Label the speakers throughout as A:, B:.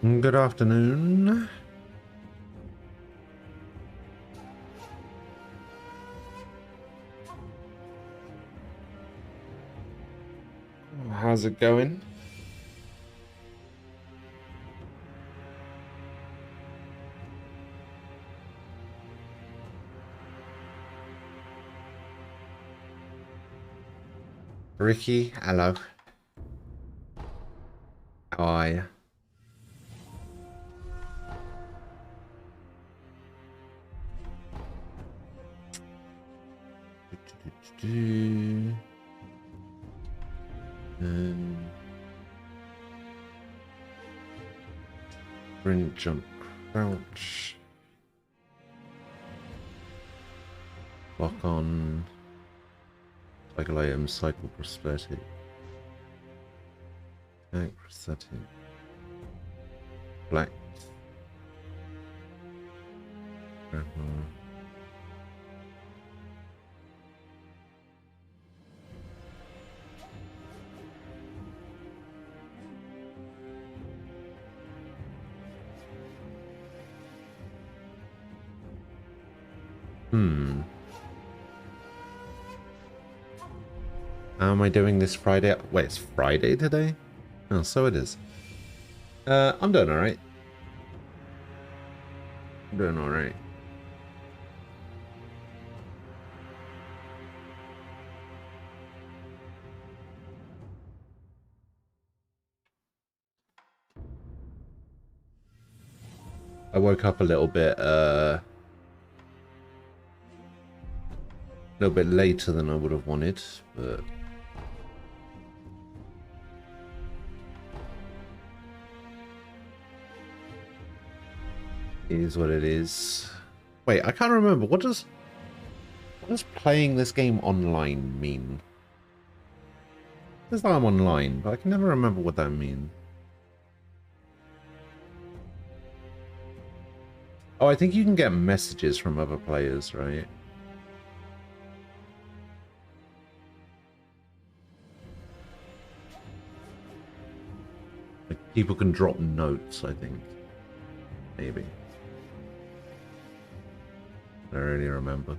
A: Good afternoon. How's it going? Ricky, hello. How are you? Sprint, jump, crouch. Lock on. Cycle item, cycle prosthetic. Attack prosthetic. Black. How am I doing this Friday? Wait, it's Friday today? Oh, so it is. I'm doing alright. I'm doing alright. I woke up a little bit later than I would have wanted, but it is what it is. Wait, I can't remember. What does playing this game online mean? It says that I'm online, but I can never remember what that means. Oh, I think you can get messages from other players, right? Like people can drop notes, I think. Maybe. I don't really remember.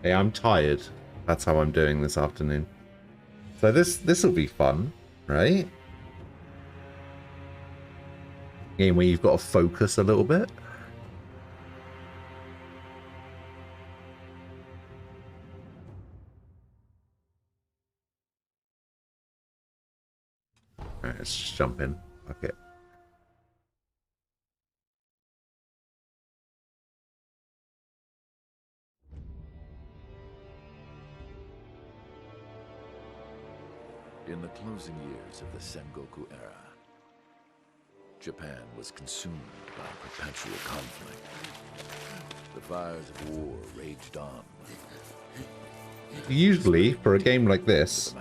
A: Hey, I'm tired. That's how I'm doing this afternoon. So this will be fun, right? Game where you've got to focus a little bit. Alright, let's just jump in. Okay.
B: In the closing years of the Sengoku era, Japan was consumed by perpetual conflict. The fires of war raged on.
A: Usually, for a game like this,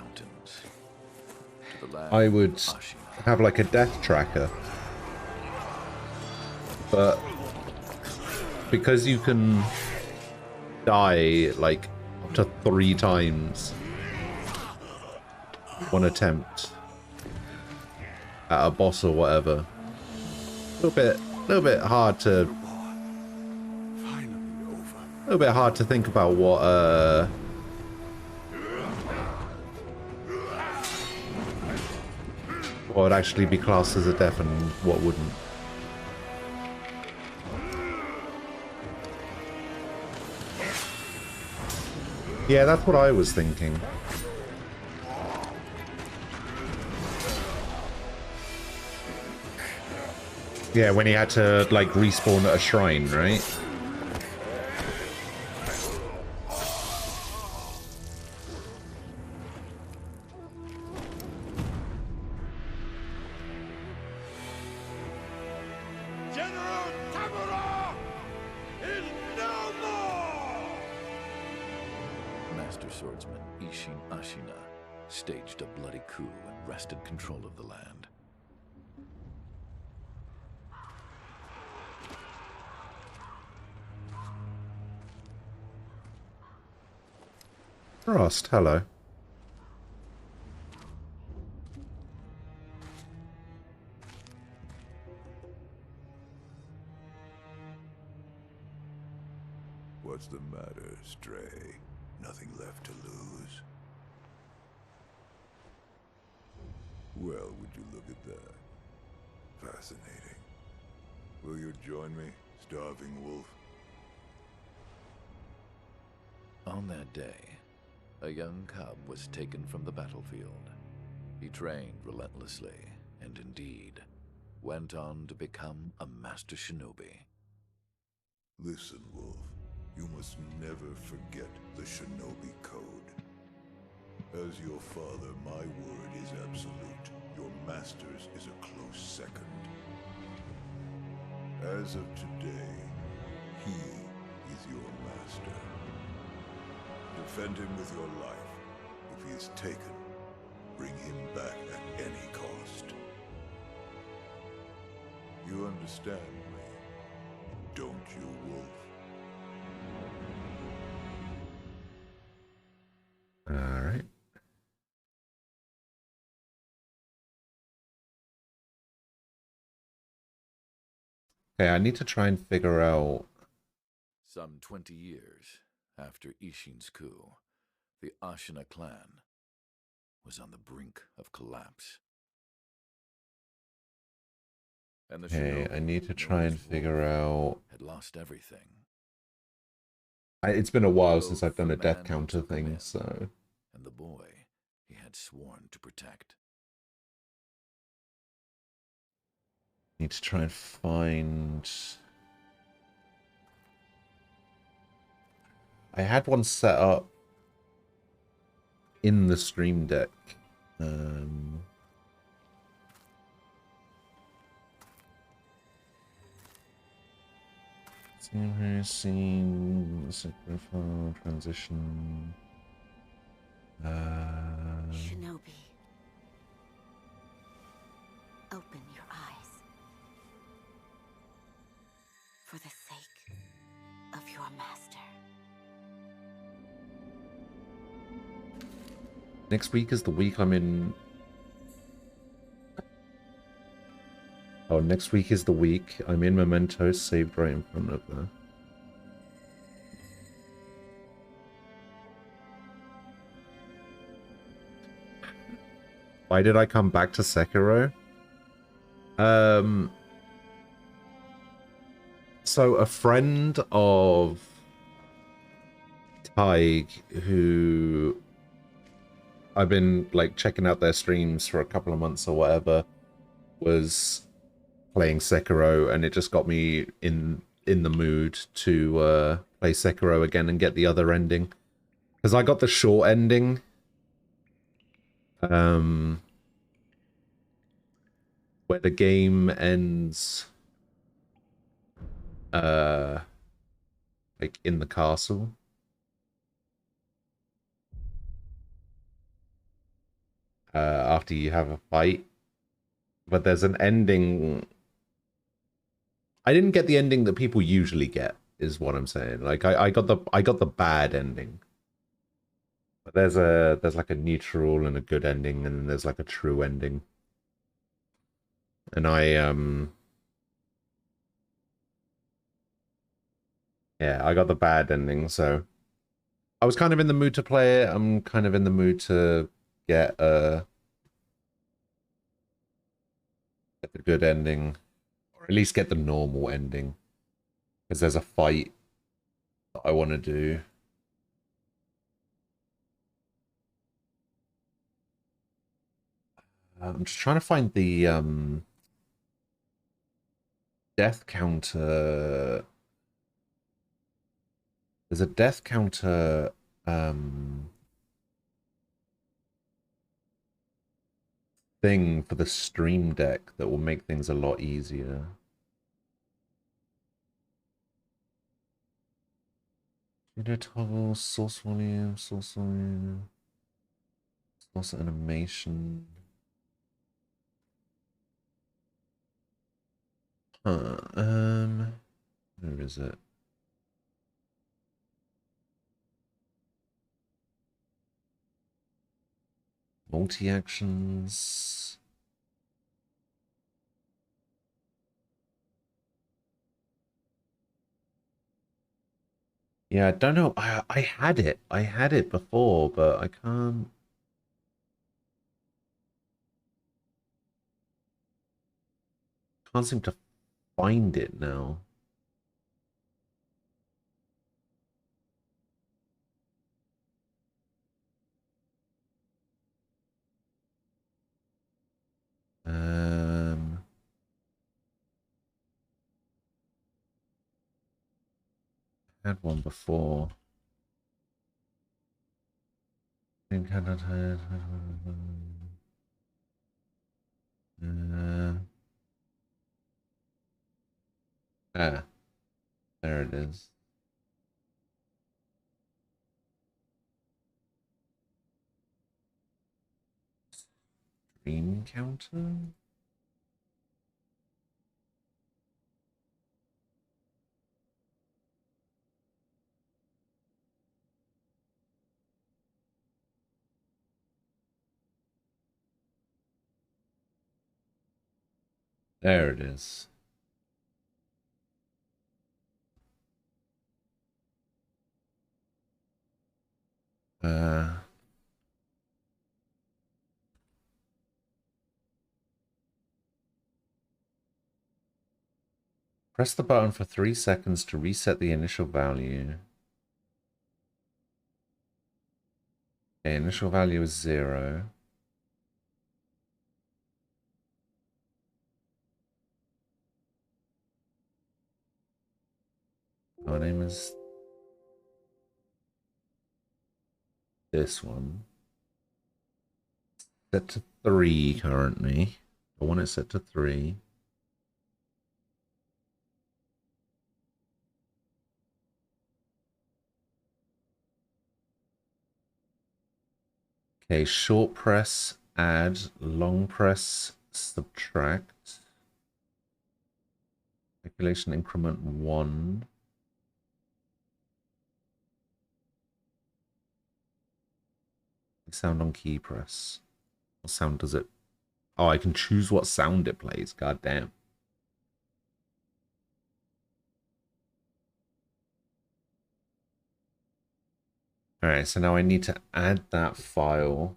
A: I would have like a death tracker. But because you can die like up to 3 times one attempt at a boss or whatever, a little bit hard to think about what would actually be classed as a death and what wouldn't. Yeah, that's what I was thinking. Yeah, when he had to, like, respawn at a shrine, right?
B: Master swordsman Ishin Ashina staged a bloody coup and wrested control of the land.
A: Frost, hello.
C: Well, would you look at that? Fascinating. Will you join me, starving wolf?
B: On that day, a young cub was taken from the battlefield. He trained relentlessly, and indeed, went on to become a master shinobi.
C: Listen, wolf. You must never forget the shinobi code. As your father, my word is absolute. Your master's is a close second. As of today, he is your master. Defend him with your life. If he is taken, bring him back at any cost. You understand me, don't you, wolf?
A: Alright. Okay, I need to try and figure out...
B: Some 20 years after Ishin's coup, the Ashina clan was on the brink of collapse. And the
A: Okay, I
B: shinobi,
A: need to
B: known
A: try
B: as
A: and figure
B: Wolf,
A: out...
B: had lost everything.
A: It's been a while since
B: Both
A: I've done
B: the
A: a death
B: man who
A: counter
B: took him
A: thing,
B: in
A: so...
B: and the boy he had sworn to protect.
A: Need to try and find... I had one set up in the Stream Deck. Scene, Sekiro transition.
D: Shinobi, open your eyes. For the sake of your master.
A: Next week is the week I'm in... Oh, next week is the week I'm in Mementos, saved right in front of her. Why did I come back to Sekiro? So a friend of Tig, who I've been like checking out their streams for a couple of months or whatever, was playing Sekiro, and it just got me in the mood to play Sekiro again and get the other ending. Because I got the short ending. Where the game ends like in the castle. After you have a fight. But there's an ending. I didn't get the ending that people usually get, is what I'm saying. Like I got the bad ending. But there's like a neutral and a good ending, and then there's like a true ending. And yeah, I got the bad ending, so I was kind of in the mood to play it. I'm kind of in the mood to get the good ending, or at least get the normal ending, because there's a fight that I want to do. I'm just trying to find the death counter. There's a death counter thing for the Stream Deck that will make things a lot easier. Toggle, source volume, source animation. Huh, where is it? Multi-actions. Yeah, I don't know. I had it. I had it before, but I can't. Can't seem to find it now. Had one before. Ah, there it is. Dream counter? There it is. Press the button for 3 seconds to reset the initial value. Okay, initial value is 0. Our name is this one. Set to 3 currently. I want it set to 3. Okay, short press, add, long press, subtract. Calculation increment 1. Sound on key press. What sound does it? Oh, I can choose what sound it plays. God damn. Alright, so now I need to add that file.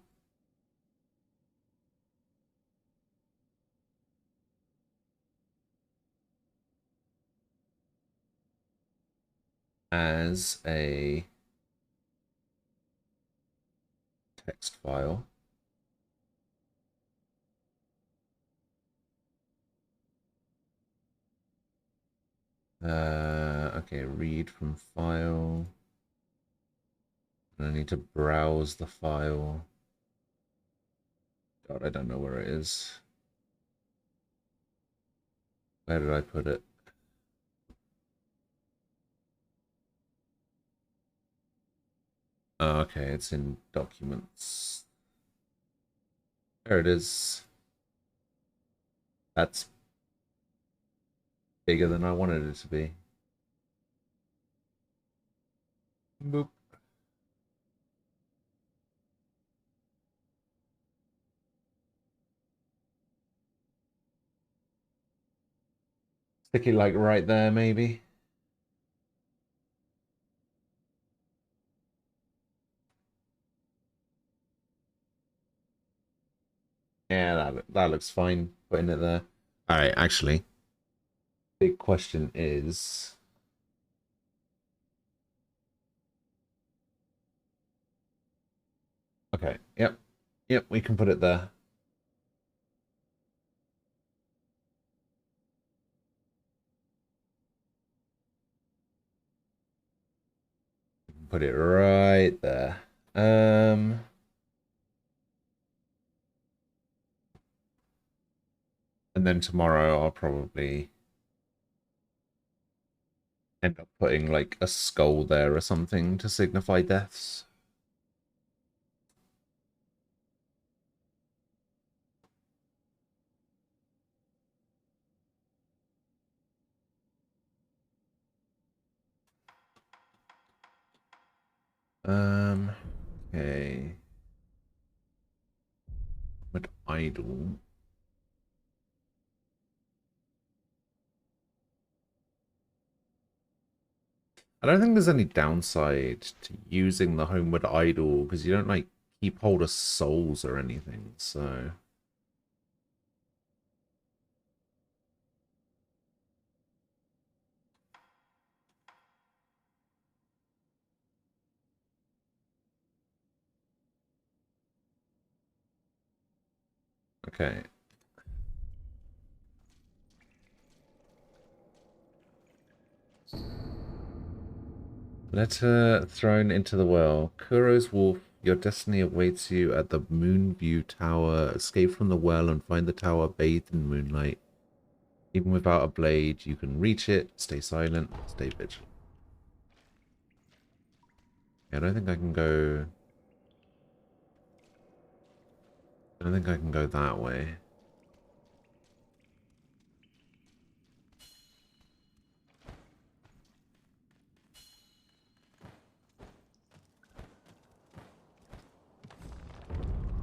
A: As a text file. Okay, read from file. And I need to browse the file. God, I don't know where it is. Where did I put it? Oh, okay, it's in documents. There it is. That's bigger than I wanted it to be. Boop. Stick it like right there, maybe. Yeah, that looks fine. Putting it there. All right, actually, big question is. Okay, yep. Yep, we can put it there. Put it right there. And then tomorrow I'll probably end up putting like a skull there or something to signify deaths. Okay. But idle. I don't think there's any downside to using the Homeward Idol because you don't like keep hold of souls or anything, so Okay. Letter thrown into the well. Kuro's wolf, your destiny awaits you at the Moonview Tower. Escape from the well and find the tower bathed in moonlight. Even without a blade, you can reach it. Stay silent. Stay vigilant. Yeah, I don't think I can go... I don't think I can go that way.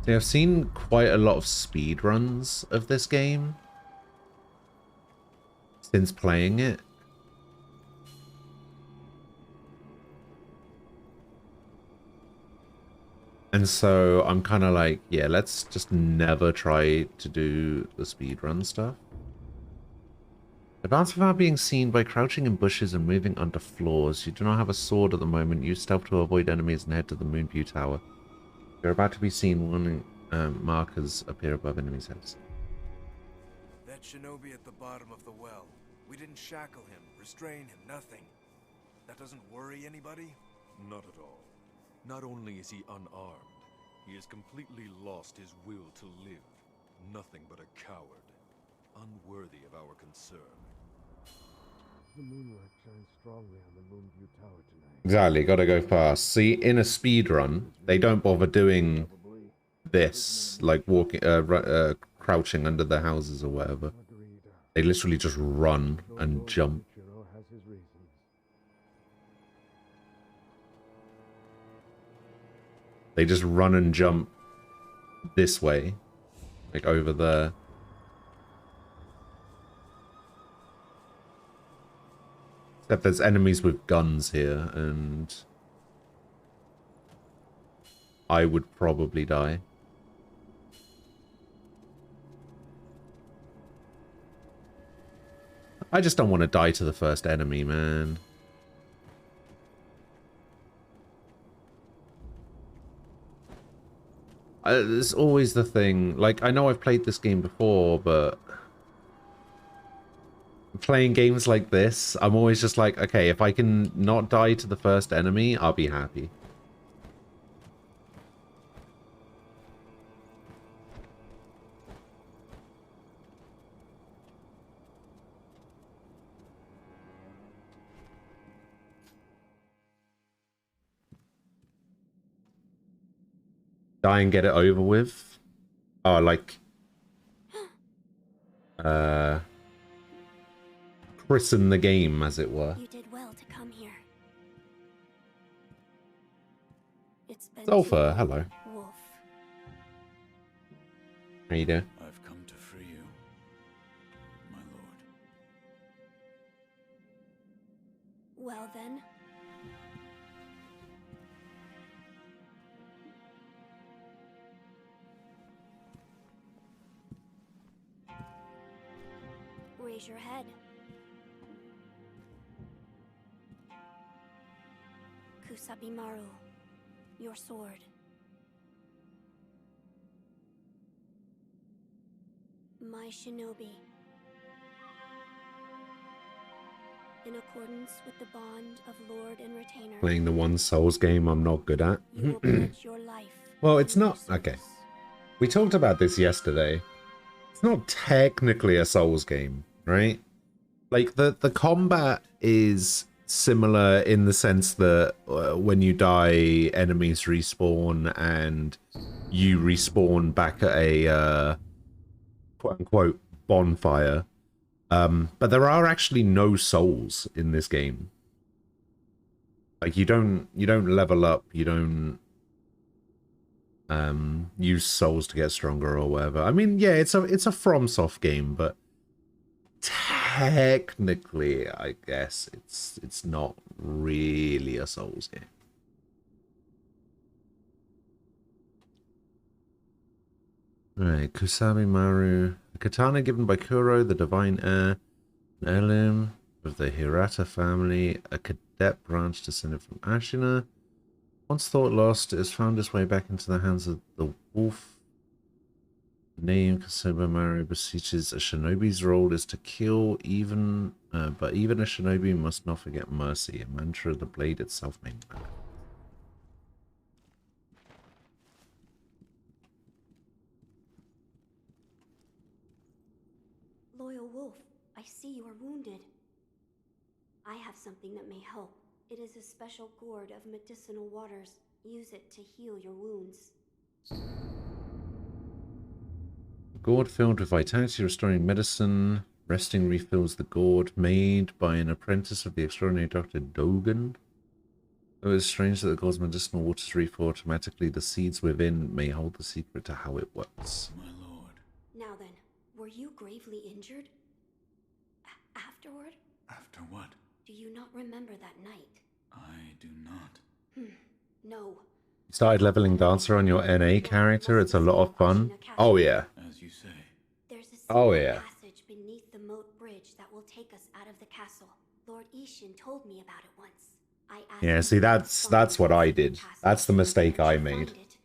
A: See, I've seen quite a lot of speed runs of this game since playing it. And so I'm kind of like, yeah, let's just never try to do the speedrun stuff. Advance without being seen by crouching in bushes and moving under floors. You do not have a sword at the moment. Use stealth to avoid enemies and head to the Moonview Tower. You're about to be seen. Warning markers appear above enemies' heads.
E: That shinobi at the bottom of the well. We didn't shackle him, restrain him, nothing. That doesn't worry anybody?
F: Not at all. Not only is he unarmed, he has completely lost his will to live. Nothing but a coward. Unworthy of our concern.
E: The moonlight shines strongly on the Moonview Tower tonight.
A: Exactly, gotta go fast. See, in a speedrun, they don't bother doing this, like walking, crouching under the houses or whatever. They literally just run and jump. They just run and jump this way, like over there. Except there's enemies with guns here, and I would probably die. I just don't want to die to the first enemy, man. It's always the thing. Like, I know I've played this game before, but playing games like this, I'm always just like, okay, if I can not die to the first enemy, I'll be happy. Die and get it over with. Oh, like... christen the game, as it were.
D: You did well to come here. It's been
A: Sulfur, hello.
D: Wolf.
A: How you doing?
C: I've come to free you, my lord.
D: Well then. Raise your head. Kusabimaru, your sword. My shinobi. In accordance with the bond of Lord and Retainer.
A: Playing the one Souls game I'm not good at.
D: You will pledge your life.
A: Well, it's
D: in
A: not...
D: your
A: Okay.
D: service.
A: We talked about this yesterday. It's not technically a Souls game, right? Like, the combat is similar in the sense that when you die, enemies respawn, and you respawn back at a quote-unquote bonfire. But there are actually no souls in this game. Like, you don't level up, you don't use souls to get stronger or whatever. I mean, yeah, it's a FromSoft game, but technically, I guess it's not really a Souls game. Alright, Kusabimaru. A katana given by Kuro, the divine heir. An heirloom of the Hirata family. A cadet branch descended from Ashina. Once thought lost, it has found its way back into the hands of the wolf. Name Super Mario beseeches a shinobi's role is to kill even, but even a shinobi must not forget mercy, a mantra the blade itself may know.
D: Loyal Wolf, I see you are wounded. I have something that may help. It is a special gourd of medicinal waters. Use it to heal your wounds.
A: Gourd filled with vitality, restoring medicine. Resting refills the gourd, made by an apprentice of the extraordinary Dr. Dogan. Though it is strange that the gourd's medicinal waters refill automatically, the seeds within may hold the secret to how it works.
C: My lord.
D: Now then, were you gravely injured? Afterward?
C: After what?
D: Do you not remember that night?
C: I do not.
D: No.
A: You started leveling Dancer on your NA character, it's a lot of fun. Oh yeah.
C: As you say.
D: There's a
A: Oh,
D: secret
A: yeah.
D: passage beneath the moat bridge that will take us out of the castle. Lord Ishin told me about it once. I asked
A: Yeah,
D: him
A: see,
D: to
A: that's what I did. That's the mistake I made.
D: find it.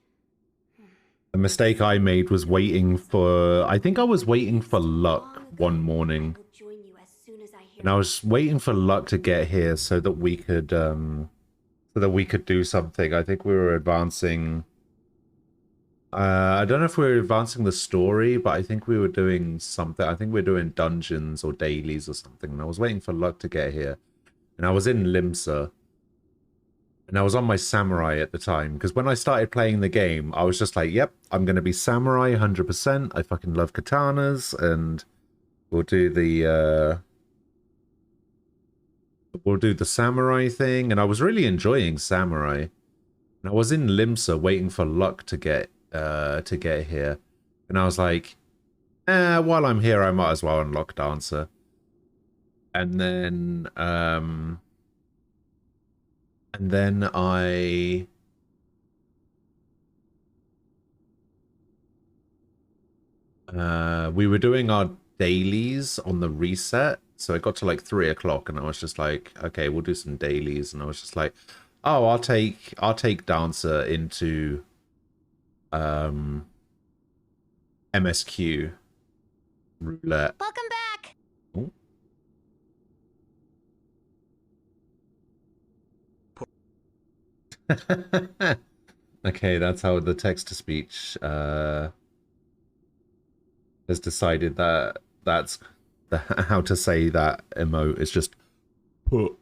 A: The mistake I made was waiting for... I think I was waiting for luck one morning.
D: I will join you as soon as I hear
A: And I was waiting for luck to get here so that we could do something. I think we were advancing... I don't know if we were advancing the story, but I think we were doing something. I think we were doing dungeons or dailies or something. And I was waiting for luck to get here. And I was in Limsa. And I was on my samurai at the time. Because when I started playing the game, I was just like, yep, I'm going to be samurai 100%. I fucking love katanas. And we'll do the... we'll do the samurai thing. And I was really enjoying samurai. And I was in Limsa waiting for luck to get here. And I was like, while I'm here, I might as well unlock Dancer. And then we were doing our dailies on the reset. So it got to like 3 o'clock and I was just like, okay, we'll do some dailies. And I was just like, oh, I'll take Dancer into MSQ roulette.
G: Welcome back.
A: Ooh. Okay, that's how the text-to-speech has decided that that's how to say that emote. It's just put.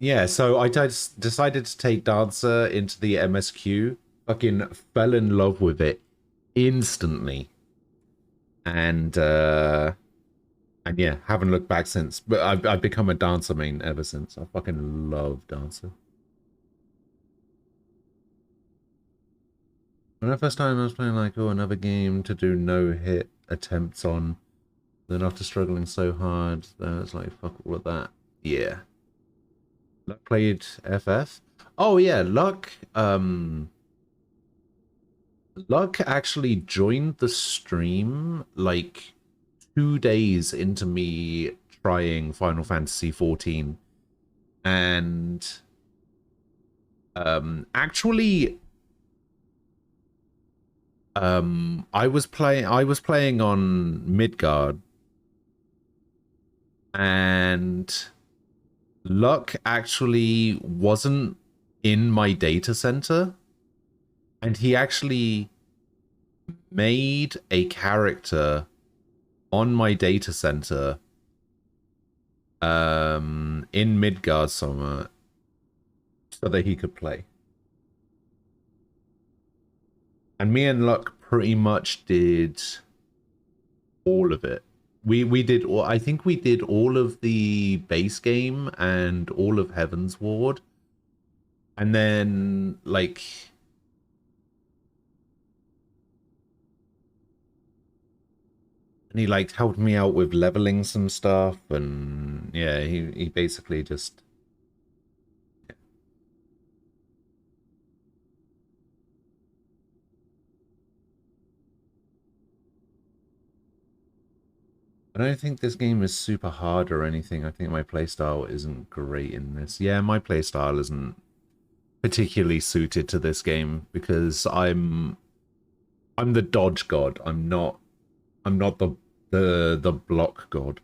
A: Yeah, so I decided to take Dancer into the MSQ. Fucking fell in love with it instantly. And yeah, haven't looked back since. But I've become a Dancer main ever since. I fucking love Dancer. When the first time I was playing like, oh, another game to do no-hit attempts on. Then after struggling so hard, it's like, fuck all of that. Yeah. Luck played FF? Oh yeah, Luck actually joined the stream like 2 days into me trying Final Fantasy XIV. And actually I was playing on Midgard, and Luck actually wasn't in my data center, and he actually made a character on my data center in Midgard somewhere so that he could play. And me and Luck pretty much did all of it. We did, I think we did all of the base game and all of Heaven's Ward. And then, like... And he, like, helped me out with leveling some stuff. And, yeah, he basically just... I don't think this game is super hard or anything. I think my playstyle isn't great in this. Yeah, my playstyle isn't particularly suited to this game because I'm I'm the dodge god. I'm not the block god.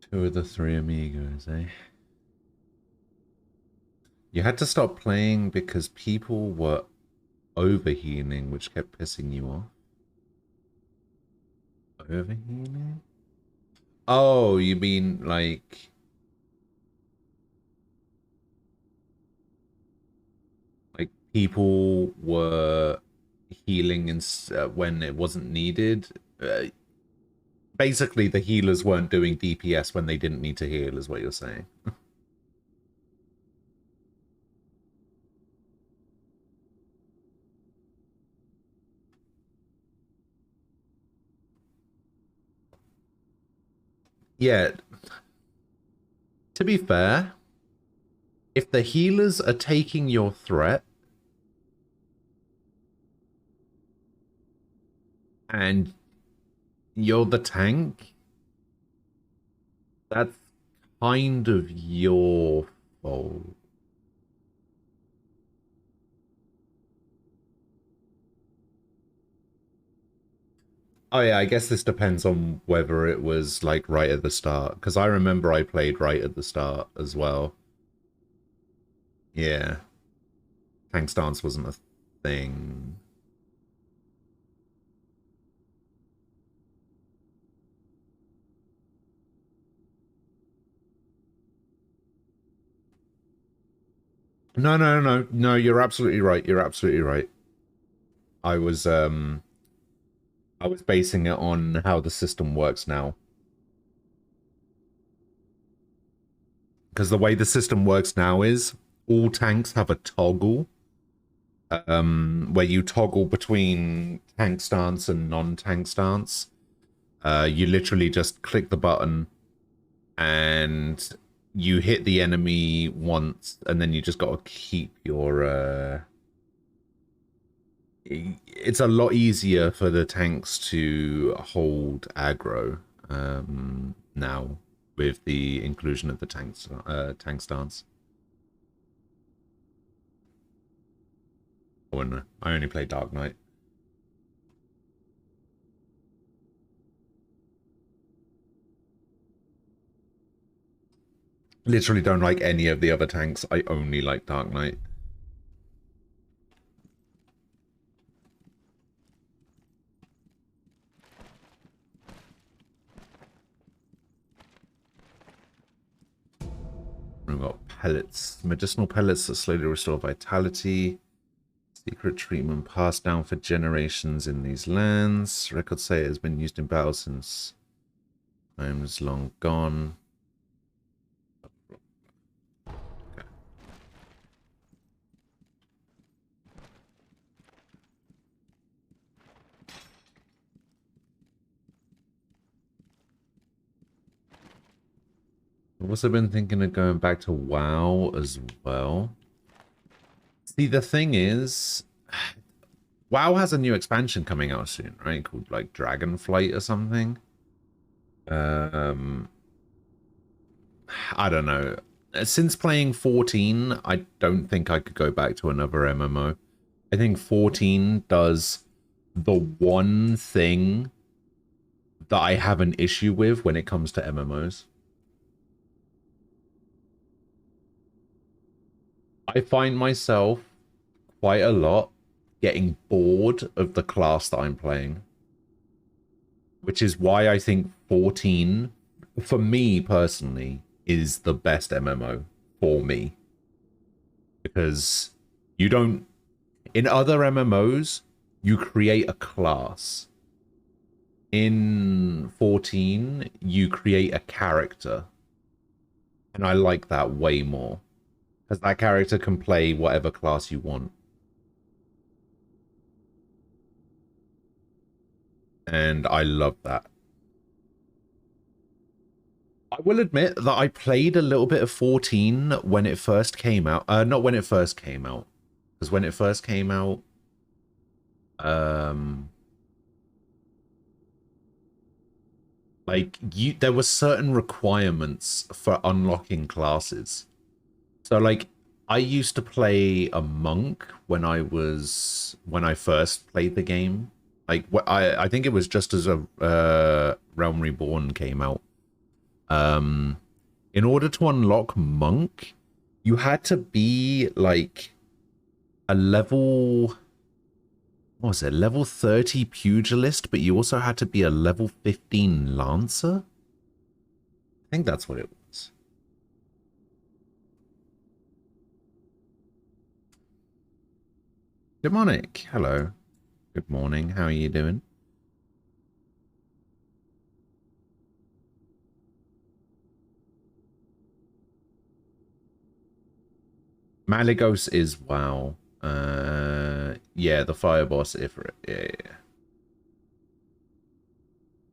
A: Two of the three amigos, eh? You had to stop playing because people were overhealing, which kept pissing you off. Overhealing? Oh, you mean like people were healing when it wasn't needed? Basically, the healers weren't doing DPS when they didn't need to heal, is what you're saying. Yeah, to be fair, if the healers are taking your threat and you're the tank, that's kind of your fault. Oh yeah, I guess this depends on whether it was like right at the start, because I remember I played right at the start as well. Yeah, tank stance wasn't a thing. No, you're absolutely right. You're absolutely right. I was I was basing it on how the system works now. Because the way the system works now is all tanks have a toggle where you toggle between tank stance and non-tank stance. You literally just click the button and you hit the enemy once, and then you just got to keep your it's a lot easier for the tanks to hold aggro now with the inclusion of the tank stance. Oh no, I only play Dark Knight. Literally don't like any of the other tanks. I only like Dark Knight. We've got pellets, medicinal pellets that slowly restore vitality. Secret treatment passed down for generations in these lands. Records say it has been used in battle since times long gone. Okay. I've also been thinking of going back to WoW as well. See, the thing is, WoW has a new expansion coming out soon, right? Called like Dragonflight or something. I don't know. Since playing 14, I don't think I could go back to another MMO. I think 14 does the one thing that I have an issue with when it comes to MMOs. I find myself quite a lot getting bored of the class that I'm playing. Which is why I think 14, for me personally, is the best MMO for me. Because you don't... In other MMOs, you create a class. In 14, you create a character. And I like that way more. Because that character can play whatever class you want. And I love that. I will admit that I played a little bit of 14 when it first came out. Not when it first came out. Because when it first came out, like there were certain requirements for unlocking classes. So like I used to play a monk when I first played the game. Like I think it was just as a Realm Reborn came out. In order to unlock monk, you had to be like a level, what was it, level 30 pugilist, but you also had to be a level 15 lancer. I think that's what it was. Demonic, hello. Good morning, how are you doing? Malygos is WoW. Yeah, the fire boss, yeah.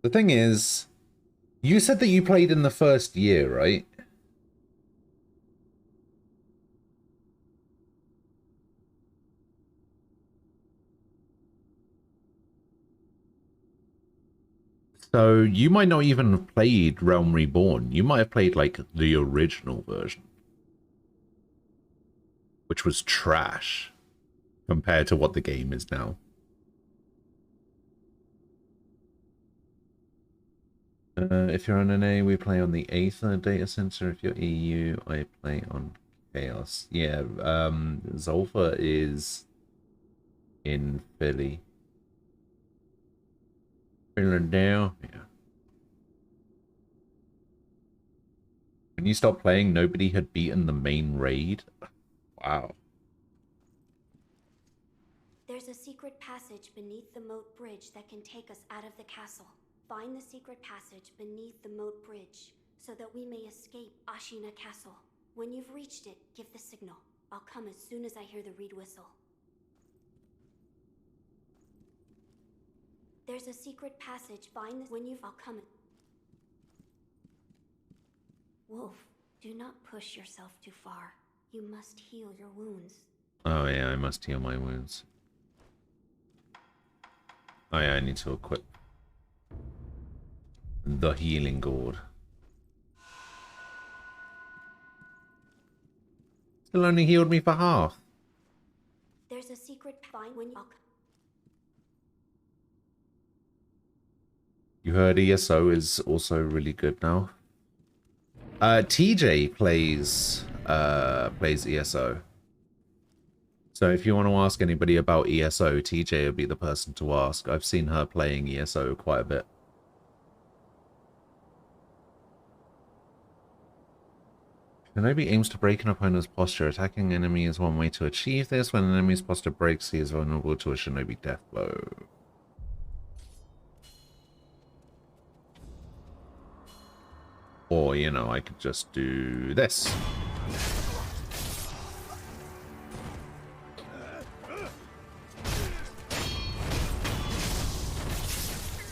A: The thing is, you said that you played in the first year, right? So you might not even have played Realm Reborn. You might have played like the original version, which was trash compared to what the game is now. If you're on an A, we play on the Aether data center. If you're EU, I play on Chaos. Yeah, Zolfa is in Philly. Philadelphia. When you stopped playing, nobody had beaten the main raid. Wow.
D: There's a secret passage beneath the moat bridge that can take us out of the castle. Find the secret passage beneath the moat bridge so that we may escape Ashina Castle. When you've reached it, give the signal. I'll come as soon as I hear the reed whistle. There's a secret passage. Find this when I'll come. Wolf, do not push yourself too far. You must heal your wounds.
A: Oh yeah, I must heal my wounds. Oh yeah, I need to equip the healing gourd. Still only healed me for half.
D: There's a secret find when
A: you heard ESO is also really good now. TJ plays ESO. So if you want to ask anybody about ESO, TJ would be the person to ask. I've seen her playing ESO quite a bit. Shinobi aims to break an opponent's posture. Attacking an enemy is one way to achieve this. When an enemy's posture breaks, he is vulnerable to a Shinobi death blow. Or, you know, I could just do this.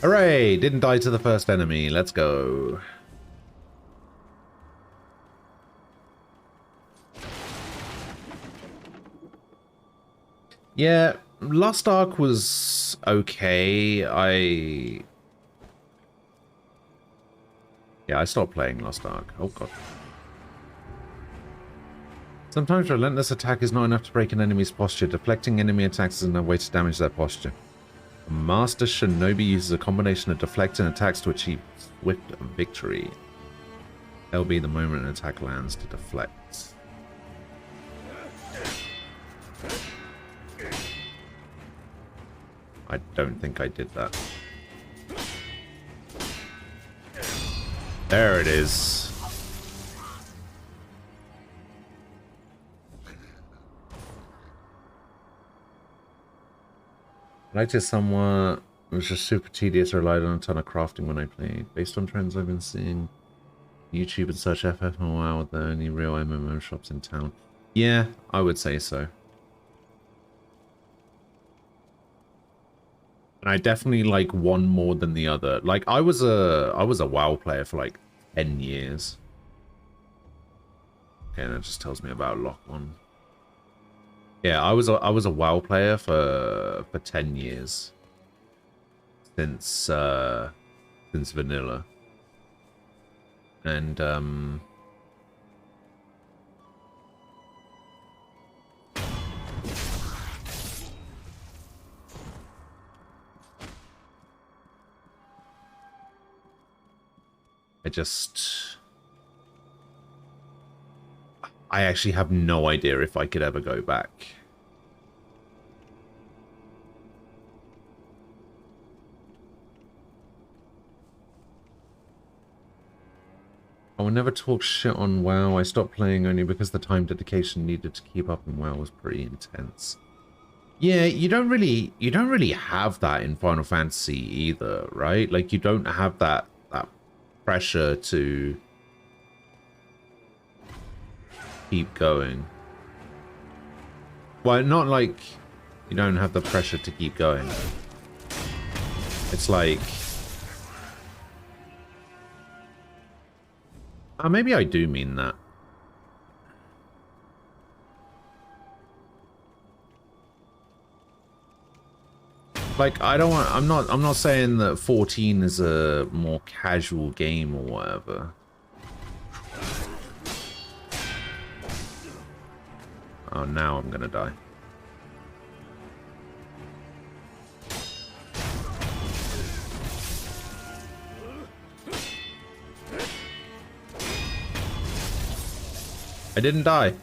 A: Hooray! Didn't die to the first enemy. Let's go. Yeah, Lost Ark was okay. I stopped playing Lost Ark. Oh god. Sometimes relentless attack is not enough to break an enemy's posture. Deflecting enemy attacks is another way to damage their posture. A Master Shinobi uses a combination of deflect and attacks to achieve swift victory. LB the moment an attack lands to deflect. I don't think I did that. There it is. I liked it somewhat. It was just super tedious. I relied on a ton of crafting when I played. Based on trends I've been seeing YouTube and such, FF and WoW are the only real MMO shops in town. Yeah, I would say so. And I definitely like one more than the other. Like I was a WoW player for like 10 years. Okay, that just tells me about lock on. Yeah, I was a WoW player for 10 years. Since vanilla. And I actually have no idea if I could ever go back. I will never talk shit on WoW. I stopped playing only because the time dedication needed to keep up in WoW was pretty intense. Yeah, you don't really have that in Final Fantasy either, right? Like you don't have that pressure to keep going. Well, not like you don't have the pressure to keep going. It's like maybe I do mean that. Like I'm not saying that 14 is a more casual game or whatever. Oh, now I'm gonna die. I didn't die.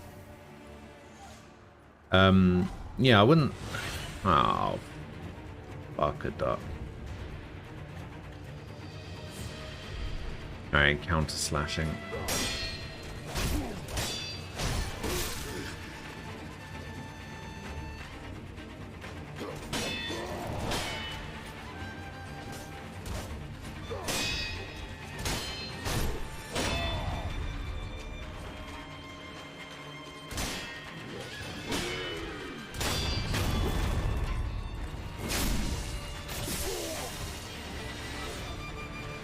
A: Yeah, I wouldn't. Oh, fuck a duck. Alright, counter slashing.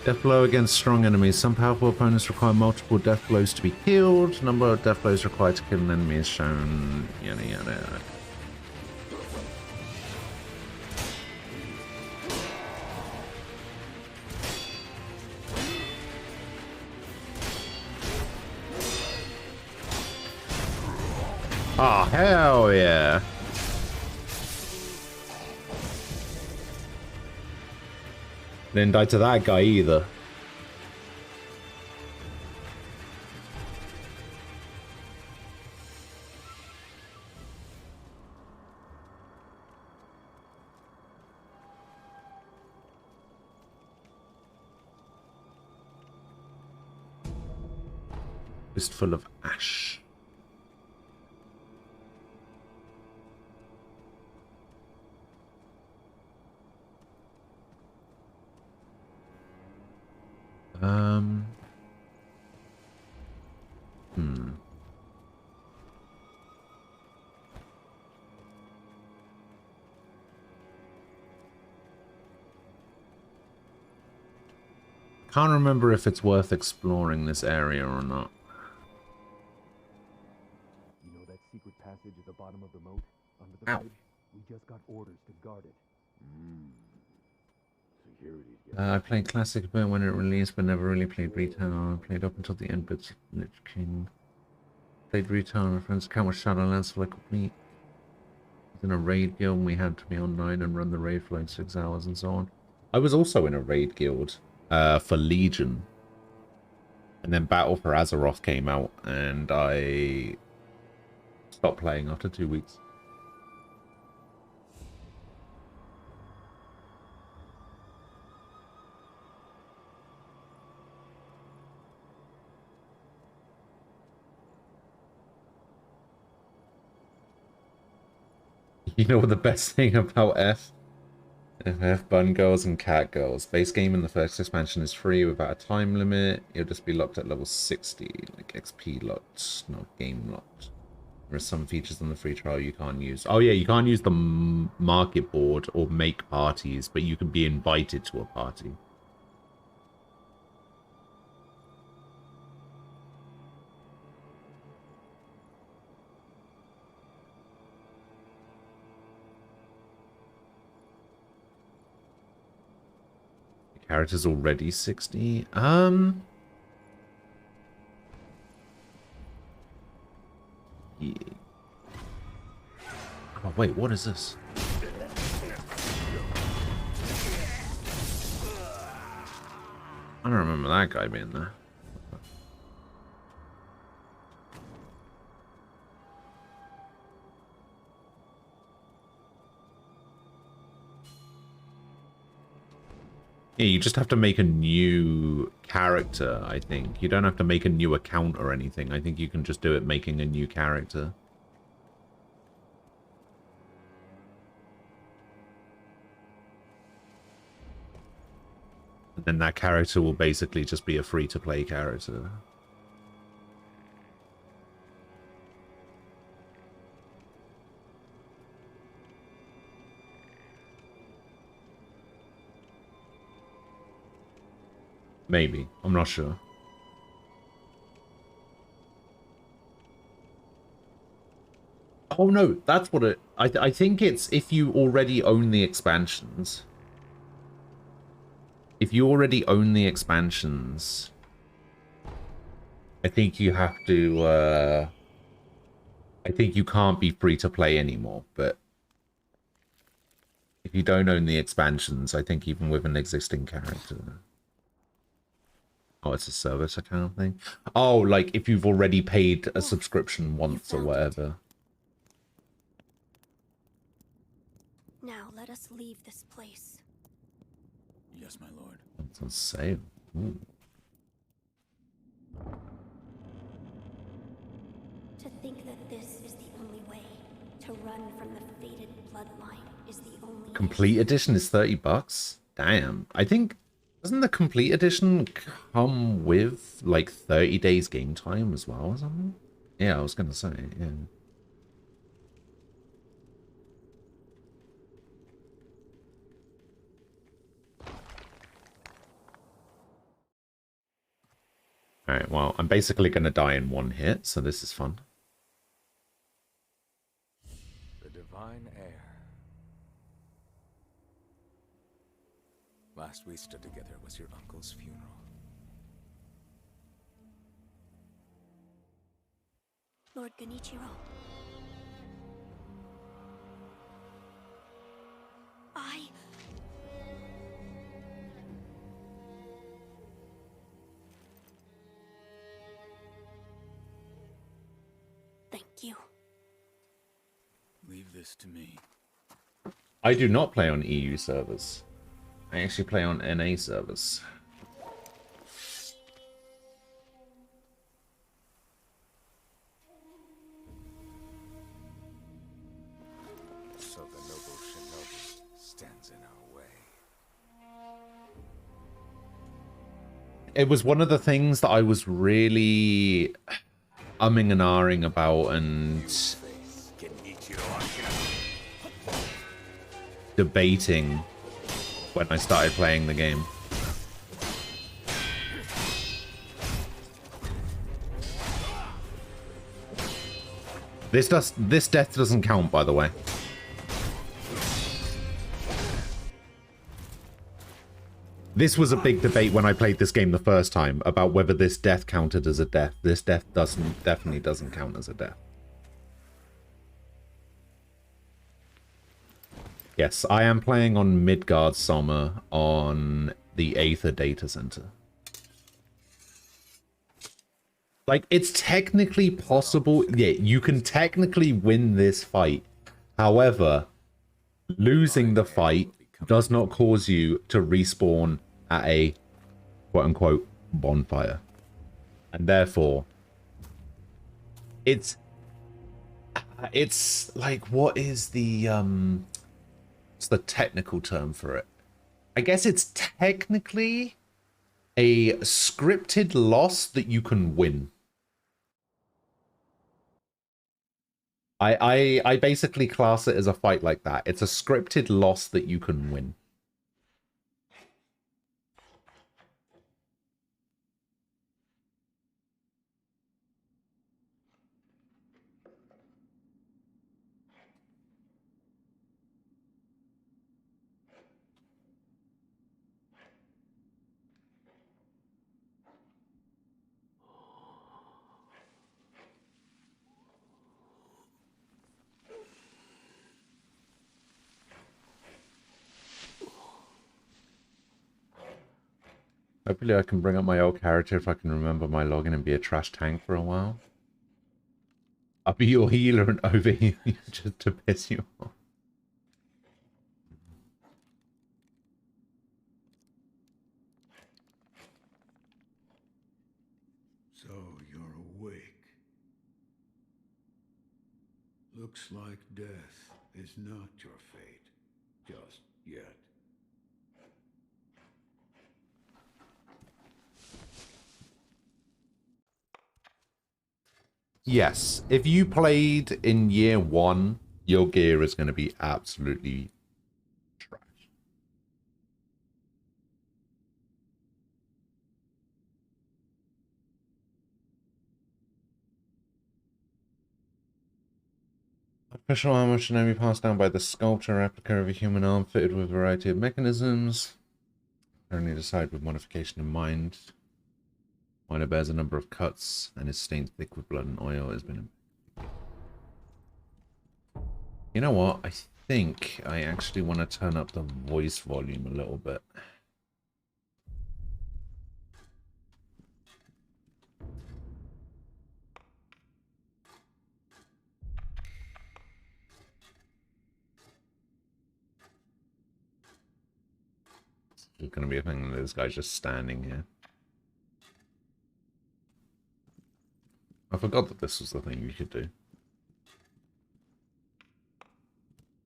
A: Death blow against strong enemies. Some powerful opponents require multiple death blows to be killed. Number of death blows required to kill an enemy is shown. Yada yada. Oh, hell yeah. Didn't die to that guy either. Fistful of ash. Can't remember if it's worth exploring this area or not.
G: You know that secret passage at the bottom of the moat? Under the bridge? We just got orders to guard it.
A: I played Classic a bit when it released, but never really played Retail. I played up until the end bits of Lich King. Played Retail on my friend's account with Shadowlands for like a week. I was in a raid guild and we had to be online and run the raid for like 6 hours and so on. I was also in a raid guild for Legion. And then Battle for Azeroth came out and I stopped playing after 2 weeks. You know what the best thing about FF Bun Girls and Cat Girls? Base game in the first expansion is free without a time limit. It'll just be locked at level 60, like XP locked, not game locked. There are some features on the free trial you can't use. Oh yeah, you can't use the market board or make parties, but you can be invited to a party. Character's already 60. Yeah. Oh, wait, what is this? I don't remember that guy being there. Yeah, you just have to make a new character, I think. You don't have to make a new account or anything. I think you can just do it making a new character. And then that character will basically just be a free-to-play character. Maybe. I'm not sure. Oh no, that's what it... I think it's if you already own the expansions. If you already own the expansions, I think you have to... I think you can't be free to play anymore, but if you don't own the expansions, I think even with an existing character... Oh, it's a service account thing? Oh, like if you've already paid a subscription once or whatever.
D: Now let us leave this place.
G: Yes, my lord.
A: It's on sale. Ooh.
D: To think that this is the only way. To run from the fated bloodline is the only
A: Complete edition is $30. Damn. I think... Doesn't the complete edition come with, like, 30 days game time as well or something? Yeah, I was going to say, yeah. Alright, well, I'm basically going to die in one hit, so this is fun.
G: The divine heir. Last we stood together was your uncle's funeral.
D: Lord Genichiro. Thank you.
G: Leave this to me.
A: I do not play on EU servers. I actually play on NA servers.
G: So the noble shinobi stands in our way.
A: It was one of the things that I was really umming and ahhing about and debating when I started playing the game. This death doesn't count, by the way. This was a big debate when I played this game the first time about whether this death counted as a death. This death definitely doesn't count as a death. Yes, I am playing on Midgard Summer on the Aether data center. Like, it's technically possible. Yeah, you can technically win this fight. However, losing the fight does not cause you to respawn at a quote-unquote bonfire. And therefore, it's like, what is the what's the technical term for it? I guess it's technically a scripted loss that you can win. I basically class it as a fight like that. It's a scripted loss that you can win. Hopefully I can bring up my old character if I can remember my login and be a trash tank for a while. I'll be your healer and overheal you just to piss you off.
C: So you're awake. Looks like death is not your fate, just yet.
A: Yes, if you played in year 1, your gear is going to be absolutely trash. Official armor should now be passed down by the sculptor, replica of a human arm fitted with a variety of mechanisms. Only decide with modification in mind. Miner bears a number of cuts and is stained thick with blood and oil. Has been. You know what? I think I actually want to turn up the voice volume a little bit. There's going to be a thing that this guy's just standing here. I forgot that this was the thing you could do.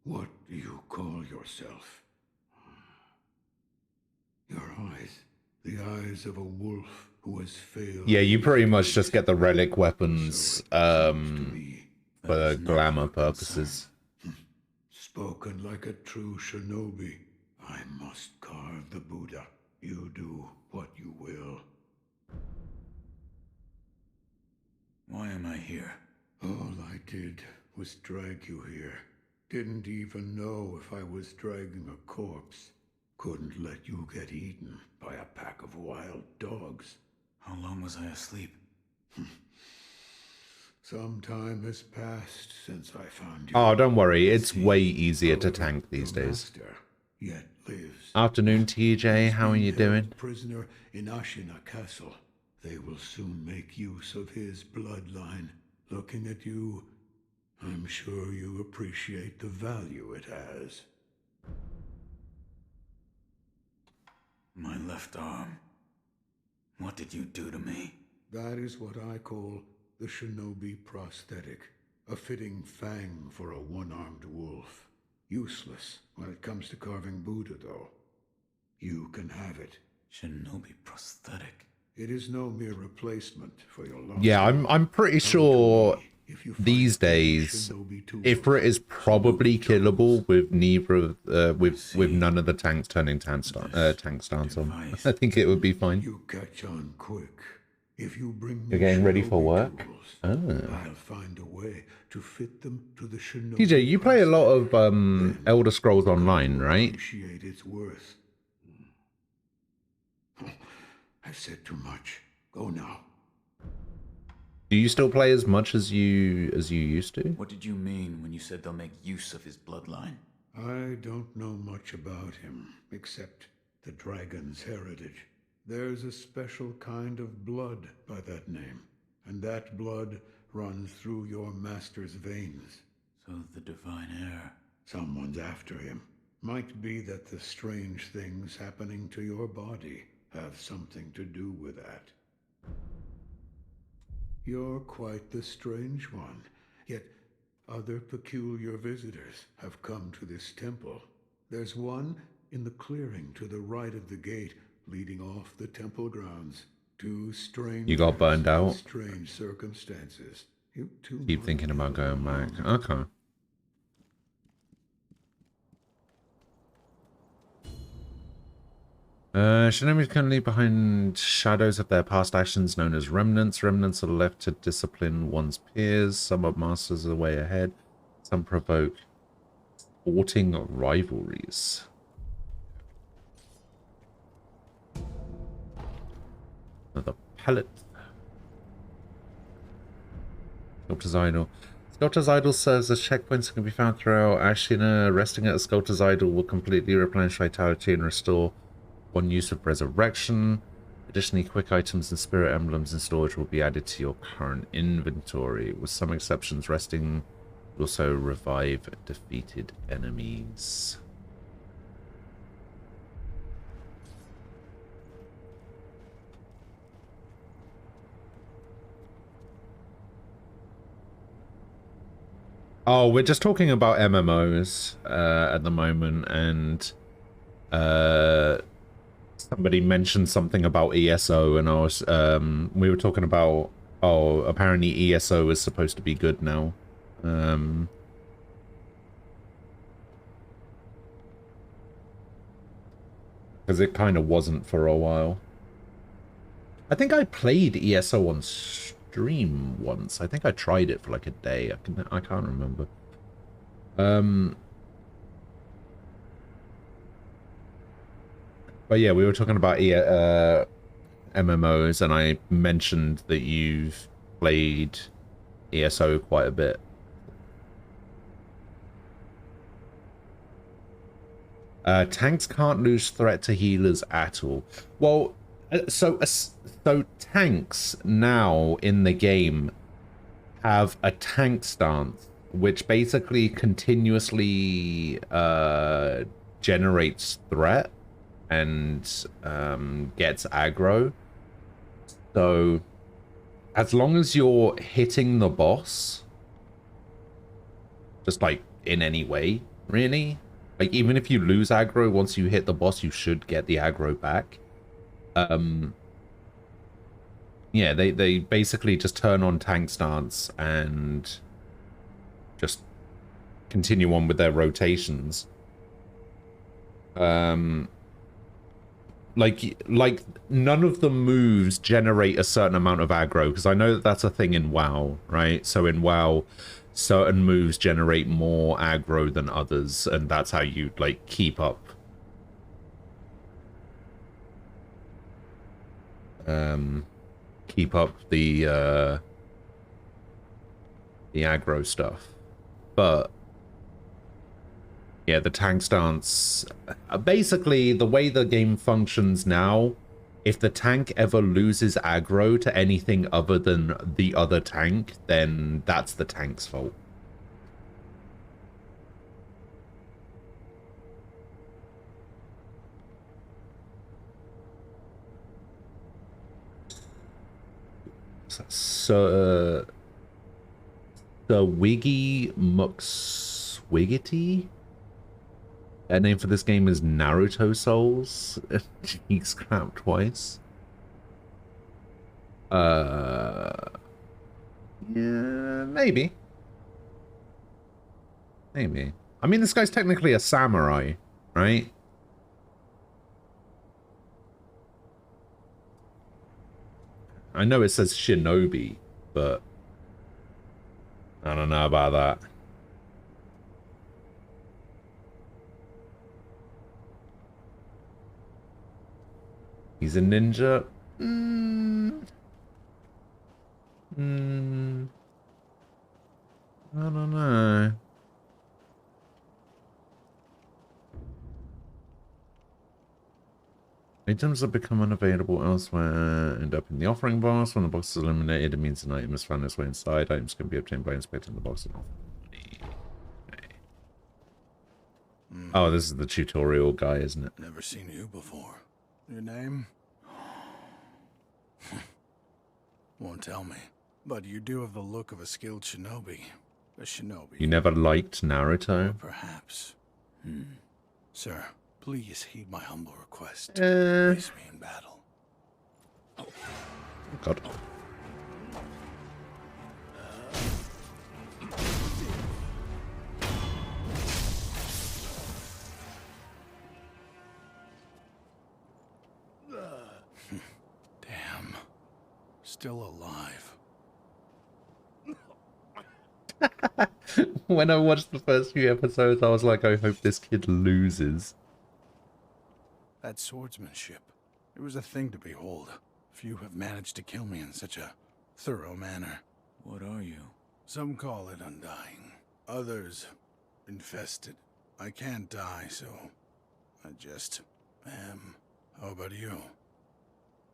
C: What do you call yourself? Your eyes. The eyes of a wolf who has failed.
A: Yeah, you pretty much just get the relic weapons for glamour purposes.
C: Spoken like a true shinobi. I must carve the Buddha. You do what you will.
H: Why am I here?
C: All I did was drag you here. Didn't even know if I was dragging a corpse. Couldn't let you get eaten by a pack of wild dogs.
H: How long was I asleep?
C: Some time has passed since I found you.
A: Oh, don't worry. It's way easier to tank these days.
C: Yet lives.
A: Afternoon, TJ. How are you doing?
C: Prisoner in Ashina Castle. They will soon make use of his bloodline. Looking at you, I'm sure you appreciate the value it has.
H: My left arm. What did you do to me?
C: That is what I call the shinobi prosthetic. A fitting fang for a one-armed wolf. Useless when it comes to carving Buddha, though. You can have it.
H: Shinobi prosthetic.
C: It is no mere replacement for your lost.
A: Yeah, I'm pretty sure these days Ifrit is probably killable with neither with none of the tanks turning tank stance on. I think it would be fine.
C: You catch on quick. If you bring me
A: You're getting ready for work?
C: tools, I'll find a way to fit them to the shinobi.
A: TJ, you play a lot of Elder Scrolls Online, right?
C: Appreciate its worth. I've said too much. Go now.
A: Do you still play as much as you used to?
H: What did you mean when you said they'll make use of his bloodline?
C: I don't know much about him, except the dragon's heritage. There's a special kind of blood by that name, and that blood runs through your master's veins.
H: So the divine heir.
C: Someone's after him. Might be that the strange things happening to your body have something to do with that. You're quite the strange one, yet other peculiar visitors have come to this temple. There's one in the clearing to the right of the gate leading off the temple grounds. Two strange.
A: You got burned out?
C: Strange circumstances. You too
A: Keep thinking about going back. Okay. Shinobi's currently behind shadows of their past actions known as remnants. Remnants are left to discipline one's peers. Some are masters of the way ahead. Some provoke sporting rivalries. Another pellet. Sculptor's Idol. Sculptor's Idol serves as checkpoints and can be found throughout Ashina. Resting at a Sculptor's Idol will completely replenish vitality and restore one use of resurrection. Additionally, quick items and spirit emblems in storage will be added to your current inventory. With some exceptions, resting will also revive defeated enemies. Oh, we're just talking about MMOs at the moment, and somebody mentioned something about ESO, and I was we were talking about, oh, apparently ESO is supposed to be good now. Because it kind of wasn't for a while. I think I played ESO on stream once. I think I tried it for like a day. I can't remember. But yeah, we were talking about MMOs, and I mentioned that you've played ESO quite a bit. Tanks can't lose threat to healers at all. Well, so tanks now in the game have a tank stance, which basically continuously generates threat and gets aggro. So as long as you're hitting the boss, just like in any way, really, like even if you lose aggro, once you hit the boss, you should get the aggro back. Yeah, they basically just turn on tank stance and just continue on with their rotations. Like none of the moves generate a certain amount of aggro, because I know that that's a thing in WoW, right? So in WoW, certain moves generate more aggro than others, and that's how you like keep up the aggro stuff. But yeah, the tank stance, basically the way the game functions now, if the tank ever loses aggro to anything other than the other tank, then that's the tank's fault. So, the Wiggy Muxwiggity? Their name for this game is Naruto Souls. He's clapped twice. Yeah, maybe. Maybe. I mean, this guy's technically a samurai, right? I know it says shinobi, but I don't know about that. He's a ninja. I don't know. Items that become unavailable elsewhere end up in the offering box. When the box is eliminated, it means an item has found its way inside. Items can be obtained by inspecting the box and offering. Okay. Oh, this is the tutorial guy, isn't it?
I: Never seen you before. Your name? Won't tell me. But you do have the look of a skilled shinobi. A shinobi.
A: You never liked Naruto?
I: Or perhaps. Sir, please heed my humble request.
A: Face
I: me in battle.
A: Oh God.
I: Damn. Still alive.
A: When I watched the first few episodes, I was like, I hope this kid loses.
I: That swordsmanship. It was a thing to behold. Few have managed to kill me in such a thorough manner.
H: What are you?
I: Some call it undying. Others, infested. I can't die, so I just am. How about you?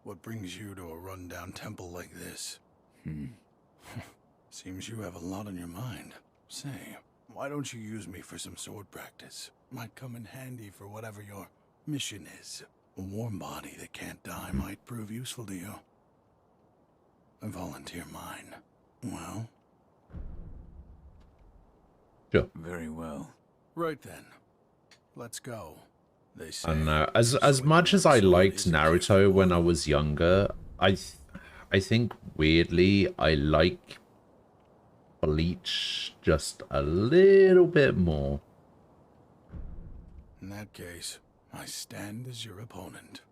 I: What brings you to a rundown temple like this? Seems you have a lot on your mind. Say, why don't you use me for some sword practice? Might come in handy for whatever your mission is. A warm body that can't die might prove useful to you. A volunteer mine. Well?
A: Sure.
H: Very well.
I: Right then. Let's go. They say.
A: I don't know. As much as I liked Naruto when I was younger, I think weirdly I like Bleach just a little bit more.
I: In that case, I stand as your opponent.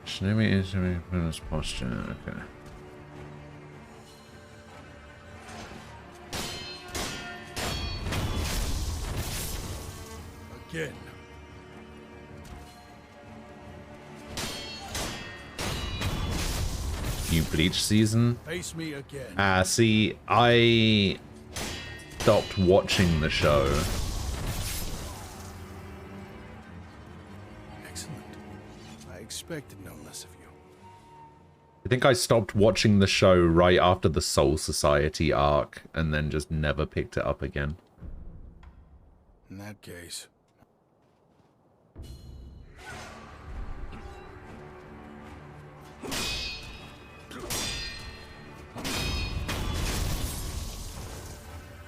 A: Shinobi is doing opponent's posture. Okay.
I: Again.
A: New Bleach season.
I: Face me again.
A: See, I stopped watching the show.
I: Excellent. I expected no less of you.
A: I think I stopped watching the show right after the Soul Society arc, and then just never picked it up again.
I: In that case.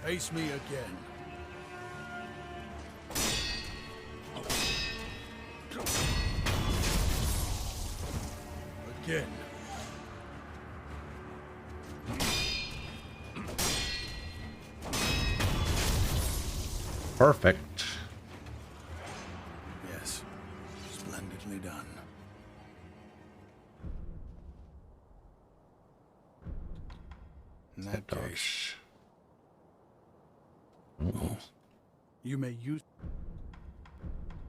I: Face me again. Again.
A: Perfect.
I: Yes. Splendidly done. In that case.
A: Oh.
I: You may use.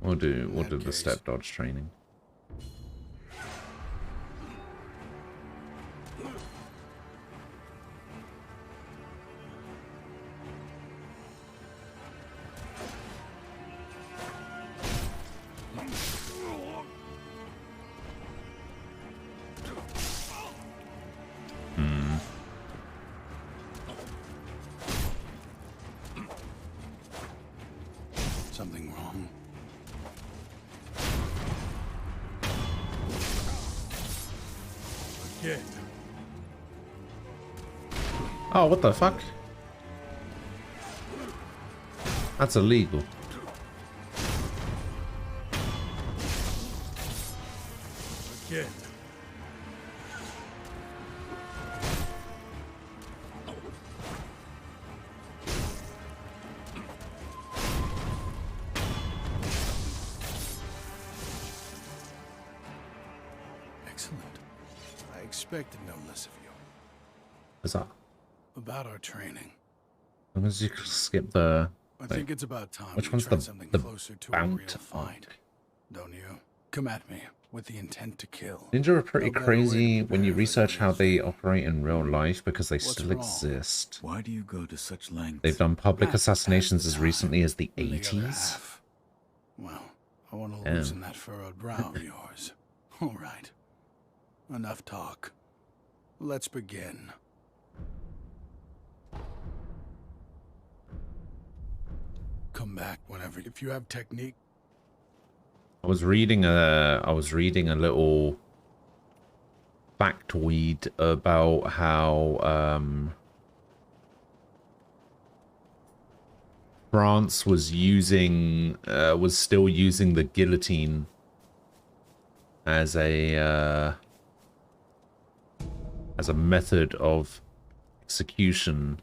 A: We'll do the step dodge training.
I: Something wrong. Again.
A: Oh, what the fuck? That's illegal.
I: Again. Excellent. I expected no less of you.
A: What's that?
I: About our training.
A: As long as you skip the...
I: I think it's about time
A: which
I: we
A: one's
I: tried
A: the
I: something closer to a real
A: Bount
I: fight. Don't you? Come at me with the intent to kill.
A: Ninja are pretty
I: No better way to
A: crazy when you
I: prepare for
A: research how they
I: this.
A: operate in real life because they
I: What's
A: still
I: wrong?
A: exist.
H: Why do you go to such lengths?
A: They've done public
I: Perhaps it's
A: assassinations
I: the
A: as
I: time.
A: recently as the
I: And the other
A: 80s.
I: half. Well, I want to
A: Damn.
I: loosen that furrowed brow of yours. All right. Enough talk. Let's begin. Come back whenever. If you have technique.
A: I was reading a little factoid about how France was still using the guillotine as a method of execution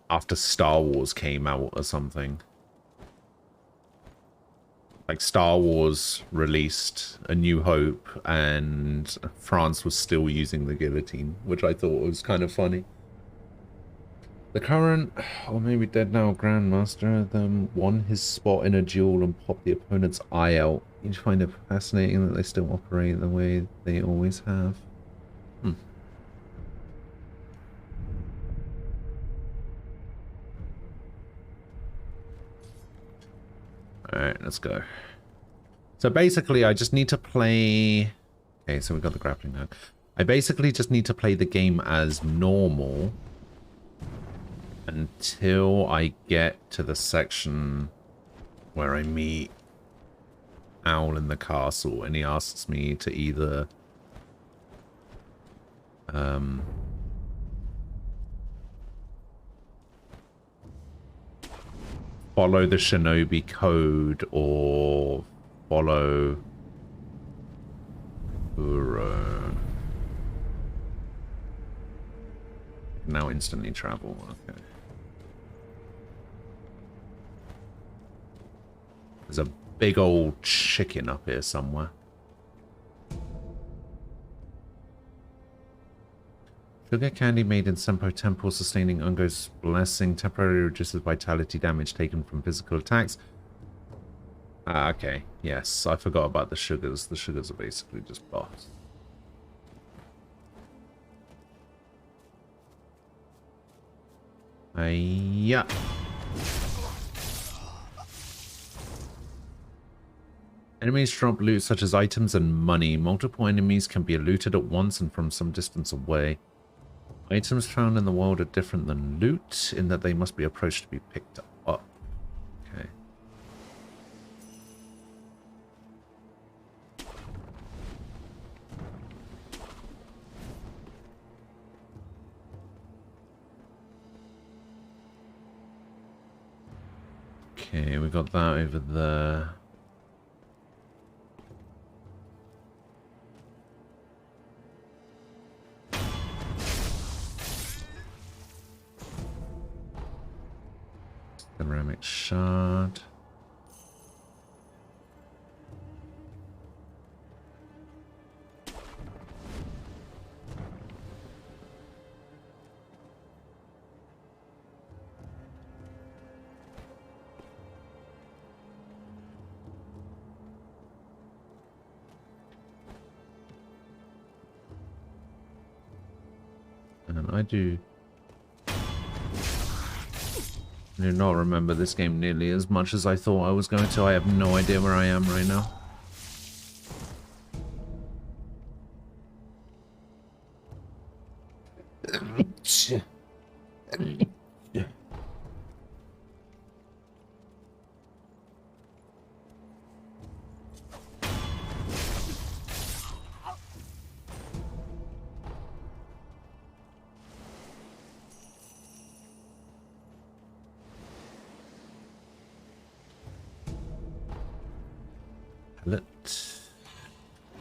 A: after Star Wars came out or something. Like Star Wars released A New Hope and France was still using the guillotine, which I thought was kind of funny. The current, or maybe dead now, Grandmaster them won his spot in a duel and popped the opponent's eye out. You find it fascinating that they still operate the way they always have. Alright, let's go. So basically, I just need to play... Okay, so we got the grappling hook. I basically just need to play the game as normal until I get to the section where I meet Owl in the castle, and he asks me to either follow the shinobi code or follow Uro. Now instantly travel. Okay. There's a big old chicken up here somewhere. Sugar candy made in Senpo Temple, sustaining Ungo's blessing, temporarily reduces vitality damage taken from physical attacks. Ah, okay. Yes, I forgot about the sugars. The sugars are basically just buffs. Yeah. Enemies drop loot such as items and money. Multiple enemies can be looted at once and from some distance away. Items found in the world are different than loot in that they must be approached to be picked up. Okay. Okay, we got that over there. Ceramic shard. And I do not remember this game nearly as much as I thought I was going to. I have no idea where I am right now.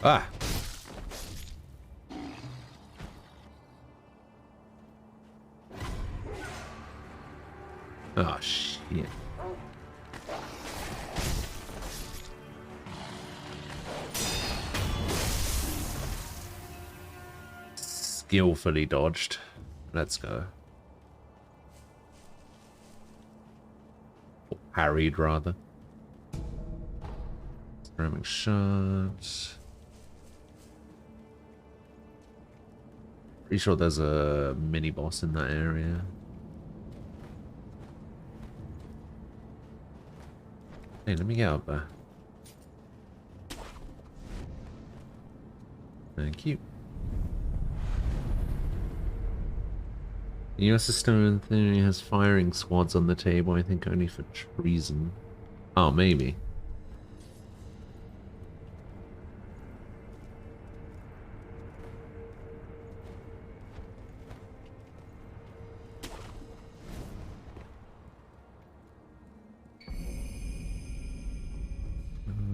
A: Ah! Oh, shit. Skillfully dodged. Let's go. Or parried, rather. Ceramic shards. Pretty sure there's a mini boss in that area. Hey, let me get up there. Thank you. The US system in theory has firing squads on the table, I think only for treason. Oh, maybe.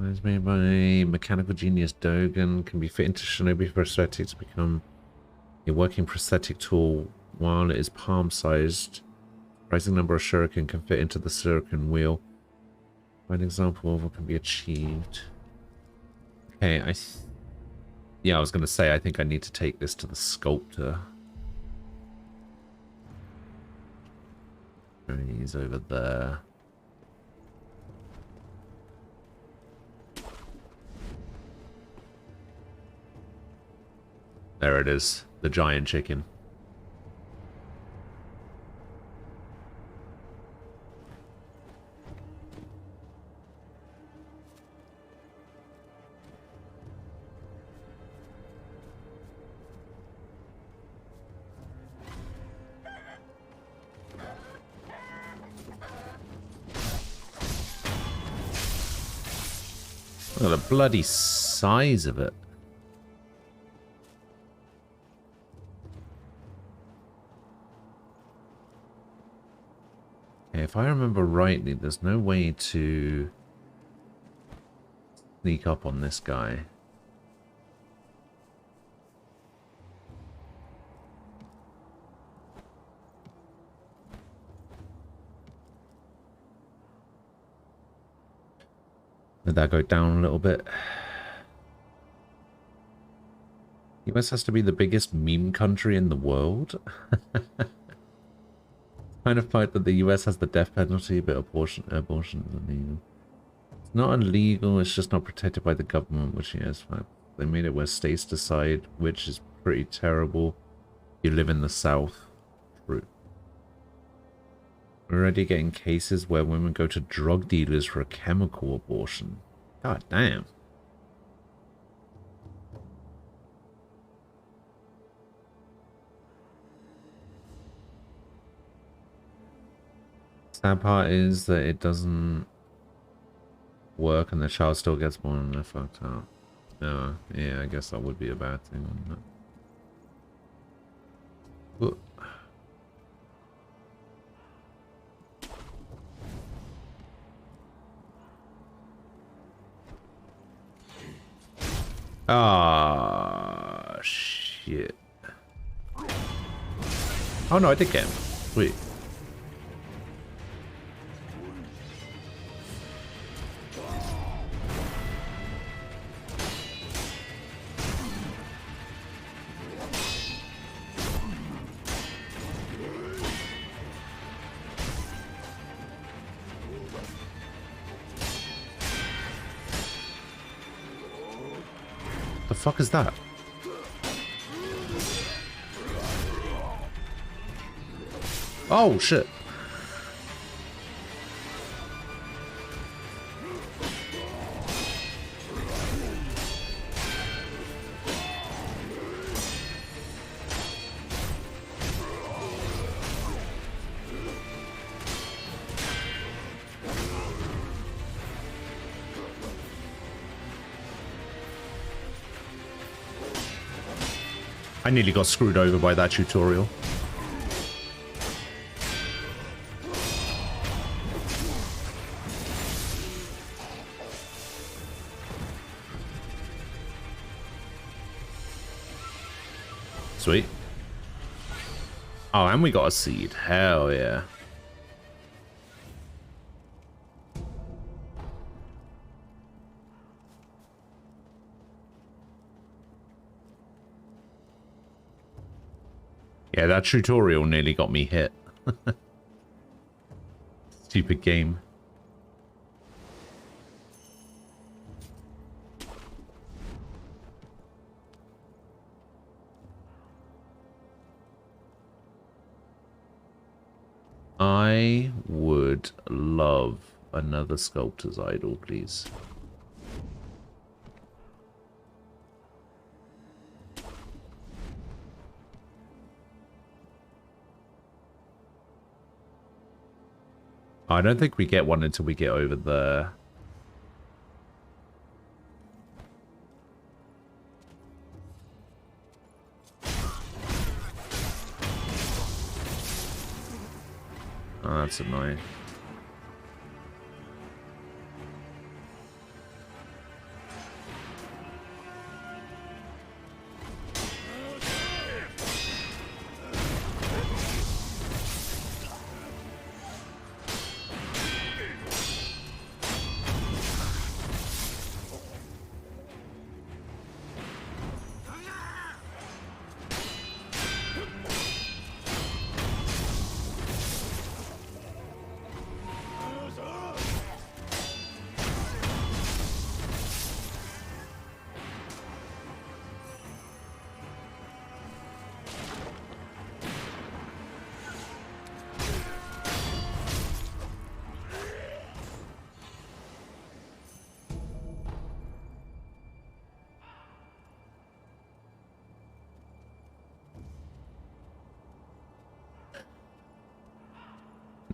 A: It's made by mechanical genius Dogen, can be fit into Shinobi prosthetic to become a working prosthetic tool while it is palm-sized. Rising number of shuriken can fit into the shuriken wheel. By an example of what can be achieved. Okay, yeah, I was going to say, I think I need to take this to the sculptor. He's over there. There it is, the giant chicken. Look at the bloody size of it. Okay, if I remember rightly, there's no way to sneak up on this guy. Did that go down a little bit? US has to be the biggest meme country in the world? Kind of fight that the US has the death penalty, but abortion is illegal. It's not illegal, it's just not protected by the government, which yes, they made it where states decide, which is pretty terrible. You live in the South. True. We're already getting cases where women go to drug dealers for a chemical abortion. God damn. Sad part is that it doesn't work and the child still gets born and they're fucked up. No, yeah, I guess that would be a bad thing, wouldn't it? Ooh. Ah, shit. Oh no, I did get him. Sweet. The fuck is that? Oh shit. I nearly got screwed over by that tutorial. Sweet. Oh, and we got a seed. Hell yeah. Yeah, that tutorial nearly got me hit. Stupid game. I would love another sculptor's idol, please. I don't think we get one until we get over there. Oh, that's annoying.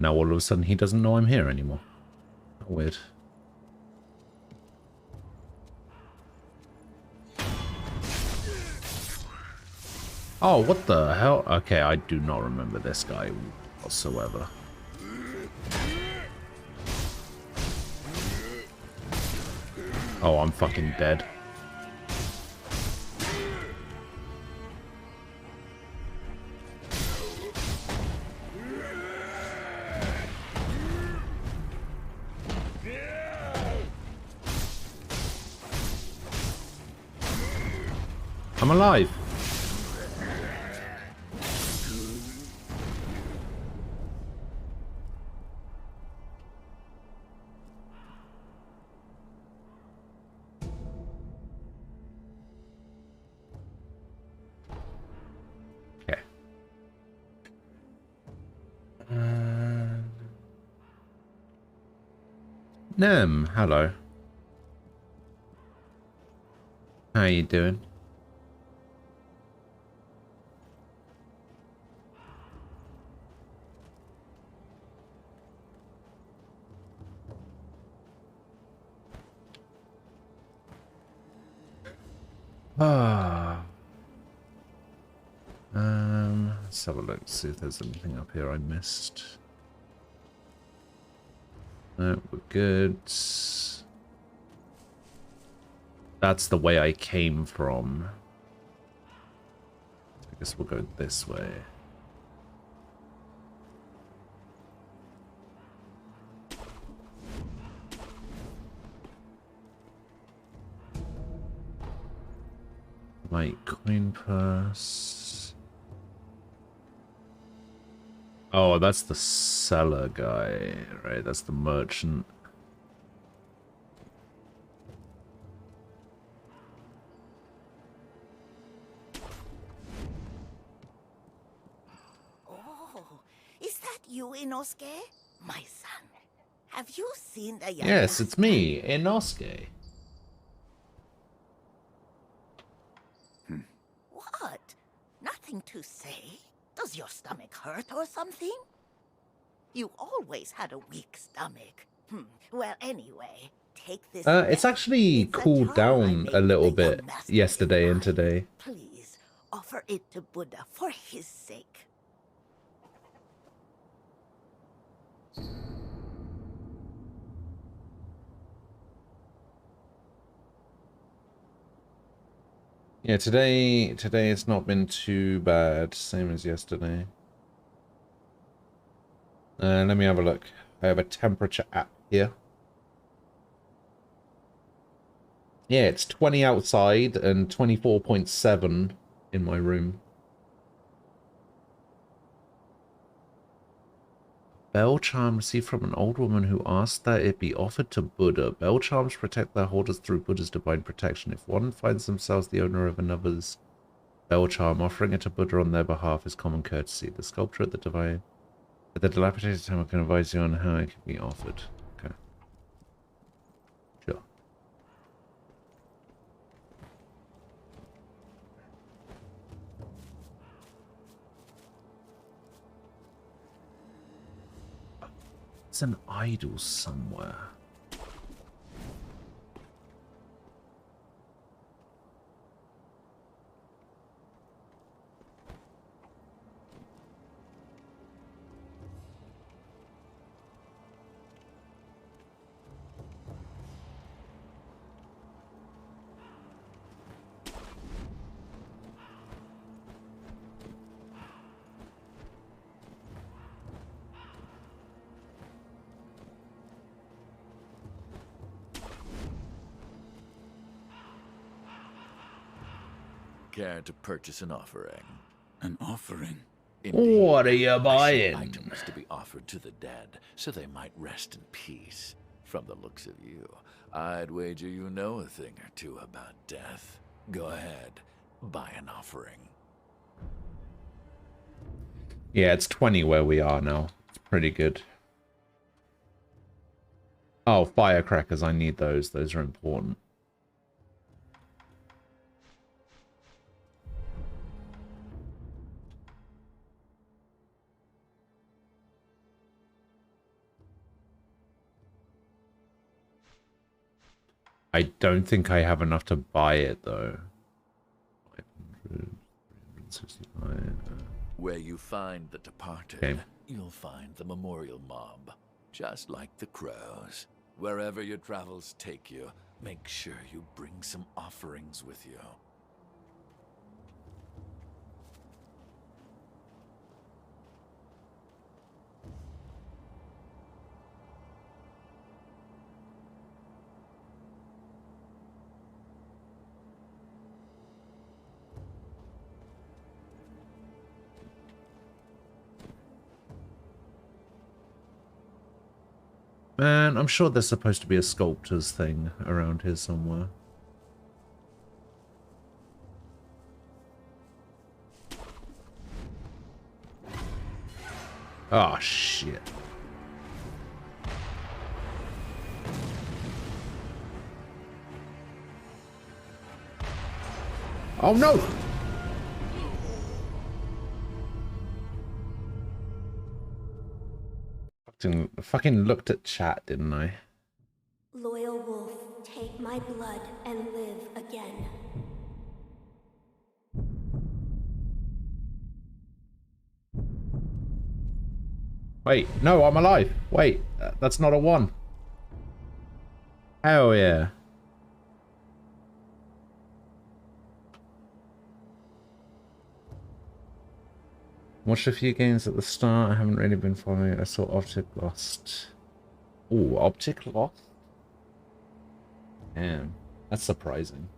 A: Now all of a sudden he doesn't know I'm here anymore. Weird. Oh, what the hell? Okay, I do not remember this guy whatsoever. Oh, I'm fucking dead. I'm alive. Okay. Nem, hello. How you doing? Ah. Let's have a look, see if there's anything up here I missed. No, we're good. That's the way I came from. I guess we'll go this way. My coin purse. Oh, that's the seller guy, right? That's the merchant.
J: Oh, is that you, Inosuke? My son. Have you seen the young
A: Yes, it's me, Inosuke.
J: What? Nothing to say? Does your stomach hurt or something? You always had a weak stomach. Well, anyway, take this.
A: It's actually
J: It's a
A: cooled
J: charm I
A: down
J: made
A: a little
J: for the young
A: bit
J: master
A: yesterday
J: in
A: and
J: mind.
A: today.
J: Please, offer it to Buddha for his sake.
A: Yeah, today it's not been too bad, same as yesterday. Let me have a look. I have a temperature app here. Yeah, it's 20 outside and 24.7 in my room. Bell charm received from an old woman who asked that it be offered to Buddha. Bell charms protect their holders through Buddha's divine protection. If one finds themselves the owner of another's bell charm, offering it to Buddha on their behalf is common courtesy. The sculptor at the dilapidated temple can advise you on how it can be offered. Okay. Sure. It's an idol somewhere.
B: Care to purchase an offering?
H: An offering?
B: Indeed.
A: What are you
B: I sell
A: buying?
B: items to be offered to the dead, so they might rest in peace. From the looks of you, I'd wager you know a thing or two about death. Go ahead, buy an offering.
A: Yeah, it's 20 where we are now. It's pretty good. Oh, firecrackers, I need those. Those are important. I don't think I have enough to buy it, though. 500,
B: Where you find the departed,
A: Okay.
B: you'll find the memorial mob, just like the crows. Wherever your travels take you, make sure you bring some offerings with you.
A: Man, I'm sure there's supposed to be a sculptor's thing around here somewhere. Oh, shit. Oh, no! Fucking looked at chat, didn't I?
D: Loyal wolf, take my blood and live again.
A: Wait, no, I'm alive. Wait, that's not a 1. Hell yeah. Watched a few games at the start. I haven't really been following it. I saw Optic Lost. Oh, Optic Lost? Damn, that's surprising.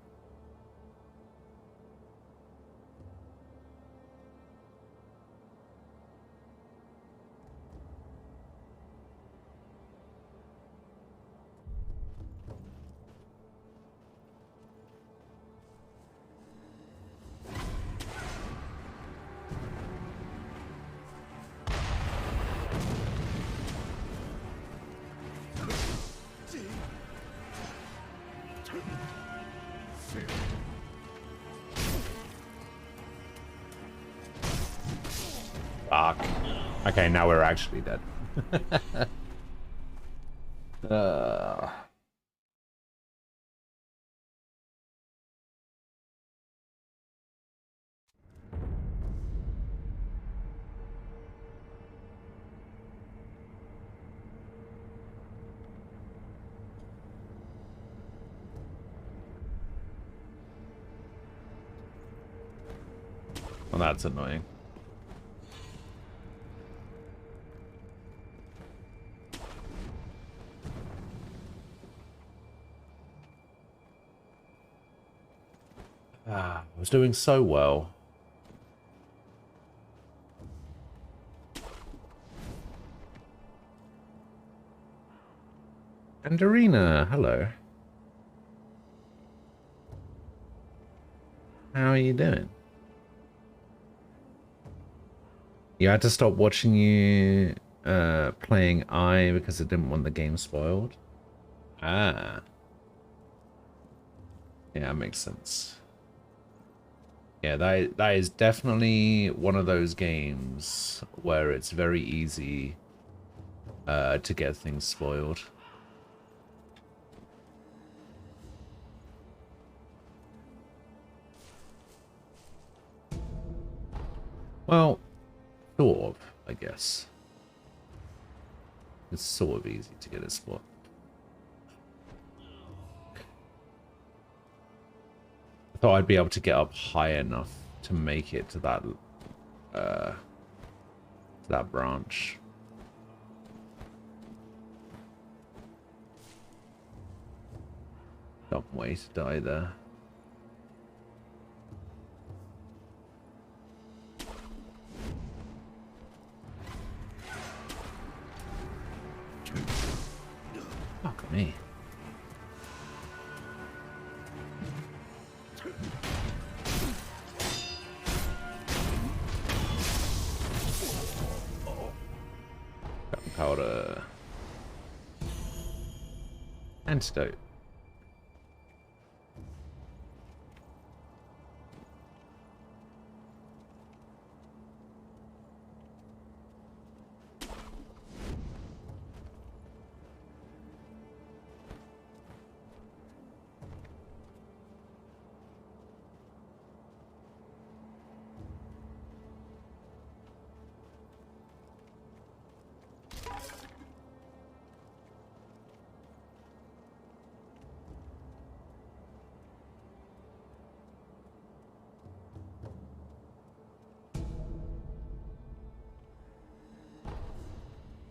A: Fuck. Okay, now we're actually dead. Well, that's annoying. I was doing so well. Andarina, hello. How are you doing? You had to stop watching you playing I because it didn't want the game spoiled? Ah. Yeah, that makes sense. Yeah, that is definitely one of those games where it's very easy to get things spoiled. Well, sort of, I guess. It's sort of easy to get it spoiled. I thought I'd be able to get up high enough to make it to that branch. Dumb way to die there. Fuck me. Gunpowder. Antidote.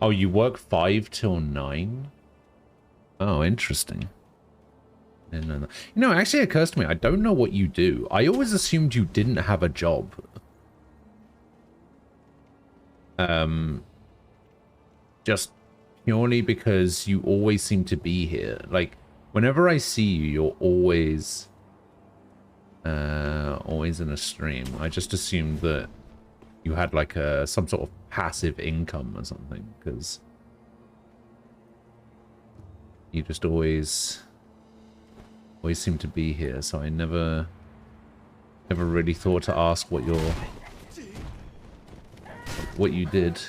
A: Oh, you work 5 till 9? Oh, interesting. Didn't know that. You know, it actually occurs to me, I don't know what you do. I always assumed you didn't have a job. Just purely because you always seem to be here. Like, whenever I see you, you're always in a stream. I just assumed that you had like some sort of passive income or something, because you just always seem to be here. So I never really thought to ask what you did.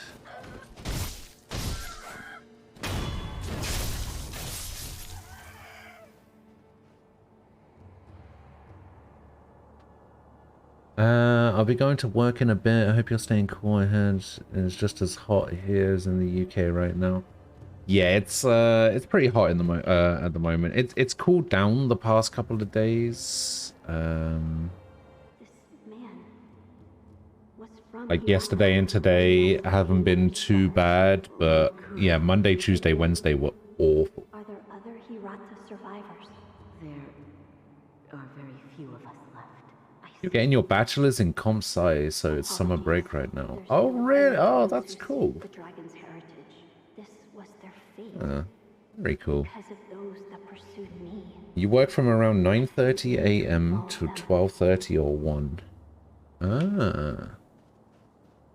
A: I'll be going to work in a bit. I hope you're staying cool. I heard it's just as hot here as in the UK right now. Yeah, it's pretty hot in the at the moment. It's cooled down the past couple of days. Like yesterday and today haven't been too bad, but yeah, Monday, Tuesday, Wednesday were awful.
D: Are there other Hirata survivors? There are very few of us left.
A: You're getting your bachelor's in comp sci, so it's summer break right now. Oh, really? Oh, that's cool.
D: The dragon's heritage. This was their fate.
A: Very cool.
D: Because of those that pursued me.
A: You work from around 9:30 a.m. to 12:30 or 1. Ah.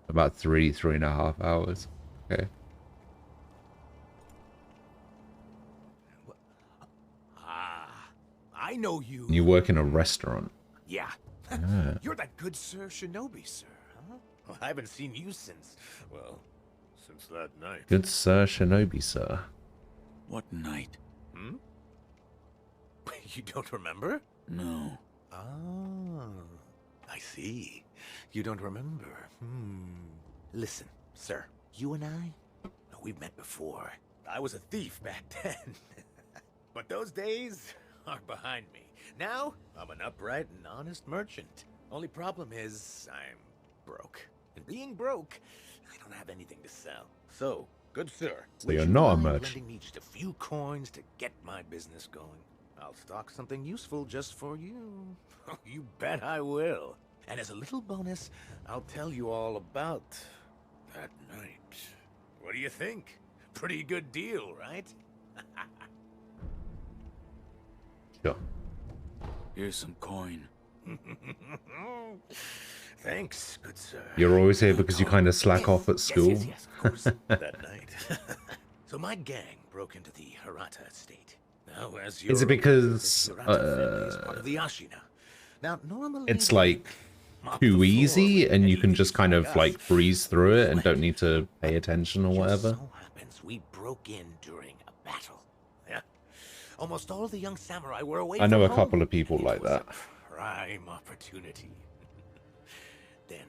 A: About 3.5 hours. Okay.
E: I know you.
A: You work in a restaurant.
E: Yeah.
A: Ah.
E: You're that good Sir Shinobi, sir, huh? Well, I haven't seen you since, well, since that night.
A: Good Sir Shinobi, sir.
H: What night?
E: Hmm? You don't remember?
H: No.
E: Ah, I see. You don't remember. Listen, sir, you and I, we've met before. I was a thief back then. But those days are behind me. Now, I'm an upright and honest merchant. Only problem is, I'm broke. And being broke, I don't have anything to sell. So, good sir.
A: So you're not a merchant.
E: Lending me just a few coins to get my business going. I'll stock something useful just for you. You bet I will. And as a little bonus, I'll tell you all about that night. What do you think? Pretty good deal, right?
A: Sure.
H: Here's some coin.
E: Thanks, good sir.
A: You're always here because you kind of slack off at school?
E: Yes, of course. That night. So my gang broke into the Hirata estate. Now, as
A: Is it because
E: part of the Ashina. Now, normally
A: it's like too easy and you can just kind of like breeze through it and don't need to pay attention or whatever?
E: So happens we broke in during a battle. Yeah. Almost all the young samurai were away
A: I know
E: from
A: a couple
E: home.
A: of people like that.
E: Prime opportunity. Then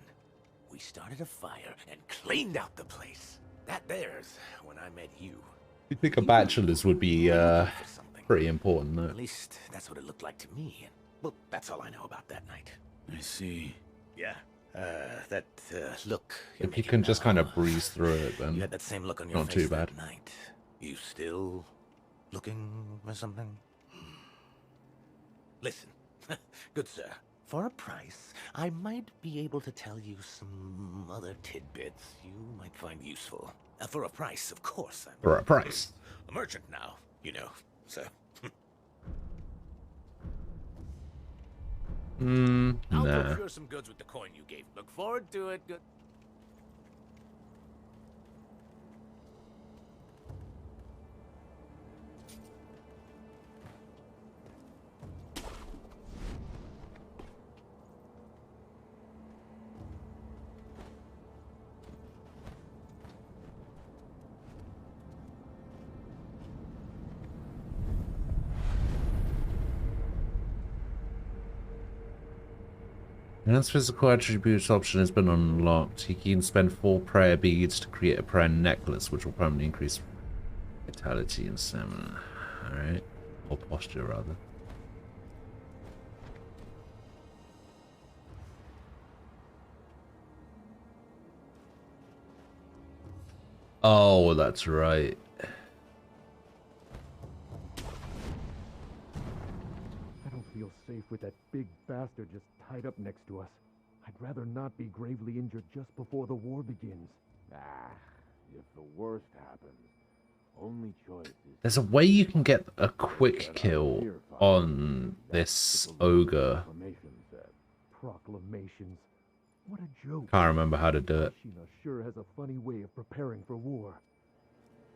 E: we started a fire and cleaned out the place. That there's when I met you.
A: You think a bachelor's would be pretty important, though?
E: At least that's what it looked like to me. Well, that's all I know about that night.
H: I see.
E: Yeah. That look.
A: If you can just kind of breeze through it, then
E: You had that same look on your
A: not
E: face
A: too bad.
E: that night. You still looking for something? Listen, good sir. For a price, I might be able to tell you some other tidbits you might find useful. For a price, of course.
A: For a price.
E: A merchant now, you know, so. I'll
A: Nah.
E: procure some goods with the coin you gave. Look forward to it. Good.
A: Enhanced physical attributes option has been unlocked. You can spend 4 prayer beads to create a prayer necklace, which will permanently increase vitality and stamina. Alright. Or posture, rather. Oh, that's right.
G: I don't feel safe with that big bastard just tied up next to us. I'd rather not be gravely injured just before the war begins.
K: If the worst happens, only choice is...
A: There's a way you can get a quick kill on this ogre.
G: Proclamations. What a joke.
A: Can't remember how to do it.
G: Ashina sure has a funny way of preparing for war.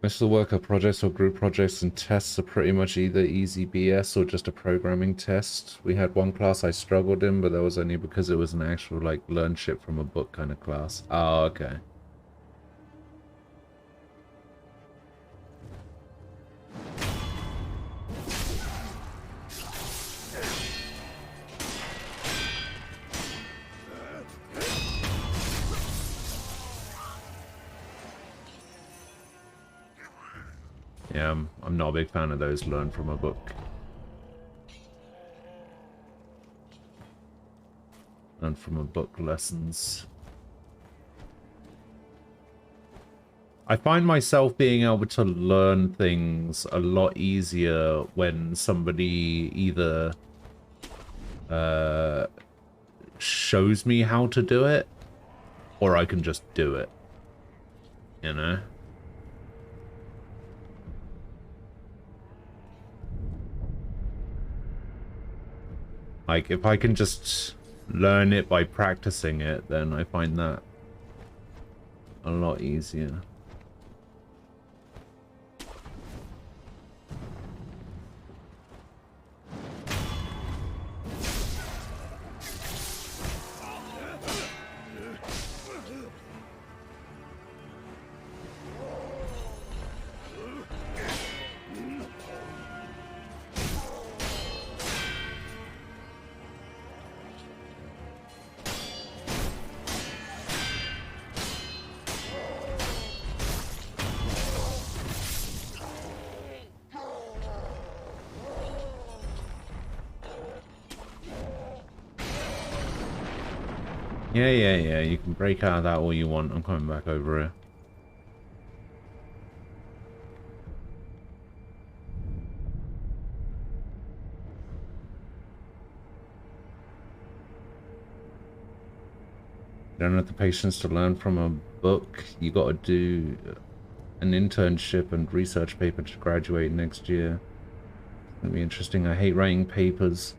A: Most of the worker projects or group projects and tests are pretty much either easy BS or just a programming test. We had one class I struggled in, but that was only because it was an actual, like, learn shit from a book kind of class. Oh, okay. Yeah, I'm not a big fan of those learn from a book. Learn from a book lessons. I find myself being able to learn things a lot easier when somebody either shows me how to do it, or I can just do it. You know? Like, if I can just learn it by practicing it, then I find that a lot easier. Yeah, you can break out of that all you want. I'm coming back over here. You don't have the patience to learn from a book. You gotta do an internship and research paper to graduate next year. It's gonna be interesting. I hate writing papers.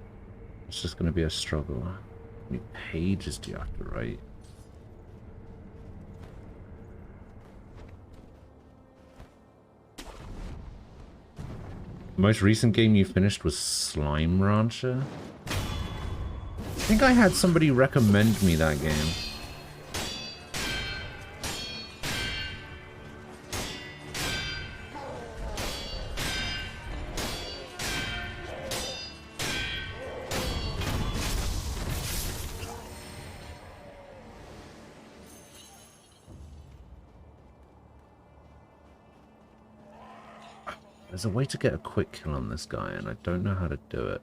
A: It's just gonna be a struggle. How many pages do you have to write? The most recent game you finished was Slime Rancher? I think I had somebody recommend me that game. There's a way to get a quick kill on this guy, and I don't know how to do it.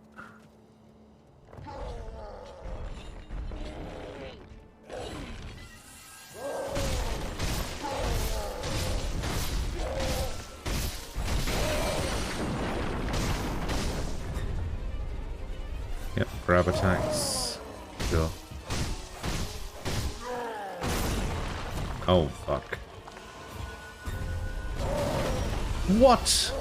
A: Yep, grab attacks. Sure. Oh, fuck. What?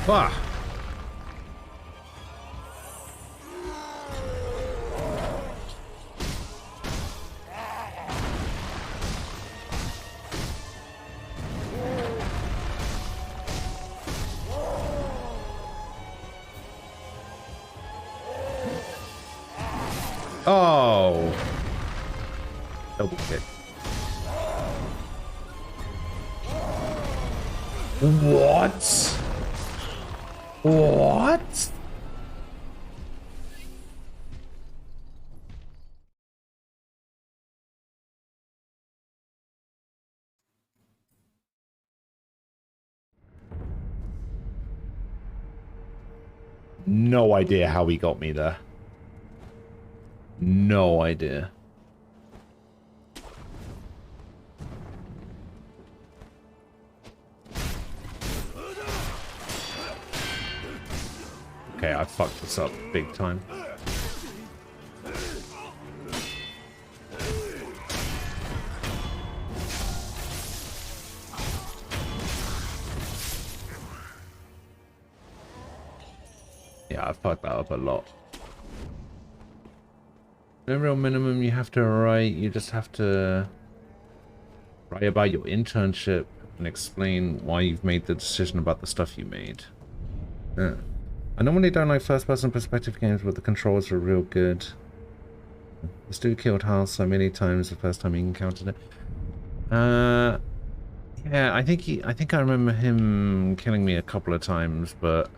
A: Ah. Oh. Double kick. What? What? No idea how he got me there. No idea. Okay, I fucked this up big time. Yeah, I fucked that up a lot. No real minimum you have to write, you just have to write about your internship and explain why you've made the decision about the stuff you made. Yeah. I normally don't like first-person perspective games, but the controls are real good. This dude killed Hal so many times the first time he encountered it. Yeah, I think I remember him killing me a couple of times, but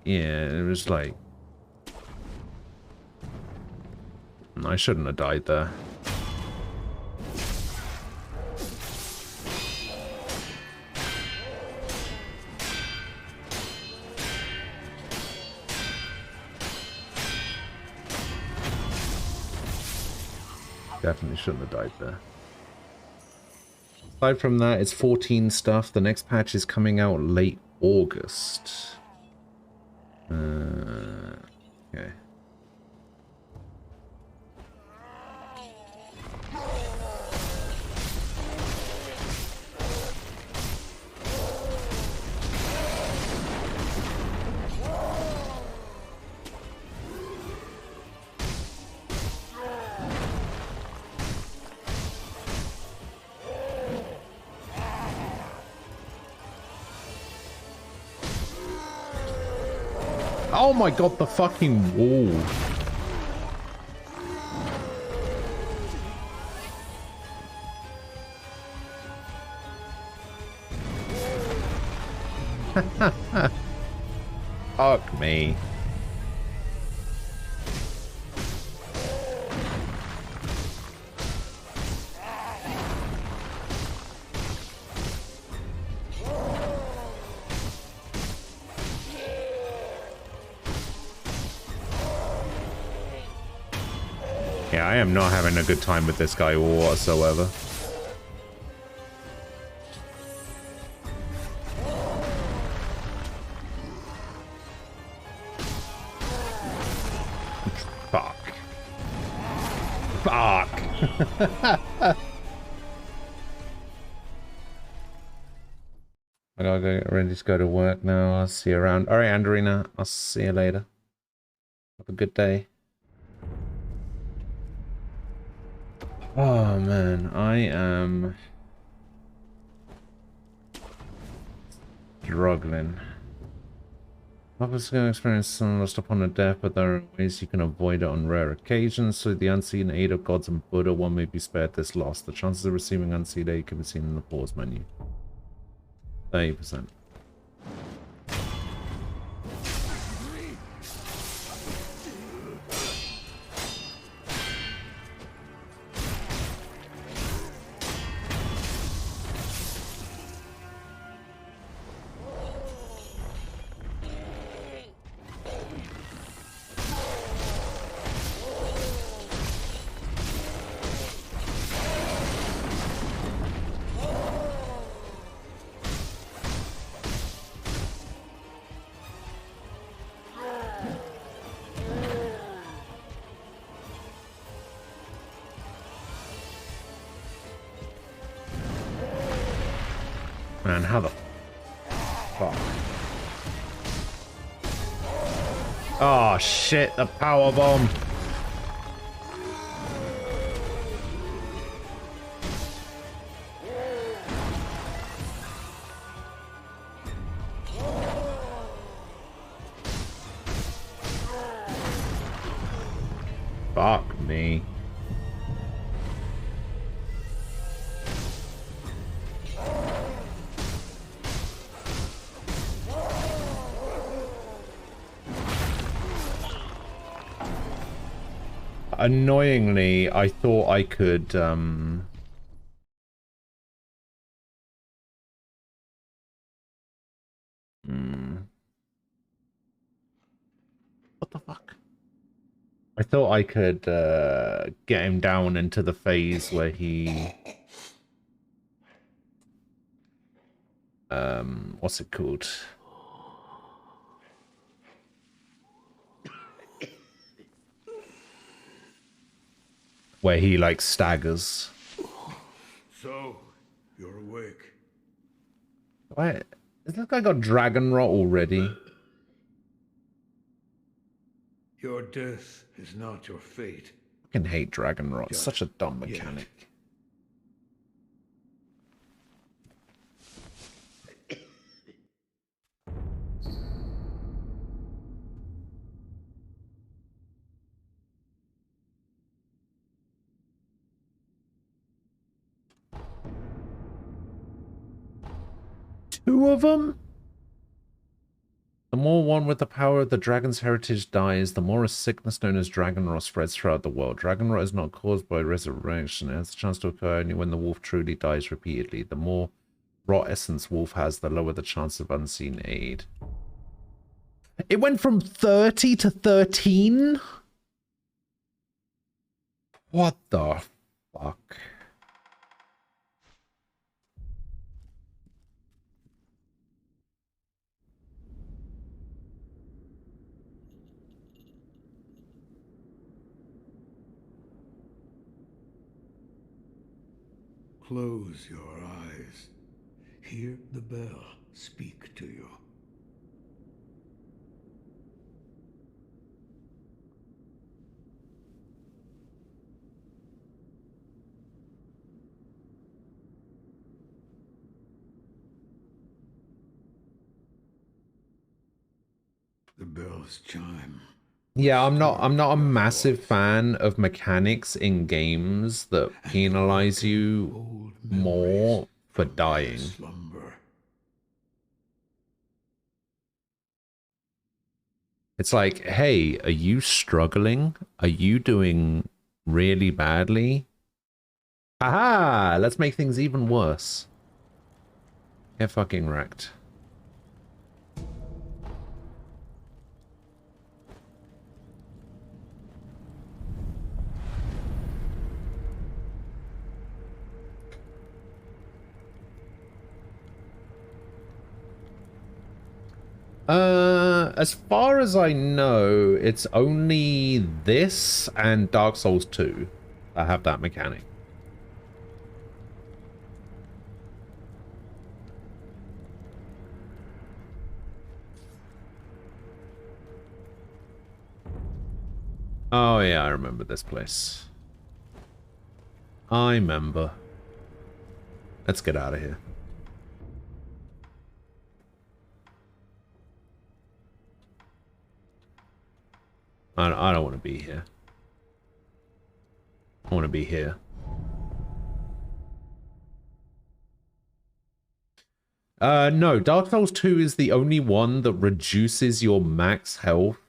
A: yeah, it was like I shouldn't have died there. Definitely shouldn't have died there. Aside from that, it's 14 stuff. The next patch is coming out late August. Okay. Oh my god, the fucking wall. Fuck me. Yeah, I am not having a good time with this guy whatsoever. Fuck. Fuck. I gotta get ready to go to work now. I'll see you around. Alright, Andrina. I'll see you later. Have a good day. Oh man, I am struggling. I was going to experience some lost upon a death, but there are ways you can avoid it on rare occasions. So the unseen aid of gods and Buddha, one may be spared this loss. The chances of receiving unseen aid can be seen in the pause menu. 30%. Man, how the fuck? Oh shit, the power bomb. Fuck me. Annoyingly, I thought I could, What the fuck? I thought I could, get him down into the phase where he... what's it called? Where he, like, staggers.
C: So, you're awake.
A: Why? Has this guy got dragon rot already?
C: Your death is not your fate.
A: I fucking hate dragon rot. It's such a dumb mechanic. Two of them? The more one with the power of the dragon's heritage dies, the more a sickness known as dragon rot spreads throughout the world. Dragon rot is not caused by resurrection. It has a chance to occur only when the wolf truly dies repeatedly. The more rot essence wolf has, the lower the chance of unseen aid. It went from 30 to 13? What the fuck?
C: Close your eyes. Hear the bell speak to you. The bells chime.
A: Yeah, I'm not a massive fan of mechanics in games that penalize you more for dying. It's like, hey, are you struggling? Are you doing really badly? Aha! Let's make things even worse. Get fucking wrecked. As far as I know, it's only this and Dark Souls 2 that have that mechanic. Oh yeah, I remember this place. I remember. Let's get out of here. I don't want to be here. I want to be here. No, Dark Souls 2 is the only one that reduces your max health.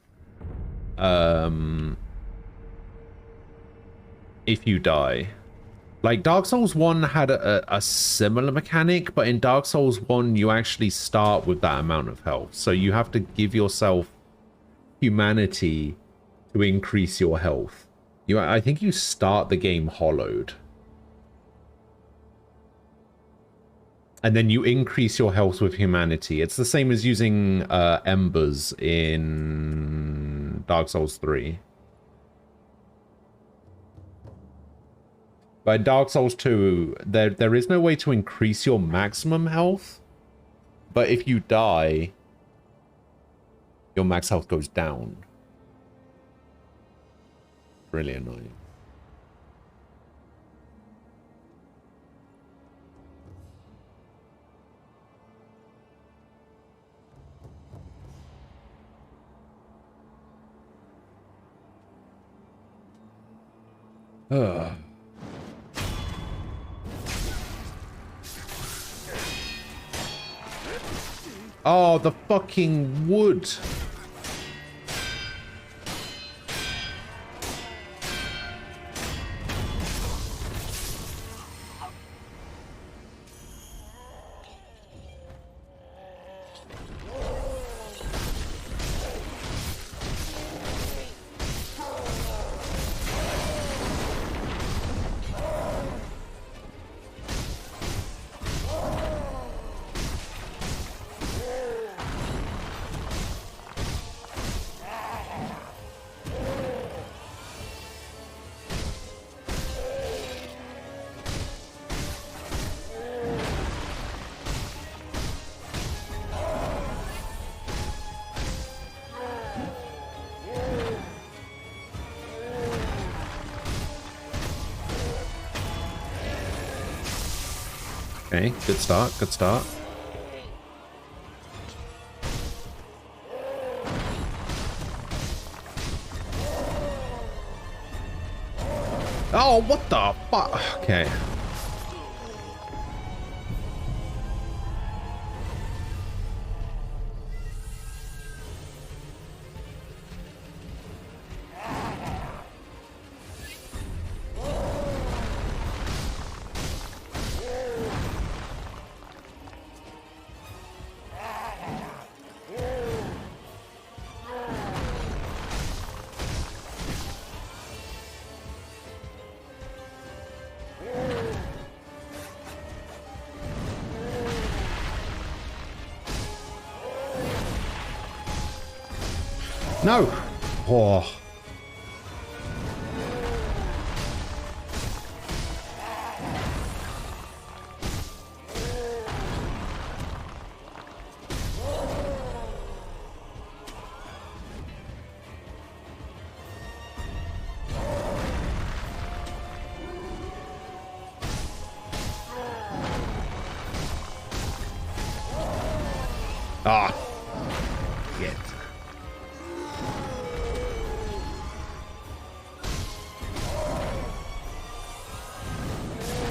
A: If you die. Like, Dark Souls 1 had a similar mechanic, but in Dark Souls 1, you actually start with that amount of health. So you have to give yourself humanity to increase your health. I think you start the game hollowed. And then you increase your health with humanity. It's the same as using embers in Dark Souls 3. But in Dark Souls 2, there is no way to increase your maximum health. But if you die, your max health goes down. Really annoying. Ugh. Oh, the fucking wood. Okay, good start, good start. Oh, what the fuck? Okay. No! Oh. Ah. Shit.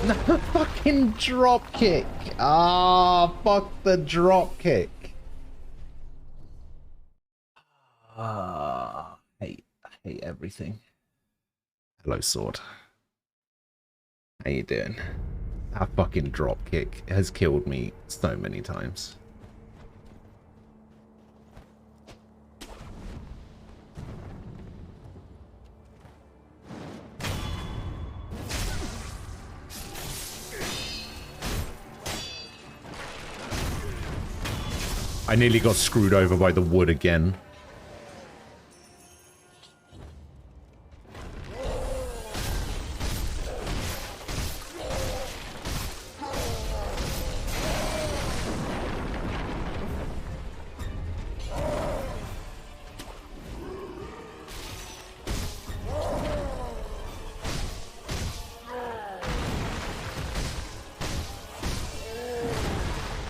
A: No, fucking drop kick. Ah, fuck the drop kick. Ah, I hate everything. Hello, sword. How you doing? That fucking drop kick has killed me so many times. I nearly got screwed over by the wood again.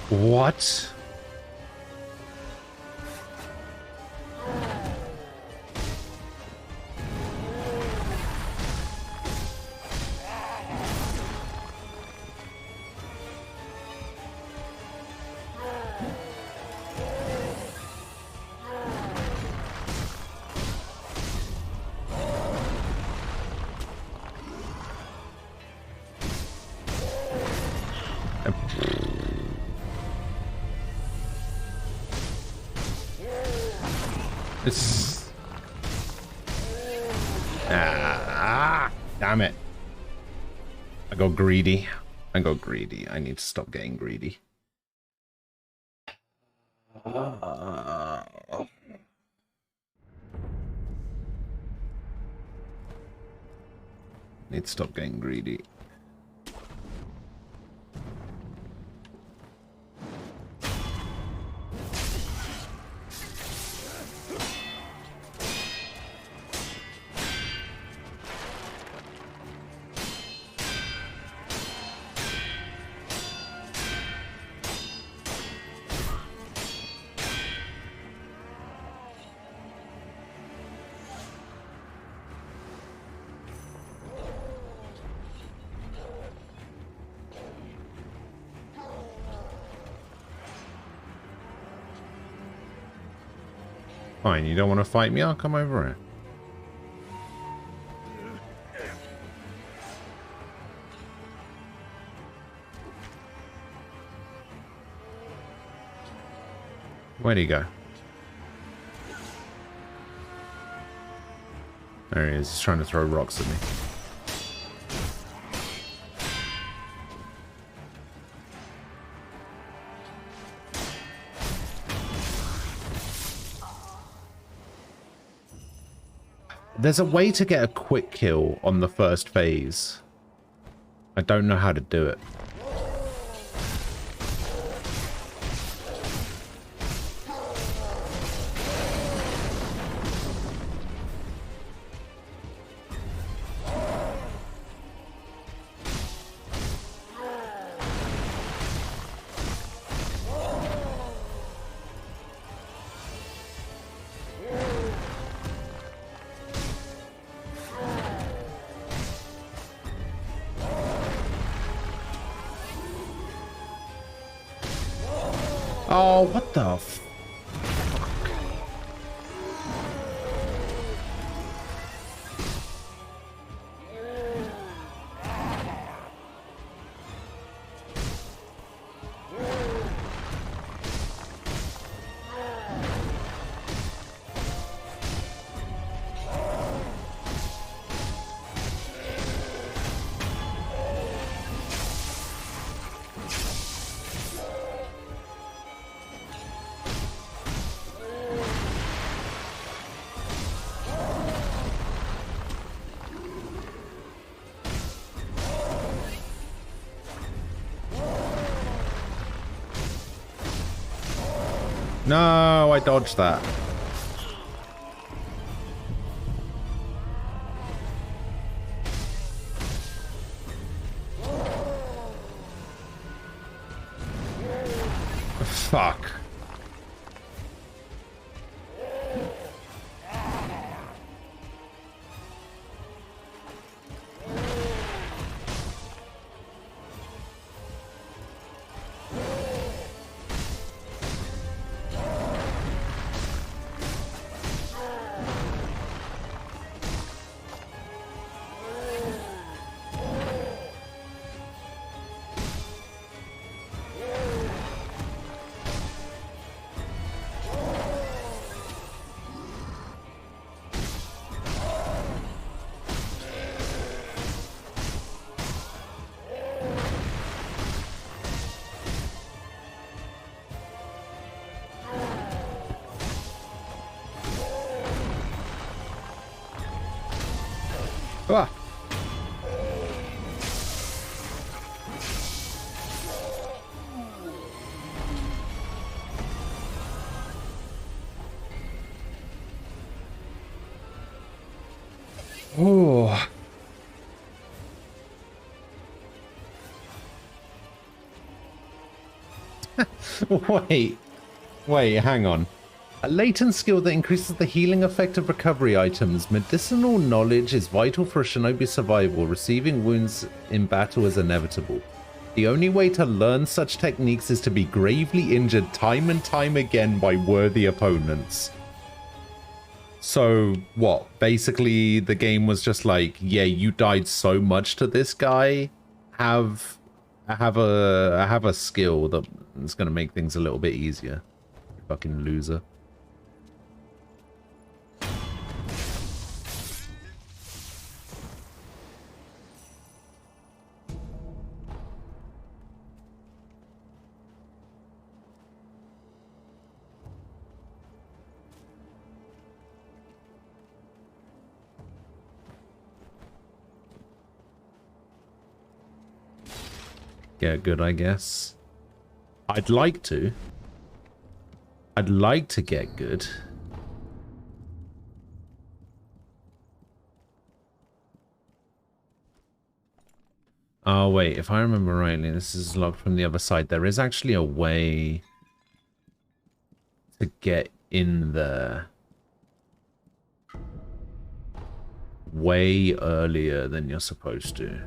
A: What? It's... damn it. I got greedy. I got greedy. I need to stop getting greedy. Need to stop getting greedy. Fine, you don't want to fight me? I'll come over here. Where'd he go? There he is. He's trying to throw rocks at me. There's a way to get a quick kill on the first phase. I don't know how to do it. Oh, what the f... No, I dodged that. Fuck. Ah. Oh. Wait, hang on. A latent skill that increases the healing effect of recovery items. Medicinal knowledge is vital for a shinobi's survival. Receiving wounds in battle is inevitable. The only way to learn such techniques is to be gravely injured time and time again by worthy opponents. So, what? Basically, the game was just like, yeah, you died so much to this guy. I have a skill that's gonna make things a little bit easier. You fucking loser. Get good, I guess. I'd like to. I'd like to get good. Oh, wait. If I remember rightly, this is locked from the other side. There is actually a way to get in there way earlier than you're supposed to.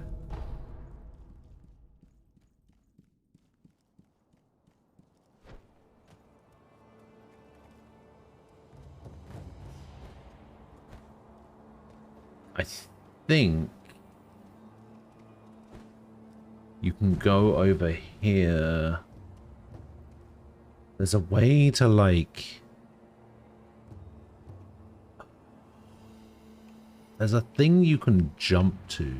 A: I think you can go over here. There's a way to, like... There's a thing you can jump to.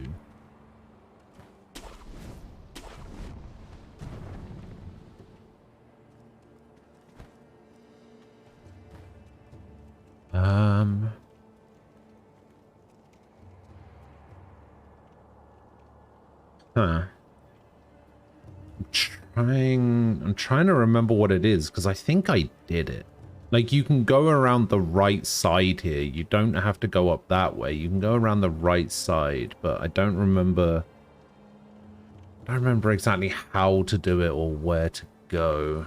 A: Huh. I'm trying to remember what it is, because I think I did it. Like, you can go around the right side here. You don't have to go up that way. You can go around the right side, but I don't remember exactly how to do it or where to go.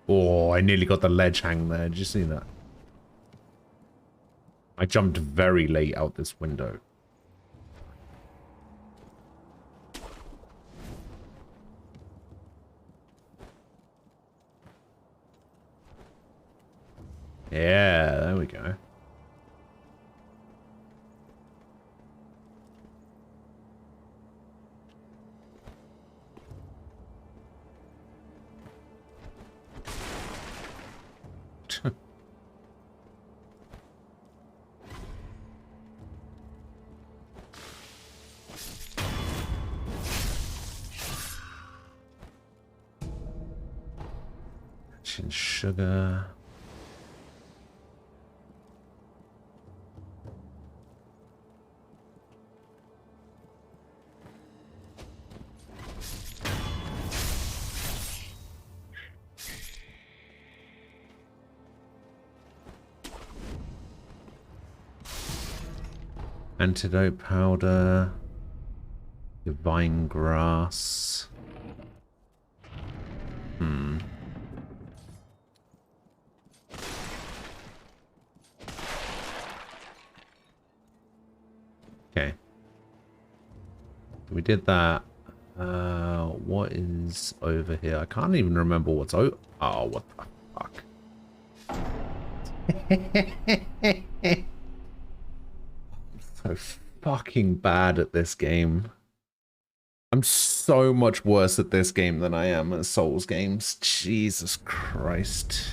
A: Oh, I nearly got the ledge hang there. Did you see that? I jumped very late out this window. Yeah, there we go. Sugar. Antidote powder. Divine grass. Okay. We did that. What is over here? I can't even remember what's oh, what the fuck? So fucking bad at this game. I'm so much worse at this game than I am at Souls games. Jesus Christ.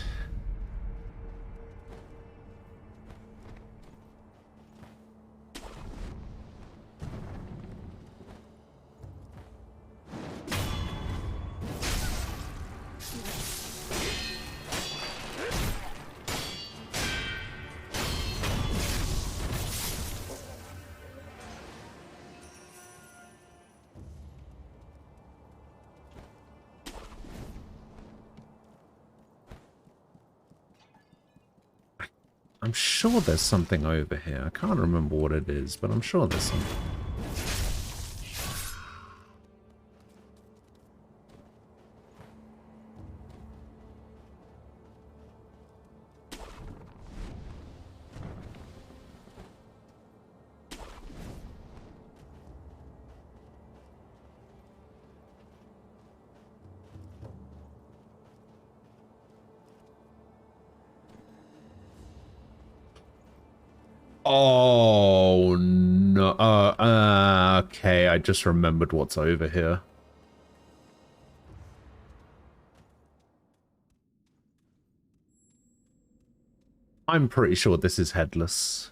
A: I'm sure there's something over here. I can't remember what it is, but I'm sure there's something. Oh, no. Okay, I just remembered what's over here. I'm pretty sure this is headless.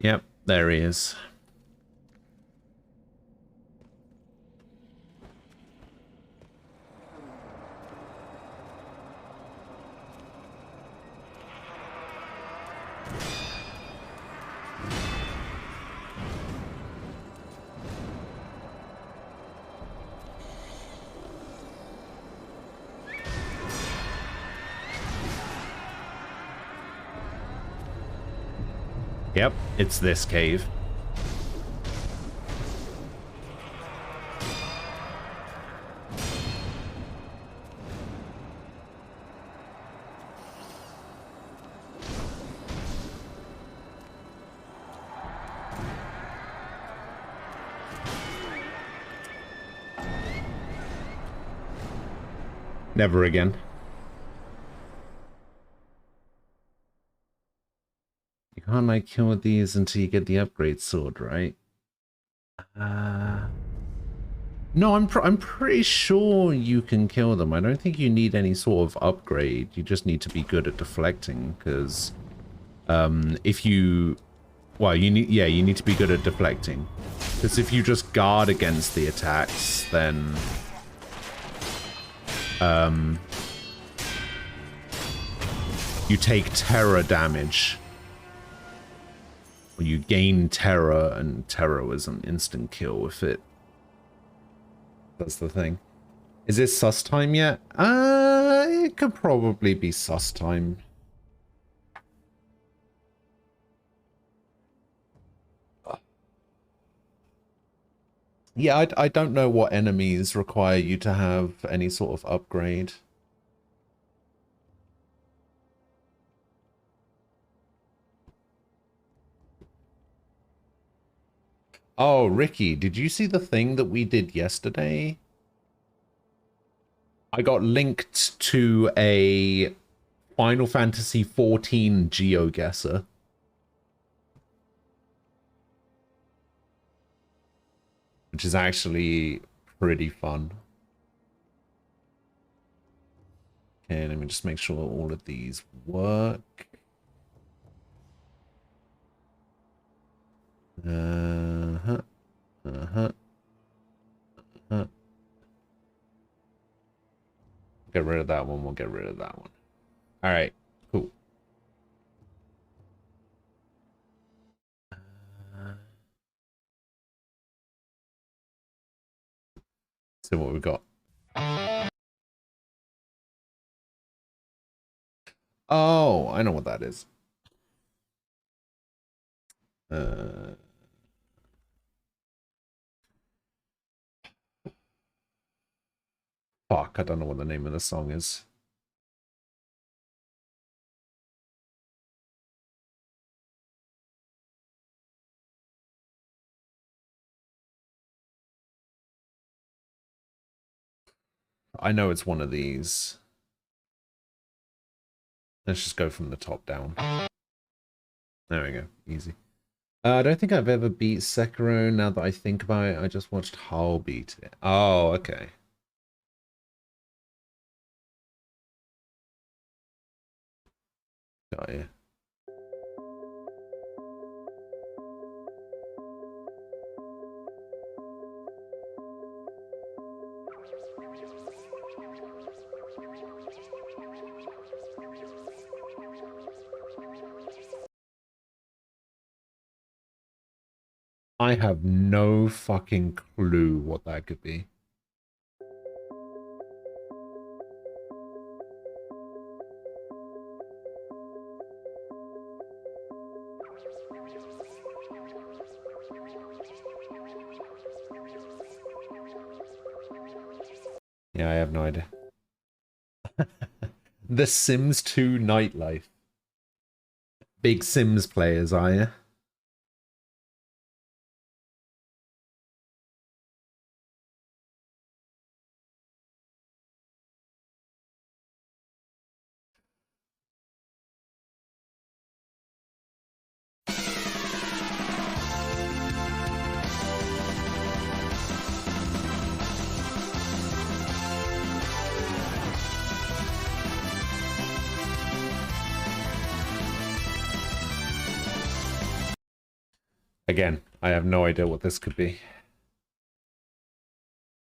A: Yep, there he is. Yep, it's this cave. Never again. You can't like kill these until you get the upgrade sword, right? No, I'm pretty sure you can kill them. I don't think you need any sort of upgrade. You just need to be good at deflecting, because if you, well, you need to be good at deflecting, because if you just guard against the attacks, then you take terror damage. Or you gain terror, and terror is an instant kill if it. That's the thing. Is it sus time yet? It could probably be sus time. Yeah, I don't know what enemies require you to have any sort of upgrade. Oh, Ricky, did you see the thing that we did yesterday? I got linked to a Final Fantasy XIV GeoGuessr. Which is actually pretty fun. Okay, let me just make sure all of these work. Uh-huh. Uh-huh. Uh-huh. Get rid of that one. We'll get rid of that one. All right. Cool. See what we got. Oh, I know what that is. Fuck, I don't know what the name of the song is. I know it's one of these. Let's just go from the top down. There we go. Easy. I don't think I've ever beat Sekiro. Now that I think about it, I just watched Hal beat it. Oh, okay. Got you. I have no fucking clue what that could be. Yeah, I have no idea. The Sims 2 Nightlife. Big Sims players, are you? Again, I have no idea what this could be.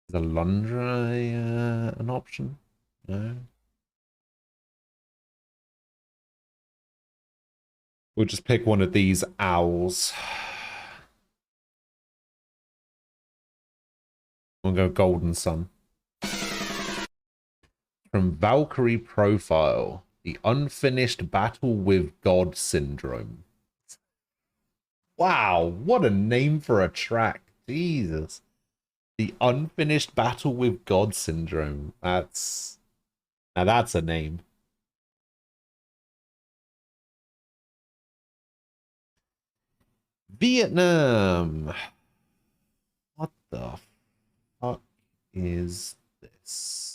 A: Is Alundra an option? No. We'll just pick one of these owls. We'll go Golden Sun. From Valkyrie Profile, the unfinished battle with God syndrome. Wow, what a name for a track. Jesus. The Unfinished Battle with God Syndrome. Now that's a name. Vietnam. What the fuck is this?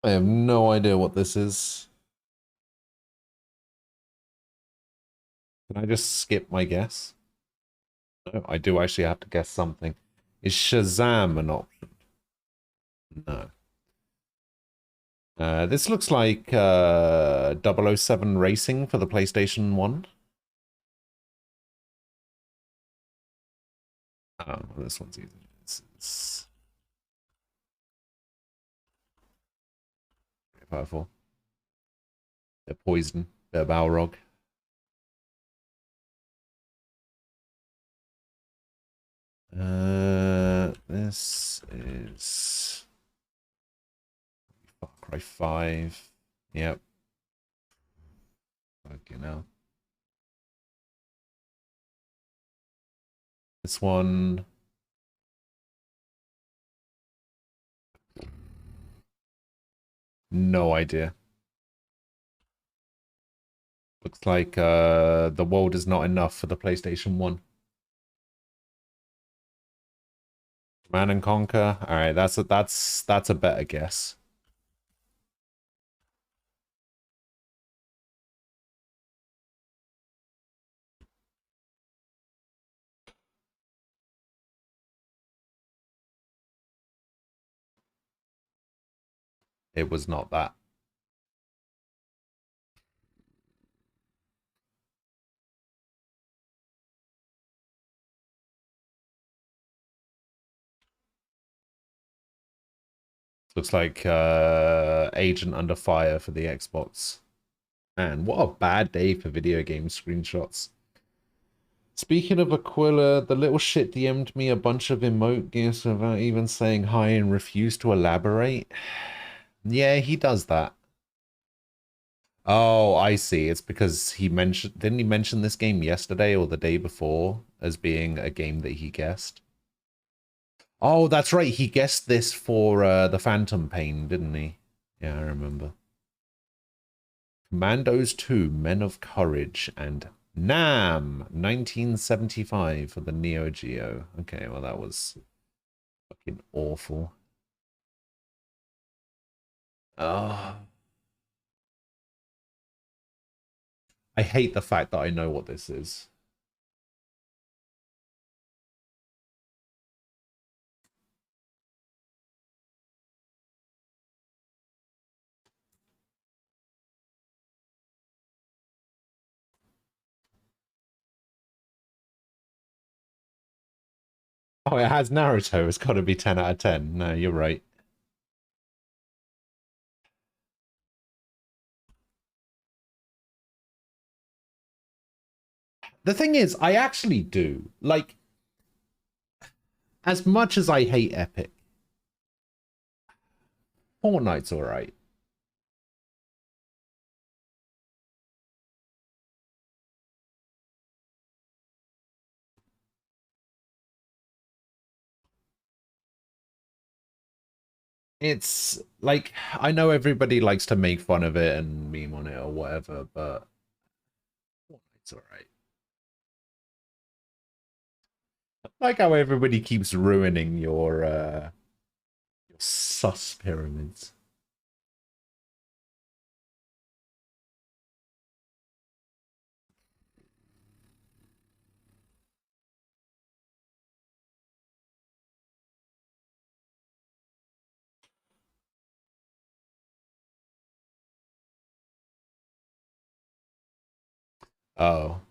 A: I have no idea what this is. Can I just skip my guess? No, I do actually have to guess something. Is Shazam an option? No. This looks like 007 Racing for the PlayStation 1. Oh, well, this one's easy. It's powerful. They're poison. They're Balrog. This is Far Cry 5. Yep. Fucking hell. This one. No idea. Looks like the world is not enough for the PlayStation 1. Command and Conquer. All right, that's a better guess. It was not that. Looks like Agent Under Fire for the Xbox. Man, what a bad day for video game screenshots. Speaking of Aquila, the little shit DM'd me a bunch of emote gifs without even saying hi and refused to elaborate. Yeah, he does that. Oh, I see. It's because he mentioned... Didn't he mention this game yesterday or the day before as being a game that he guessed? Oh, that's right. He guessed this for the Phantom Pain, didn't he? Yeah, I remember. Commandos 2, Men of Courage, and Nam, 1975 for the Neo Geo. Okay, well, that was fucking awful. Oh. I hate the fact that I know what this is. Oh, it has Naruto. It's got to be 10 out of 10. No, you're right. The thing is, I actually do. Like, as much as I hate Epic, Fortnite's alright. It's like, I know everybody likes to make fun of it and meme on it or whatever, but Fortnite's alright. Like how everybody keeps ruining your sus pyramids. Oh.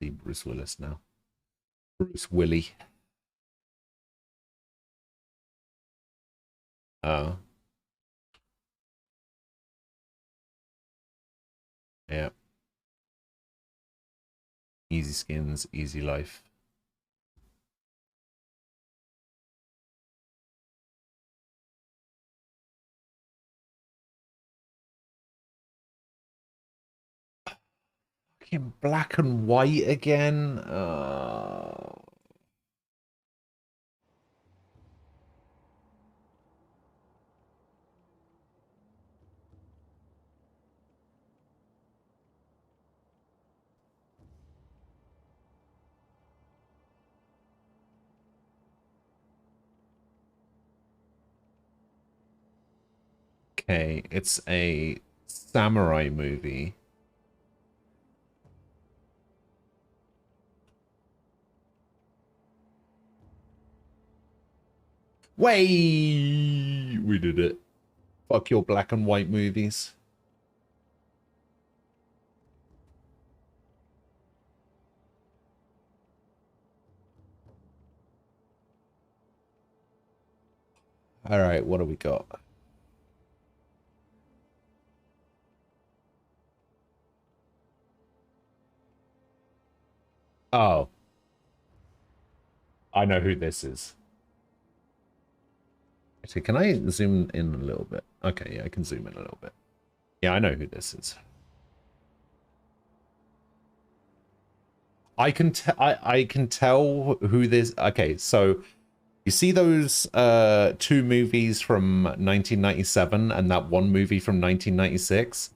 A: See Bruce Willis now. Bruce Willie. Oh. Yeah. Easy skins, easy life. Fucking black and white again. Okay, it's a samurai movie. Way we did it. Fuck your black and white movies. All right, what do we got? Oh. I know who this is. Actually, can I zoom in a little bit? Okay, yeah, I can zoom in a little bit. Yeah, I know who this is. I can tell who this. Okay, so you see those two movies from 1997 and that one movie from 1996?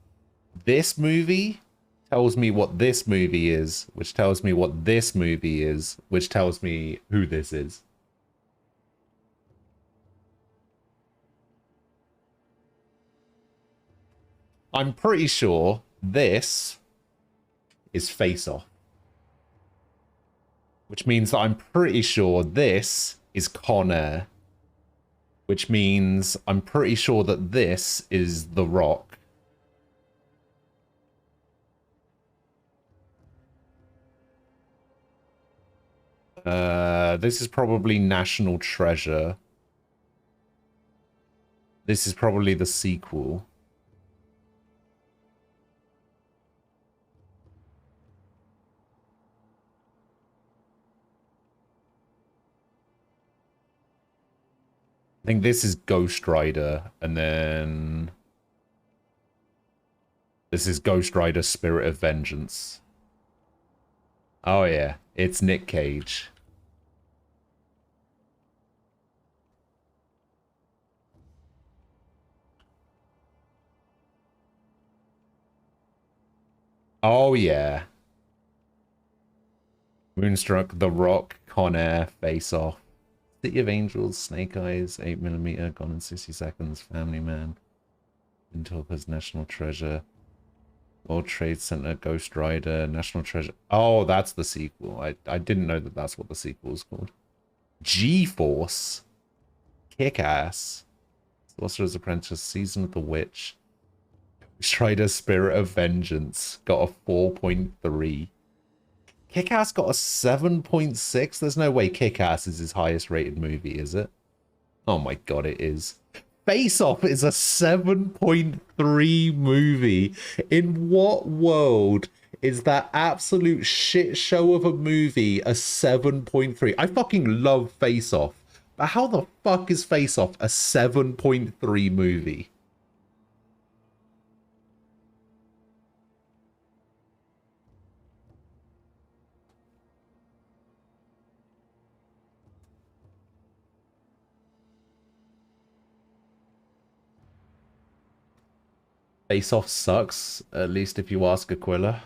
A: This movie tells me what this movie is, which tells me what this movie is, which tells me who this is. I'm pretty sure this is Face Off. Which means that I'm pretty sure this is Con Air. Which means I'm pretty sure that this is The Rock. This is probably National Treasure. This is probably the sequel. I think this is Ghost Rider, and then this is Ghost Rider Spirit of Vengeance. Oh yeah, it's Nick Cage. Oh yeah. Moonstruck, The Rock, Con Air, Face Off. City of Angels, Snake Eyes, 8mm, Gone in 60 Seconds, Family Man, Intalkers, National Treasure, World Trade Center, Ghost Rider, National Treasure. Oh, that's the sequel. I didn't know that that's what the sequel is called. G-Force, Kick-Ass, Sorcerer's Apprentice, Season of the Witch, Ghost Rider, Spirit of Vengeance, got a 4.3. Kick-Ass got a 7.6? There's no way Kick-Ass is his highest rated movie, is it? Oh my god, it is. Face Off is a 7.3 movie. In what world is that absolute shit show of a movie a 7.3? I fucking love Face Off. But how the fuck is Face Off a 7.3 movie? Face Off sucks, at least if you ask Aquila.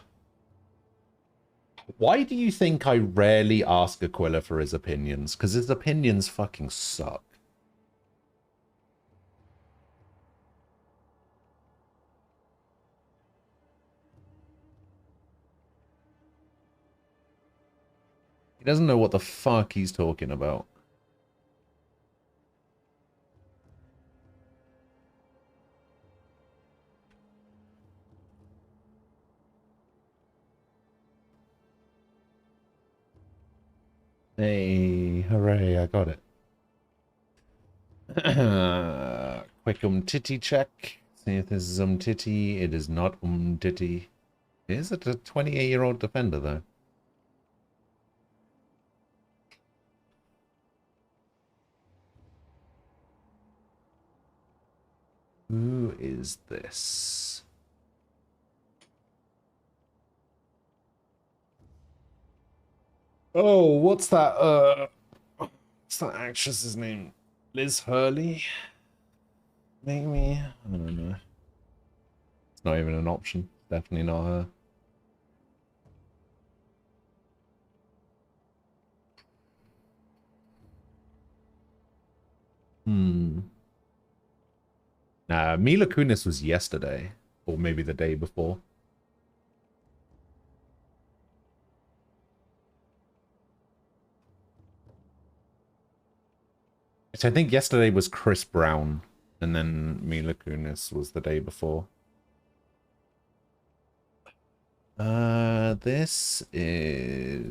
A: Why do you think I rarely ask Aquila for his opinions? Because his opinions fucking suck. He doesn't know what the fuck he's talking about. Hey, hooray, I got it. Quick titty check. See if this is titty. It is not titty. Is it a 28-year-old defender, though? Who is this? Oh, what's that actress's name? Liz Hurley? Maybe? I don't know. It's not even an option. Definitely not her. Nah, Mila Kunis was yesterday. Or maybe the day before. So I think yesterday was Chris Brown. And then Mila Kunis was the day before. This is...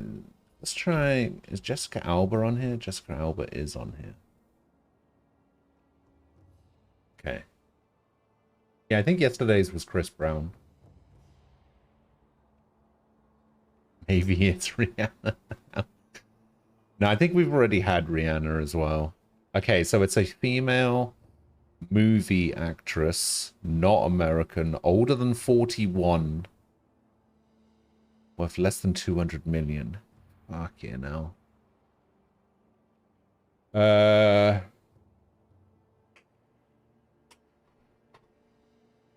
A: Let's try... Is Jessica Alba on here? Jessica Alba is on here. Okay. Yeah, I think yesterday's was Chris Brown. Maybe it's Rihanna. No, I think we've already had Rihanna as well. Okay, so it's a female movie actress, not American, older than 41. Worth less than 200 million. Fuck yeah, now.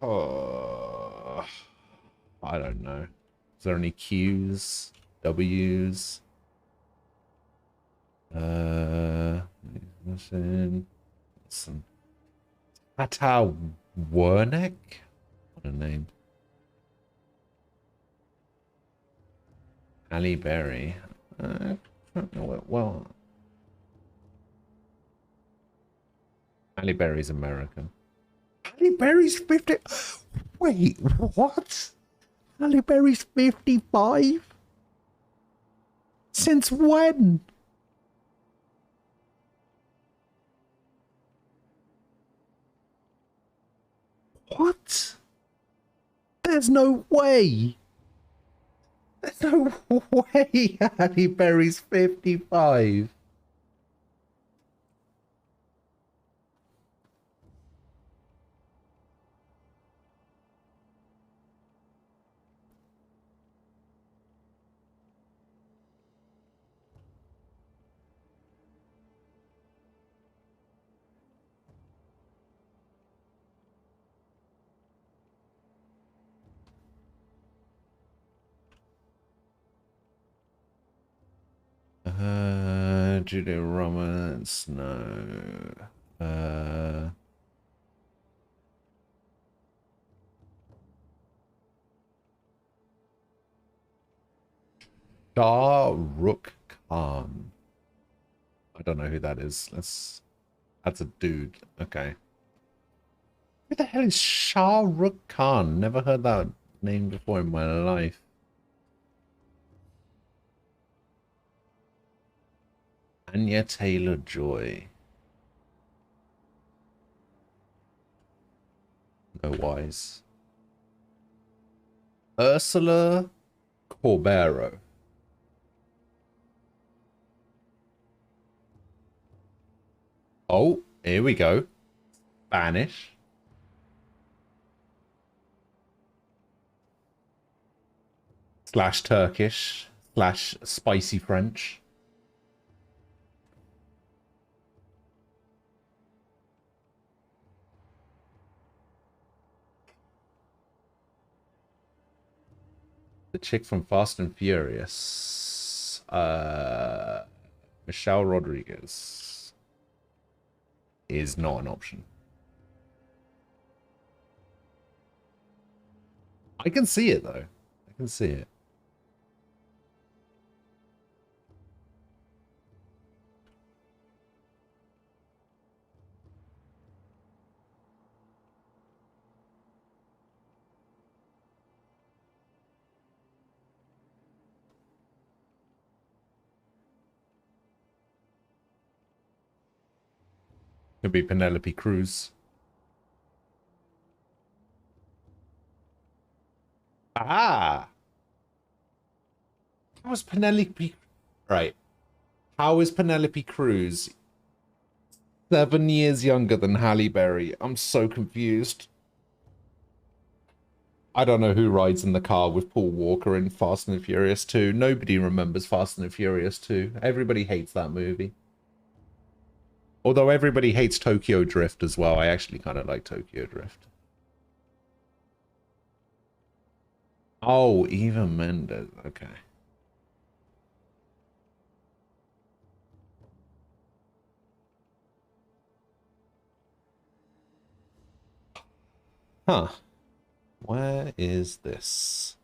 A: Oh, I don't know. Is there any Q's? W's? Listen. Tata Wernick? What a name. Halle Berry. Well, Halle Berry's American. Halle Berry's 50. Wait, what? Halle Berry's 55? Since when? What? There's no way. There's no way Halle Berry's 55. Julia Roberts, no. Shah Rukh Khan. I don't know who that is. That's a dude. Okay. Who the hell is Shah Rukh Khan? Never heard that name before in my life. Anya Taylor-Joy. No wise. Ursula Corbero. Oh, here we go. Spanish. / Turkish / spicy French. The chick from Fast and Furious. Michelle Rodriguez is not an option. I can see it though. I can see it. Could be Penelope Cruz. Ah! How is Penelope... Right. How is Penelope Cruz 7 years younger than Halle Berry. I'm so confused. I don't know who rides in the car with Paul Walker in Fast and Furious 2. Nobody remembers Fast and Furious 2. Everybody hates that movie. Although everybody hates Tokyo Drift as well. I actually kind of like Tokyo Drift. Oh, Eva Mendes. Okay. Huh. Where is this?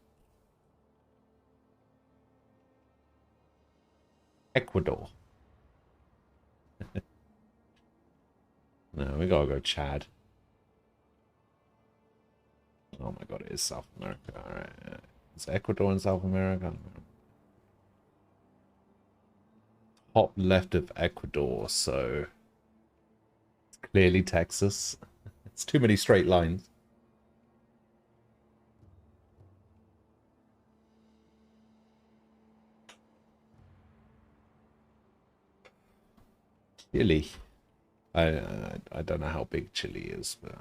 A: Ecuador. No, we gotta go Chad. Oh my god, it is South America. Alright. Is Ecuador in South America? Top left of Ecuador, so it's clearly Texas. It's too many straight lines. Chile. I don't know how big Chile is, but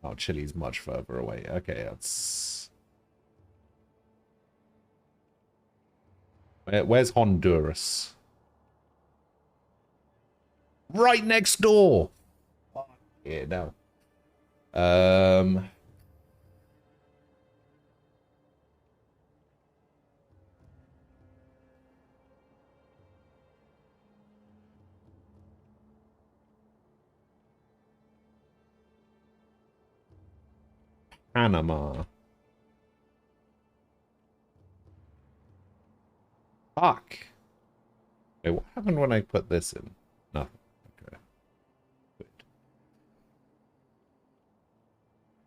A: oh, Chile's much further away. Okay, that's where's Honduras? Right next door. Yeah, no. Panama. Fuck. Wait, what happened when I put this in? Nothing. Okay. Good.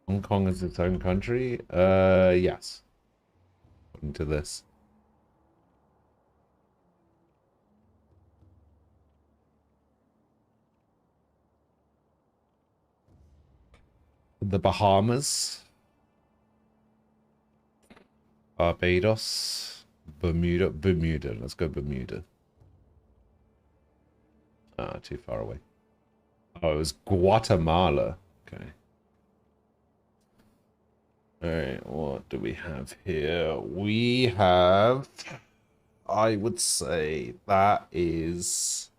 A: Hong Kong is its own country? Yes. According to this. The Bahamas. Barbados. Bermuda. Bermuda. Let's go Bermuda. Ah, too far away. Oh, it was Guatemala. Okay. Alright, what do we have here? We have... I would say that is...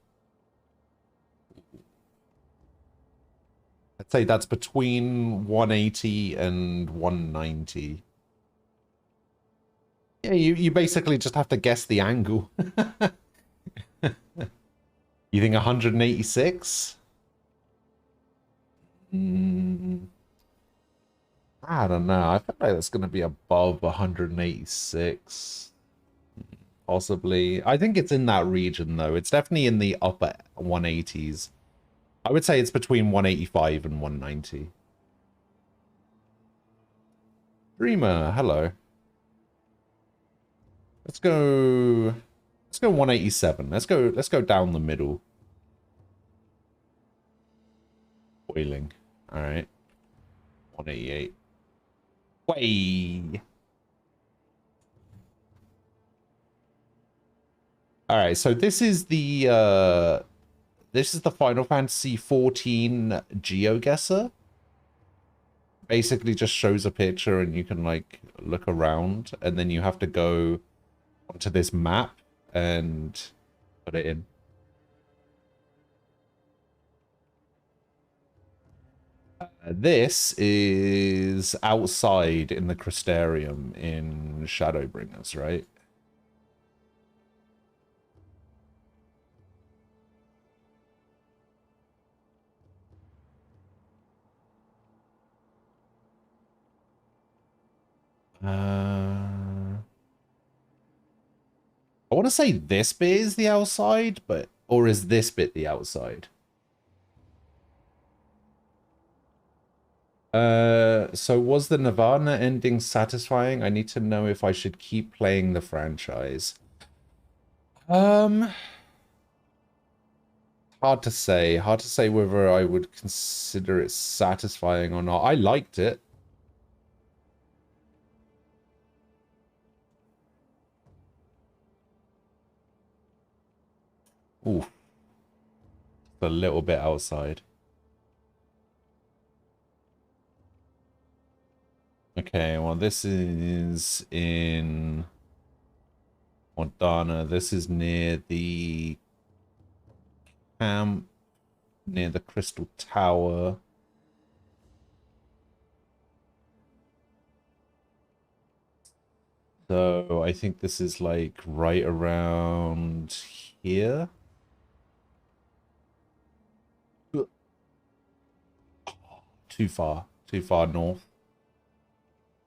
A: I'd say that's between 180 and 190. Yeah, you basically just have to guess the angle. You think 186? I don't know. I feel like that's going to be above 186. Possibly. I think it's in that region, though. It's definitely in the upper 180s. I would say it's between 185 and 190. Dreamer, hello. Let's go 187. Let's go down the middle. Boiling. All right. 188. Way. All right, so this is the Final Fantasy 14 GeoGuessr. Basically just shows a picture and you can like look around and then you have to go onto this map and put it in. This is outside in the Crystarium in Shadowbringers, right? I want to say this bit is the outside, but or is this bit the outside? So was the Nirvana ending satisfying? I need to know if I should keep playing the franchise. Hard to say. Hard to say whether I would consider it satisfying or not. I liked it. Ooh. a little bit outside. Okay, well, this is in Montana. This is near the camp, near the Crystal Tower. So I think this is like right around here. Too far north.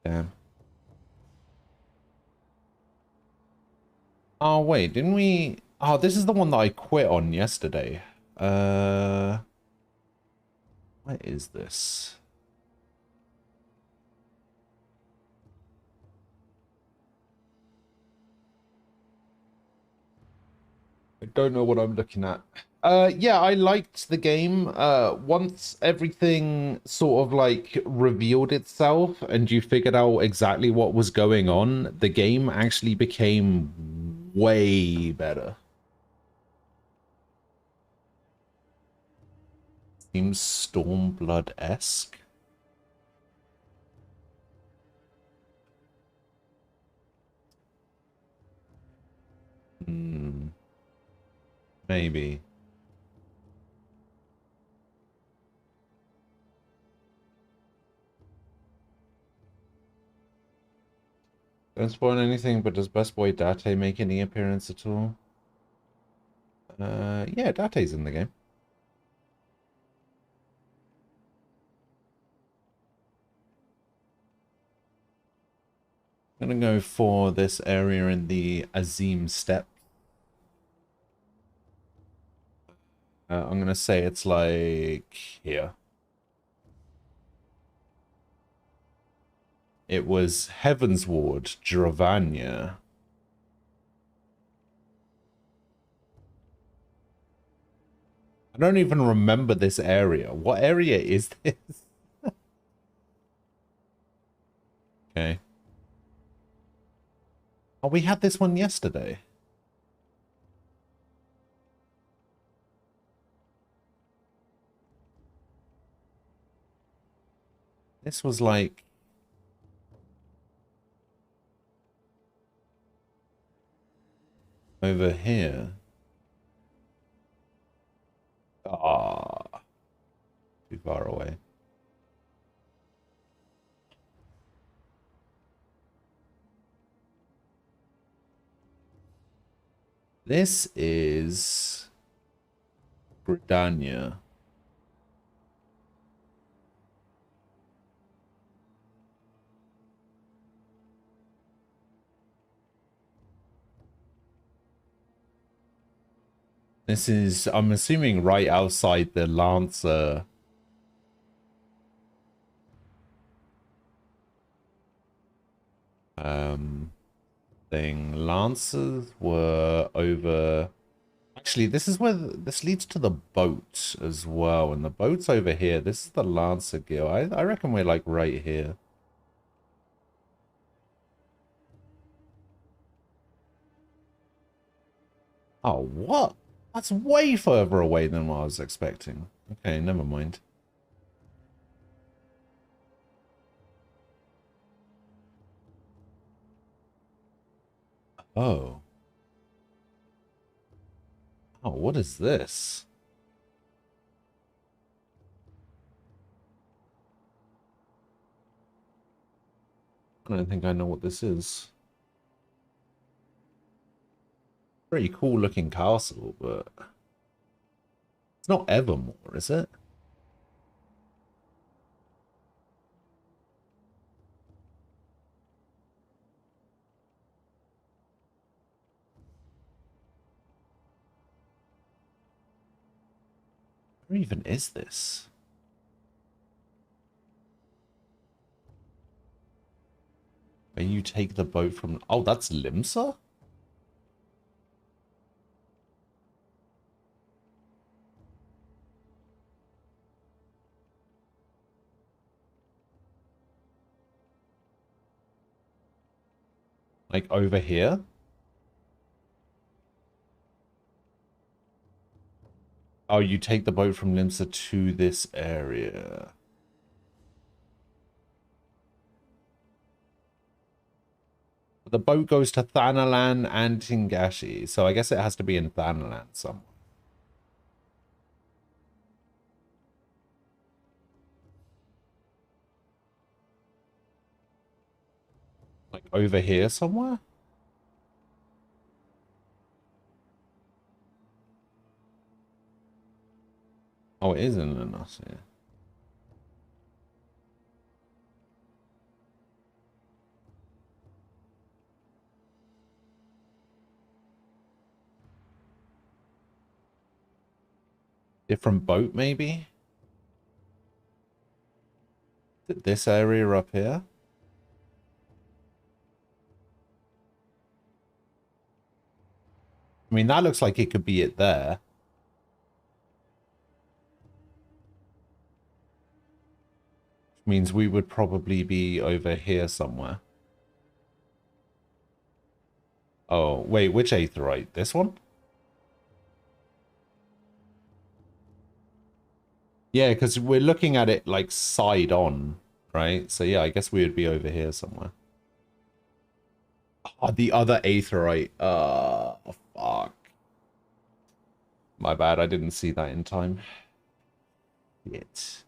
A: Damn. Oh, wait, didn't we... Oh, this is the one that I quit on yesterday. What is this? I don't know what I'm looking at. Yeah, I liked the game. Once everything sort of like revealed itself and you figured out exactly what was going on, the game actually became way better. Seems Stormblood-esque. Maybe. Don't spoil anything, but does Best Boy Date make any appearance at all? Yeah, Date's in the game. I'm gonna go for this area in the Azim Steppe. I'm gonna say it's like here. It was Heavensward, Dravanya. I don't even remember this area. What area is this? Okay. Oh, we had this one yesterday. This was like... over here. Ah, too far away. This is Gridania. This is, I'm assuming, right outside the Lancer. Thing. Lancers were over... Actually, this is where... This leads to the boat as well. And the boat's over here. This is the Lancer Guild. I reckon we're like right here. Oh, what? That's way further away than what I was expecting. Okay, never mind. Oh. Oh, what is this? I don't think I know what this is. Pretty cool looking castle, but... It's not Evermore, is it? Where even is this? Where you take the boat from... Oh, that's Limsa? Like over here? Oh, you take the boat from Limsa to this area. The boat goes to Thanalan and Tingashi, so I guess it has to be in Thanalan somewhere. Like over here somewhere? Oh, it is in Lenos, yeah. Different boat, maybe? This area up here? I mean, that looks like it could be it there. Which means we would probably be over here somewhere. Oh, wait, which aetheryte? This one? Yeah, because we're looking at it like side on, right? So yeah, I guess we would be over here somewhere. Oh, the other aetheryte. Fuck. My bad, I didn't see that in time. Shit.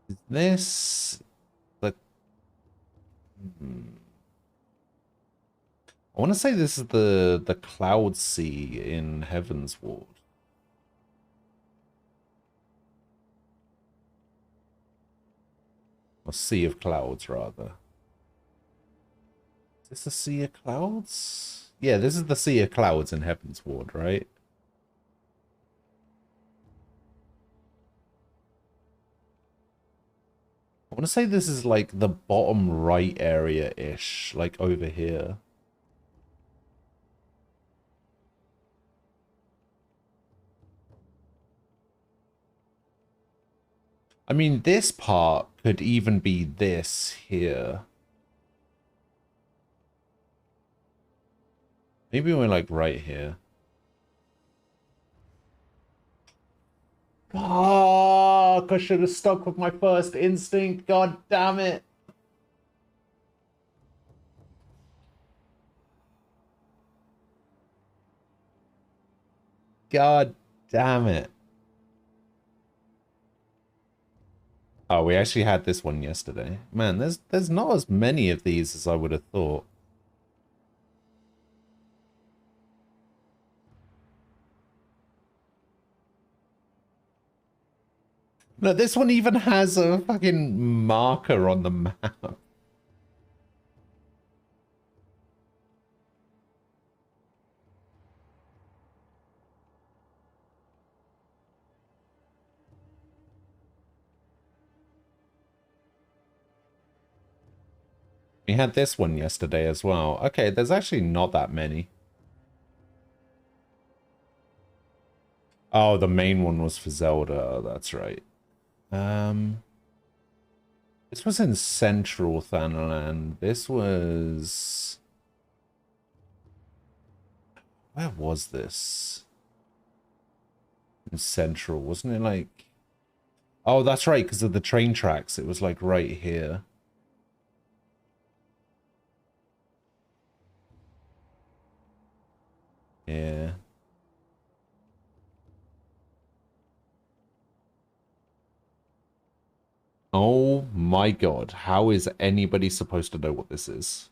A: Is this the... I want to say this is the Cloud Sea in Heaven's Ward. Or Sea of Clouds, rather. Is this a Sea of Clouds? Yeah, this is the Sea of Clouds in Heaven's Ward, right? I want to say this is like the bottom right area-ish, like over here. I mean, this part could even be this here. Maybe we're like right here. Fuck, I should have stuck with my first instinct. God damn it. God damn it. Oh, we actually had this one yesterday. Man, there's not as many of these as I would have thought. No, this one even has a fucking marker on the map. We had this one yesterday as well. Okay, there's actually not that many. Oh, the main one was for Zelda. Oh, that's right. This was in Central Thanalan. This was... Where was this? In Central, wasn't it like... Oh, that's right, because of the train tracks. It was like right here. Yeah. Oh my god, how is anybody supposed to know what this is?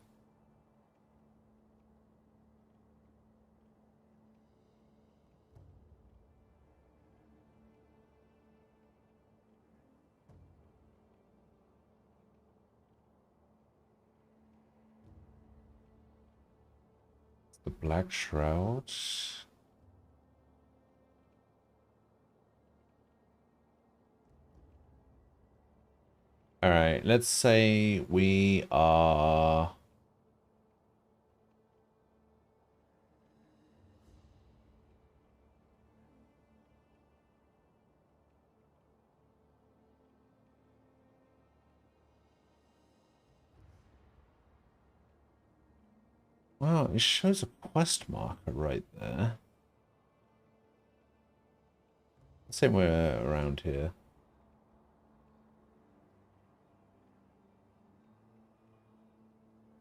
A: The Black Shroud. Alright, let's say we are... Wow, it shows a quest marker right there. Same way around here.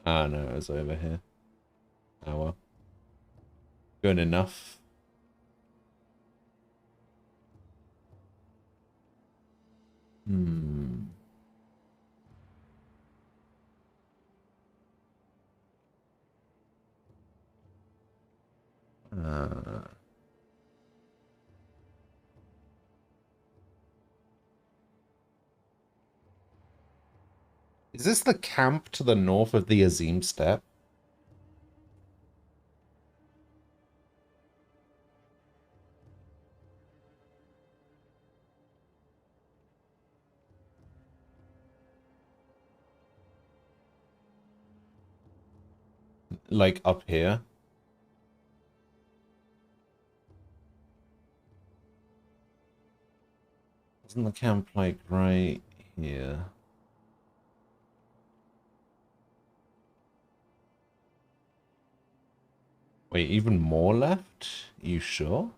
A: Ah, no, it was over here. Oh well. Good enough. Hmm. Uh, is this the camp to the north of the Azim Steppe? Like up here? Isn't the camp like right here? Wait, even more left? You sure?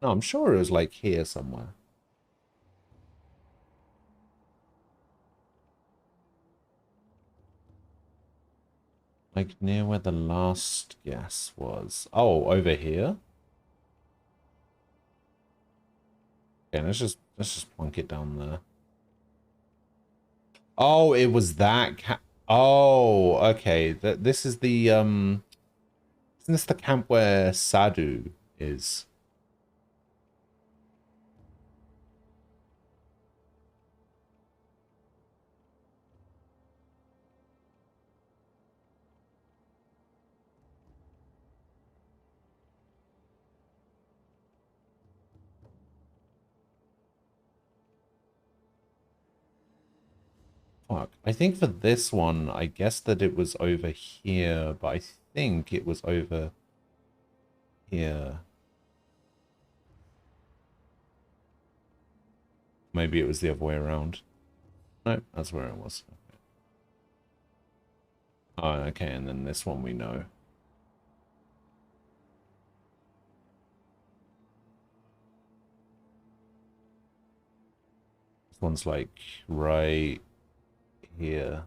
A: No, I'm sure it was like here somewhere. Like near where the last gas was. Oh, over here? Okay, let's just plunk it down there. Oh, it was that oh, okay. This is the isn't this the camp where Sadhu is? Fuck. I think for this one, I guess that it was over here, but I think it was over here. Maybe it was the other way around. No, that's where it was. Oh, okay, and then this one we know. This one's like right here.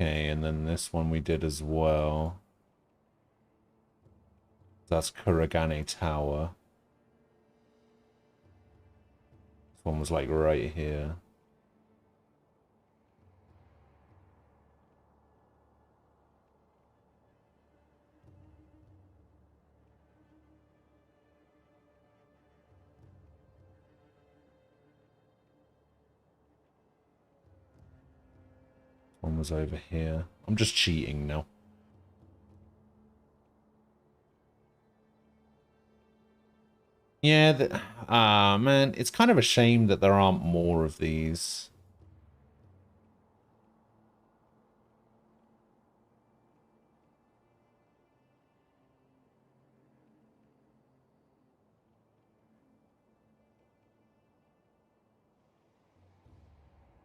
A: Okay, and then this one we did as well. That's Kuragane Tower. This one was like right here. One was over here. I'm just cheating now. Yeah, man, it's kind of a shame that there aren't more of these.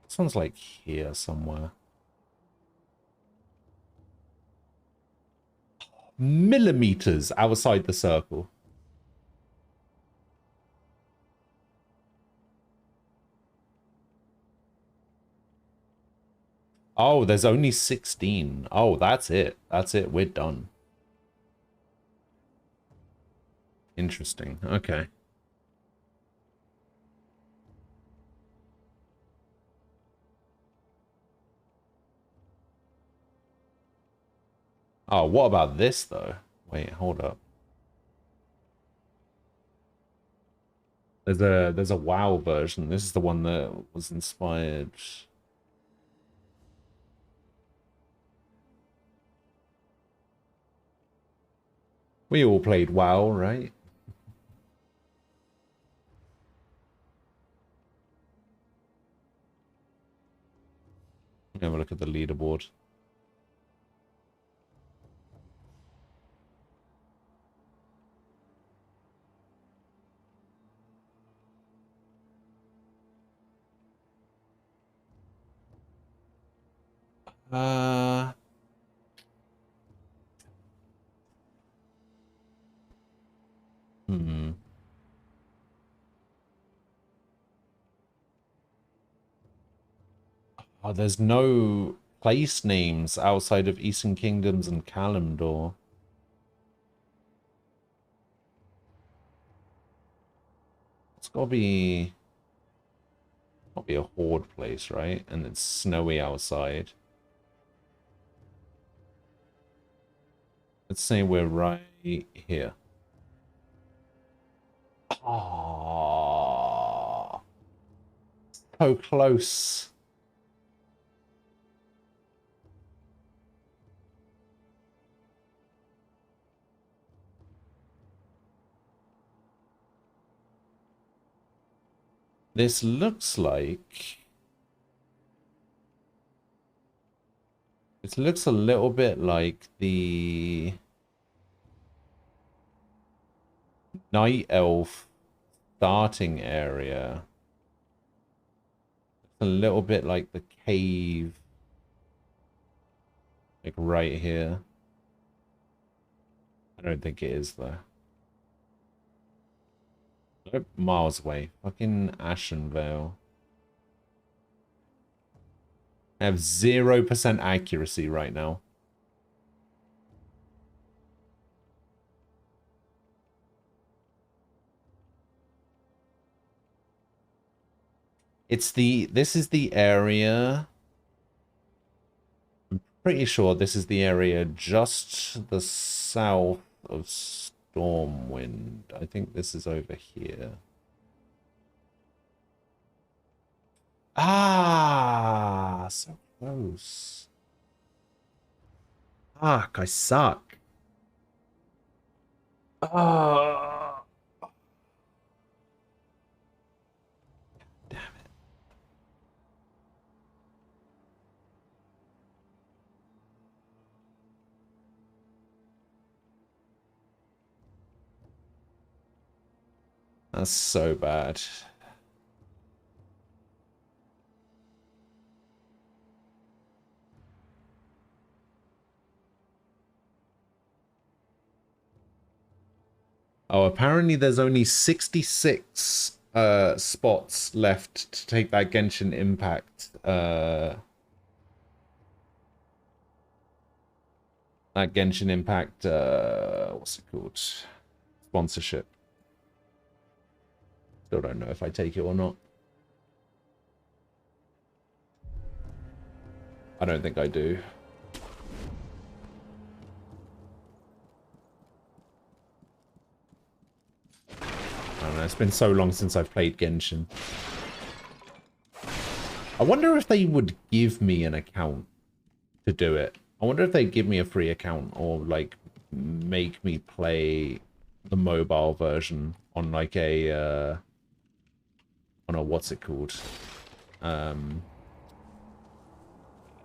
A: This one's like here somewhere. Millimeters outside the circle. Oh, there's only 16. Oh, that's it. That's it. We're done. Interesting. Okay. Oh, what about this, though? Wait, hold up. There's a WoW version. This is the one that was inspired. We all played WoW, right? Have a look at the leaderboard. Uh... Hmm. Oh, there's no place names outside of Eastern Kingdoms and Kalimdor. It's gotta be a horde place, right? And it's snowy outside. Let's say we're right here. Oh, so close. This looks like... It looks a little bit like the Night Elf starting area. It's a little bit like the cave. Like right here. I don't think it is though. Nope, miles away. Fucking Ashenvale. I have 0% accuracy right now. This is the area. I'm pretty sure this is the area just the south of Stormwind. I think this is over here. Ah, so close. Fuck, I suck. Ah. Damn it. That's so bad. Oh, apparently there's only 66 spots left to take that Genshin Impact that Genshin Impact what's it called? Sponsorship. Still don't know if I take it or not. I don't think I do. I don't know, it's been so long since I've played Genshin. I wonder if they would give me an account to do it. I wonder if they'd give me a free account or like make me play the mobile version on like a on a what's it called?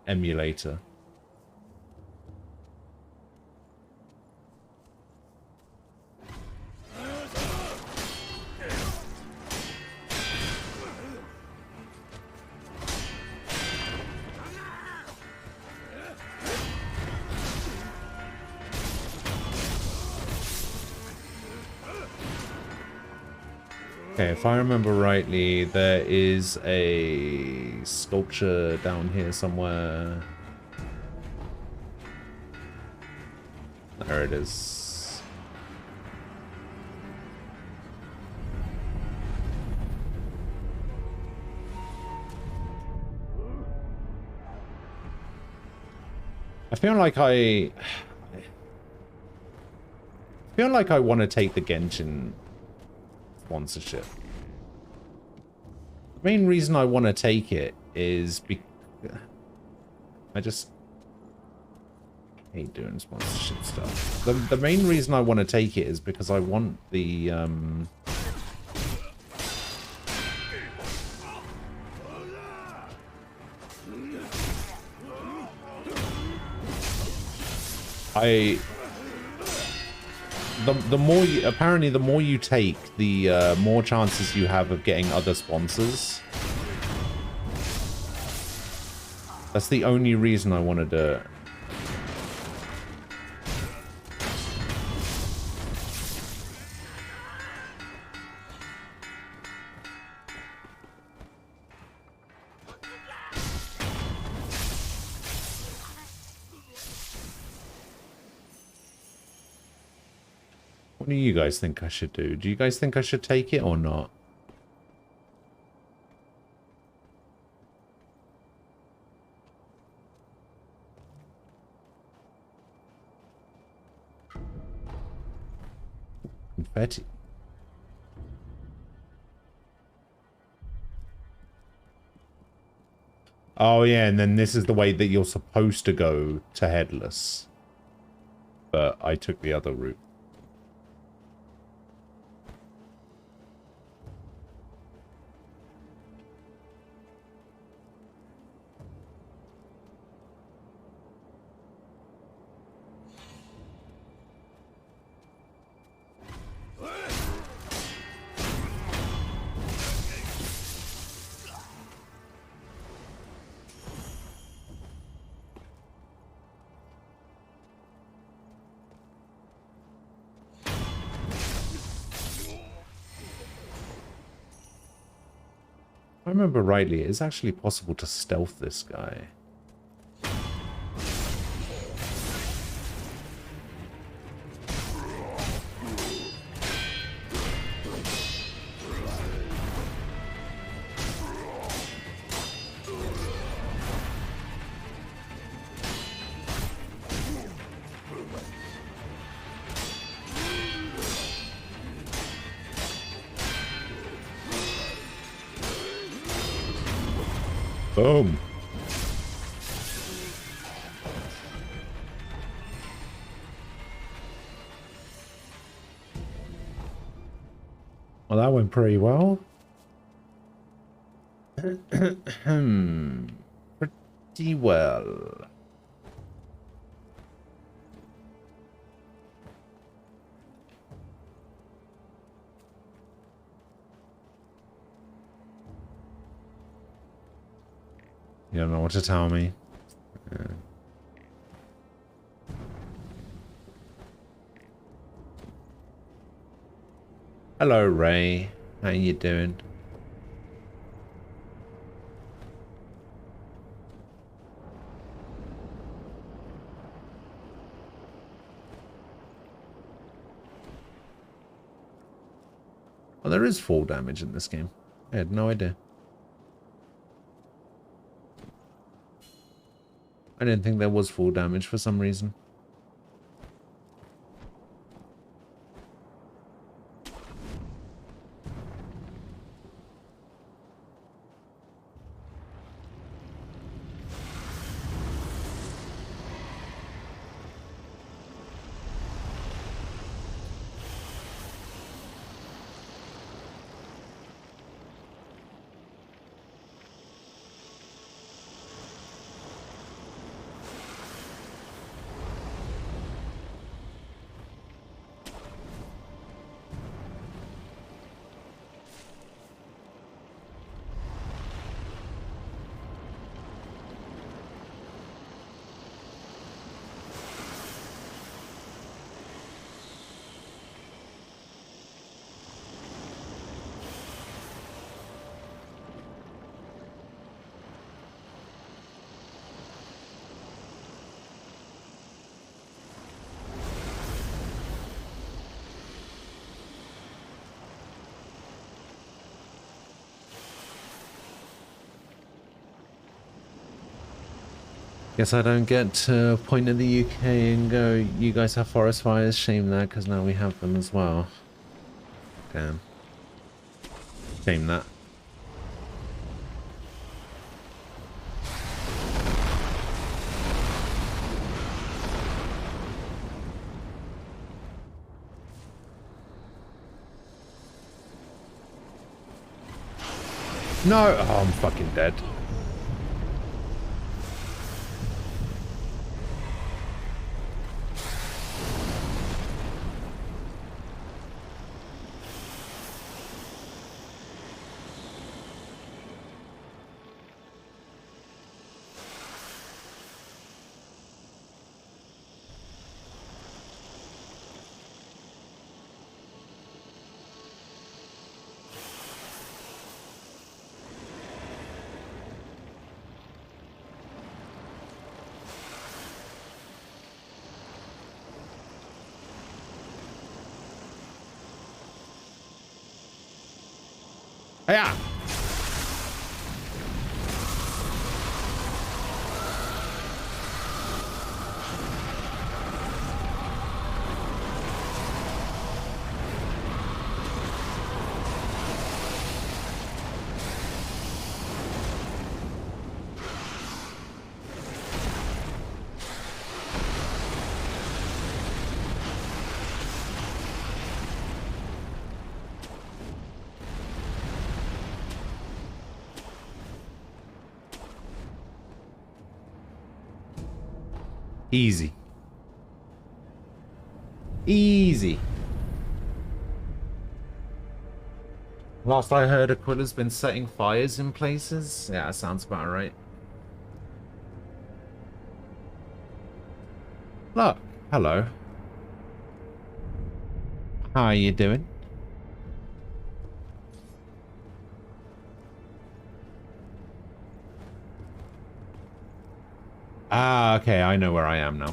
A: Emulator. Okay, if I remember rightly, there is a sculpture down here somewhere. There it is. I feel like I want to take the Genshin sponsorship. The main reason I want to take it is I just hate doing sponsorship stuff. The main reason I want to take it is because I want the the more you, apparently the more you take, the more chances you have of getting other sponsors. That's the only reason I want to do it. What do you guys think I should do? Do you guys think I should take it or not? Confetti. Oh yeah, and then this is the way that you're supposed to go to Headless. But I took the other route. If I remember rightly, it's actually possible to stealth this guy. Boom. Well, that went pretty well. Pretty well. You don't know what to tell me. Yeah. Hello, Ray. How you doing? Well, there is fall damage in this game. I had no idea. I didn't think there was fall damage for some reason. Guess I don't get to point in the UK and go, you guys have forest fires, shame that, because now we have them as well. Damn. Shame that. No! Oh, I'm fucking dead. Yeah. Easy. Easy. Last I heard, Aquila's been setting fires in places. Yeah, that sounds about right. Look, hello. How are you doing? Ah, okay, I know where I am now.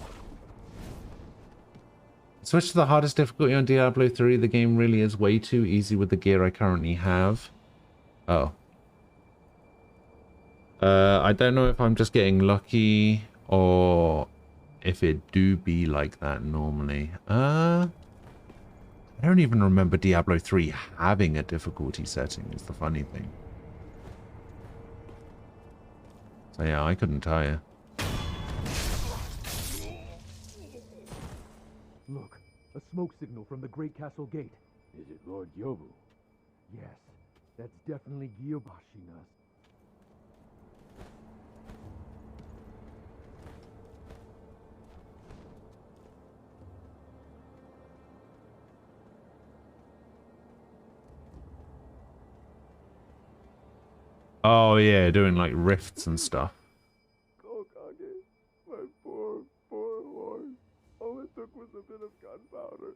A: Switch to the hardest difficulty on Diablo 3. The game really is way too easy with the gear I currently have. Oh. I don't know if I'm just getting lucky or if it do be like that normally. I don't even remember Diablo 3 having a difficulty setting is the funny thing. So yeah, I couldn't tell you.
G: Look, a smoke signal from the Great Castle Gate.
K: Is it Lord Yobu?
G: Yes, that's definitely Gyobashina's.
A: Oh yeah, doing like rifts and stuff.
K: Kokage, my poor horse. All it took was a bit of gunpowder.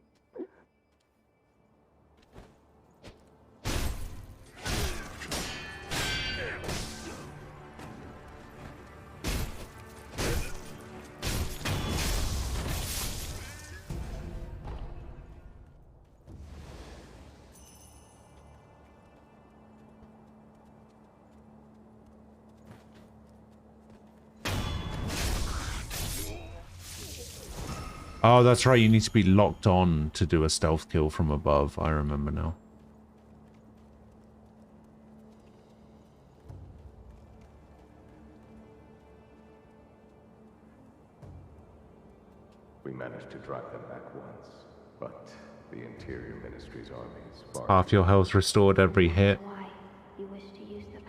A: Oh, that's right. You need to be locked on to do a stealth kill from above. I remember now.
L: We managed to drive them back once, but the Interior Ministry's armies far...
A: Half your health restored every hit.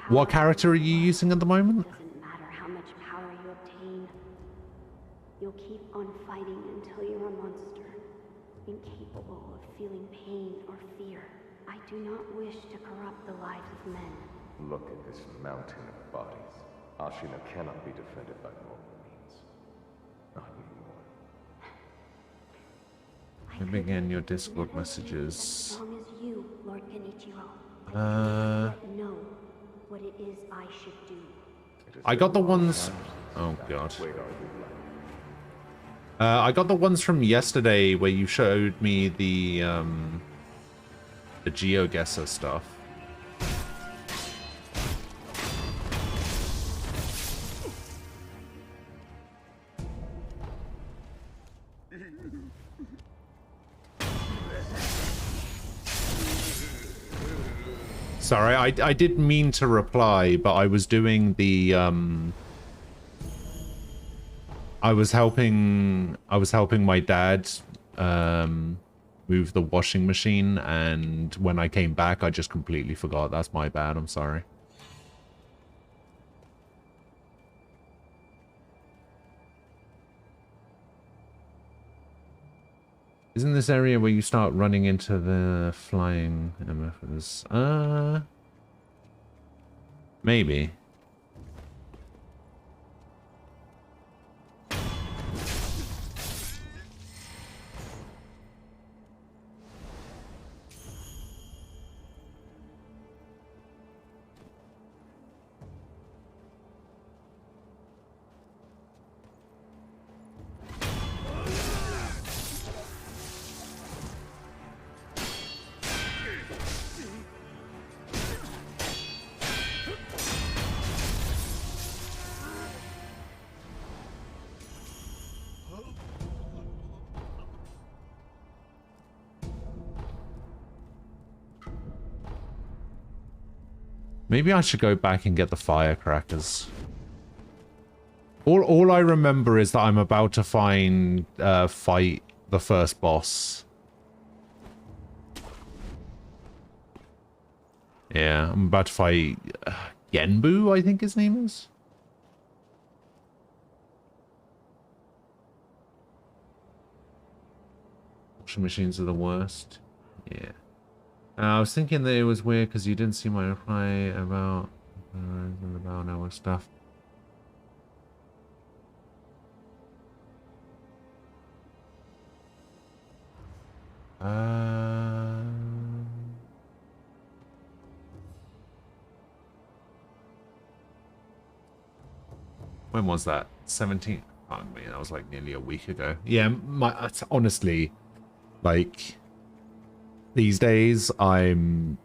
A: What character are you using at the moment?
D: Doesn't matter how much power you obtain. You'll keep on fighting until you're a monster, incapable of feeling pain or fear. I do not wish to corrupt the lives of men.
L: Look at this mountain of bodies. Ashina cannot be defended by normal means. Not anymore.
A: Let me begin your Discord messages.
D: As long as you, Lord Genichiro, know what it is I should do.
A: I got the ones... Oh, God. I got the ones from yesterday where you showed me the GeoGuessr stuff. Sorry, I didn't mean to reply, but I was doing the I was helping my dad move the washing machine, and when I came back I just completely forgot. That's my bad. I'm sorry. Isn't this area where you start running into the flying MFers? Maybe. Maybe I should go back and get the firecrackers. All I remember is that I'm about to fight the first boss. Yeah, I'm about to fight Genbu, I think his name is. Washing machines are the worst. Yeah. I was thinking that it was weird because you didn't see my reply about our stuff. When was that? 17th? Oh, I mean, that was like nearly a week ago. Yeah, honestly, like, these days, I don't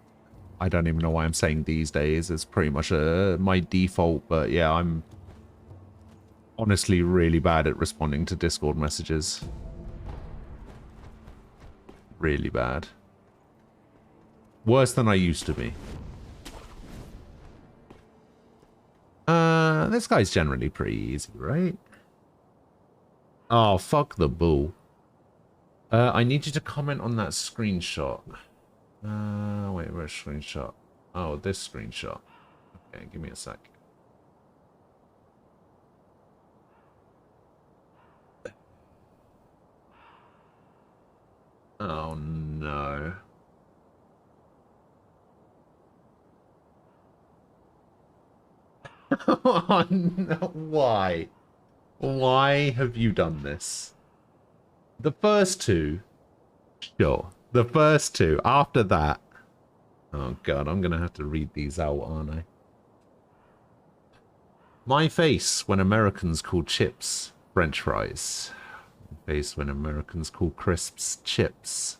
A: even know why I'm saying these days. It's pretty much my default, but yeah, I'm honestly really bad at responding to Discord messages. Really bad. Worse than I used to be. This guy's generally pretty easy, right? Oh, fuck the bull. I need you to comment on that screenshot. Wait, where's screenshot? Oh, this screenshot. Okay, give me a sec. Oh, no. Oh, no. Why? Why have you done this? The first two, sure. The first two. After that, oh god, I'm gonna have to read these out, aren't I? My face when Americans call chips French fries. My face when Americans call crisps chips.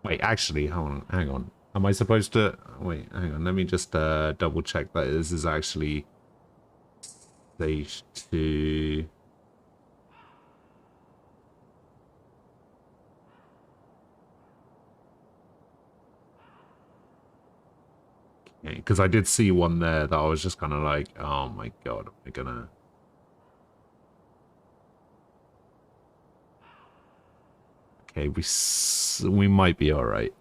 A: Wait, actually, hang on. Am I supposed to... Wait, hang on. Let me just double check that this is actually stage 2. Okay, because I did see one there that I was just kind of like, oh my god, am I gonna... Okay, we might be alright.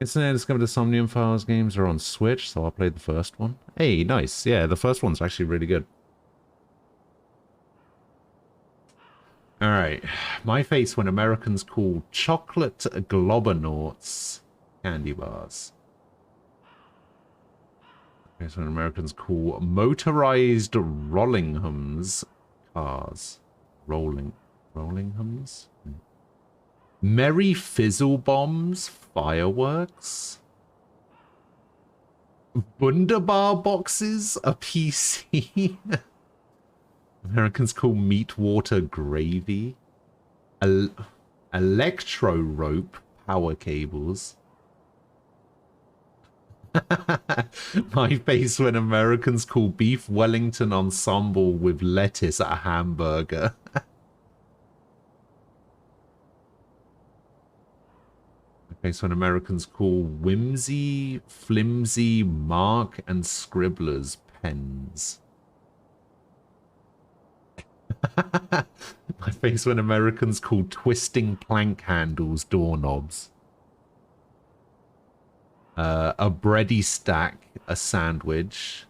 A: Yesterday I discovered the Somnium Files games are on Switch, so I played the first one. Hey, nice. Yeah, the first one's actually really good. Alright. My face when Americans call chocolate globonauts candy bars. Okay, so when Americans call motorized Rollinghams cars. Rollinghams? Merry Fizzle Bombs fireworks? Wunderbar boxes a PC? Americans call meat water gravy. Electro rope power cables. My face when Americans call beef Wellington ensemble with lettuce a hamburger. Okay, so when Americans call whimsy, flimsy, mark, and scribblers pens. My face when Americans call twisting plank handles doorknobs. A bready stack a sandwich.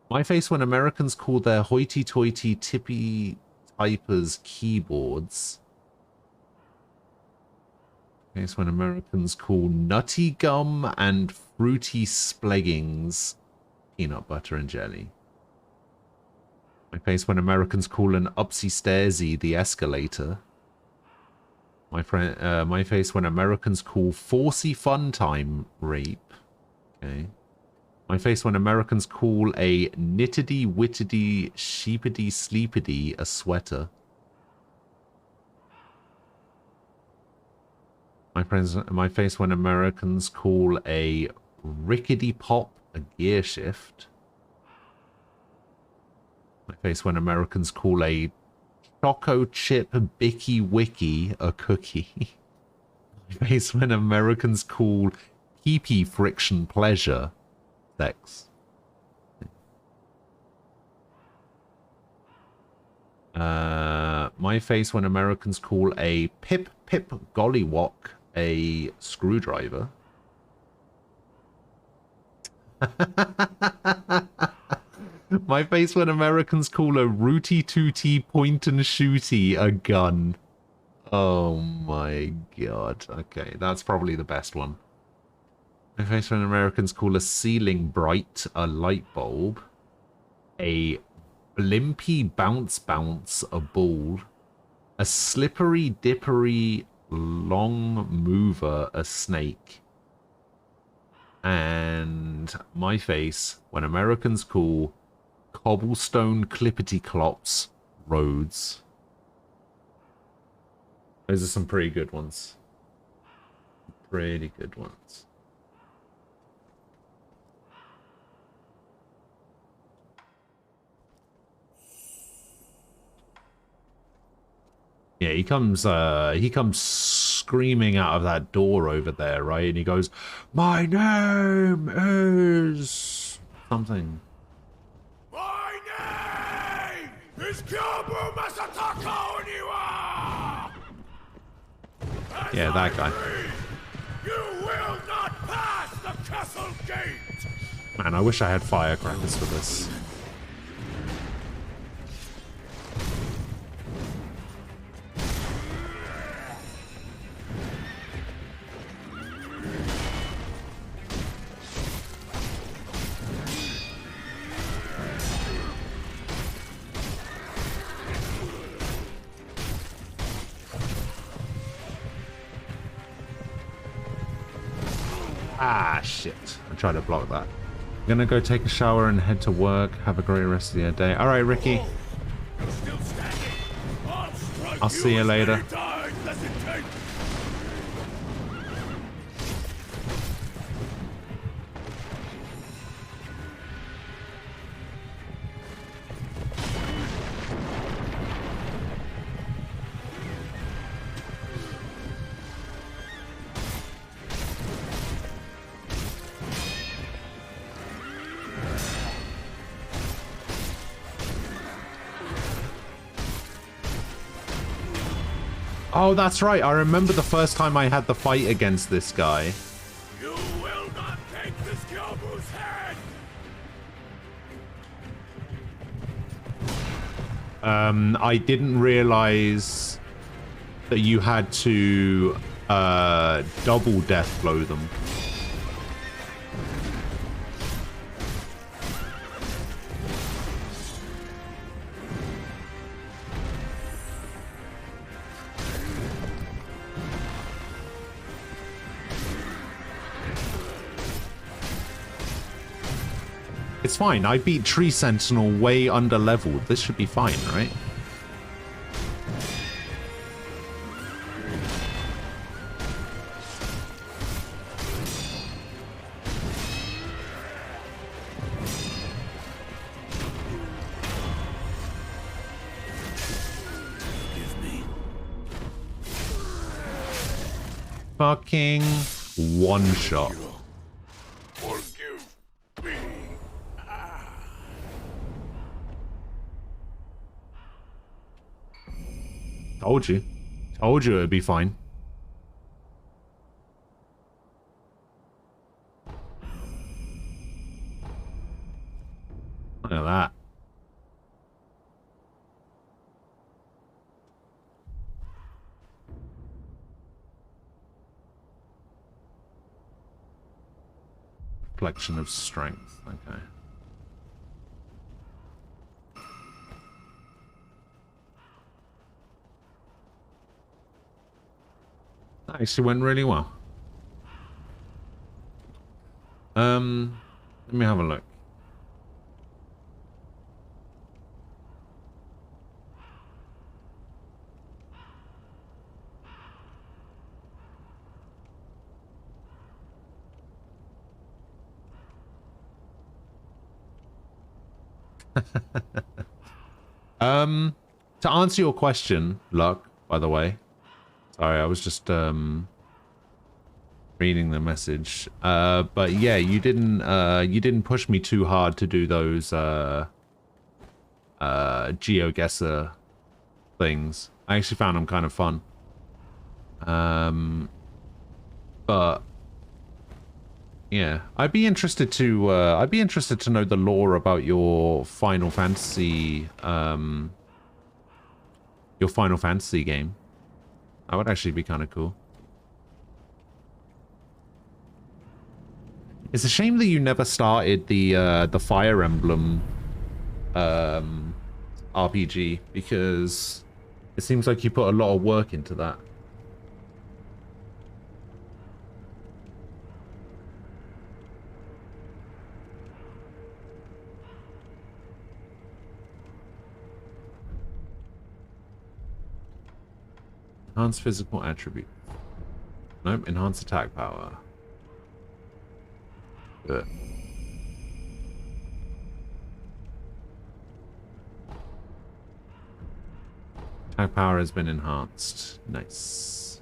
A: My face when Americans call their hoity-toity tippy typers keyboards. It's when Americans call nutty gum and fruity spleggings peanut butter and jelly. My face when Americans call an upsy stairsy the escalator. My face when Americans call forcey fun time rape. Okay. My face when Americans call a knittedy wittedy sheepedy sleepedy a sweater. My face when Americans call a rickety pop a gear shift. My face when Americans call a choco chip bicky wicky a cookie. My face when Americans call pee-pee friction pleasure. Sex. My face when Americans call a pip-pip gollywok a screwdriver. My face when Americans call a rooty-tooty point-and-shooty a gun. Oh my god. Okay, that's probably the best one. My face when Americans call a ceiling bright a light bulb. A blimpy bounce a ball. A slippery dippery long mover a snake. And my face when Americans call cobblestone clippity clops roads. Those are some pretty good ones. Pretty good ones. Yeah, he comes screaming out of that door over there, right? And he goes, "My name is something."
C: My name is Kyobu Masataka Oniwa!
A: Yeah, that guy.
C: You will not pass the castle gate!
A: Man, I wish I had firecrackers for this. Ah, shit. I tried to block that. I'm gonna go take a shower and head to work. Have a great rest of your day. All right, Ricky. I'll see you later. Oh, that's right. I remember the first time I had the fight against this guy.
C: You will not take this Kyobu's head!
A: I didn't realize that you had to double death blow them. It's fine. I beat Tree Sentinel way under leveled. This should be fine, right? Fucking one shot. Told you. Told you it'd be fine. Look at that. Reflection of strength. Okay. That actually went really well. Let me have a look. To answer your question, Luck, by the way. Sorry, I was just reading the message. But yeah, you didn't push me too hard to do those GeoGuessr things. I actually found them kind of fun. But yeah, I'd be interested to know the lore about your Final Fantasy game. That would actually be kind of cool. It's a shame that you never started the Fire Emblem RPG, because it seems like you put a lot of work into that. Enhance physical attribute. Nope, enhance attack power. Good. Attack power has been enhanced. Nice.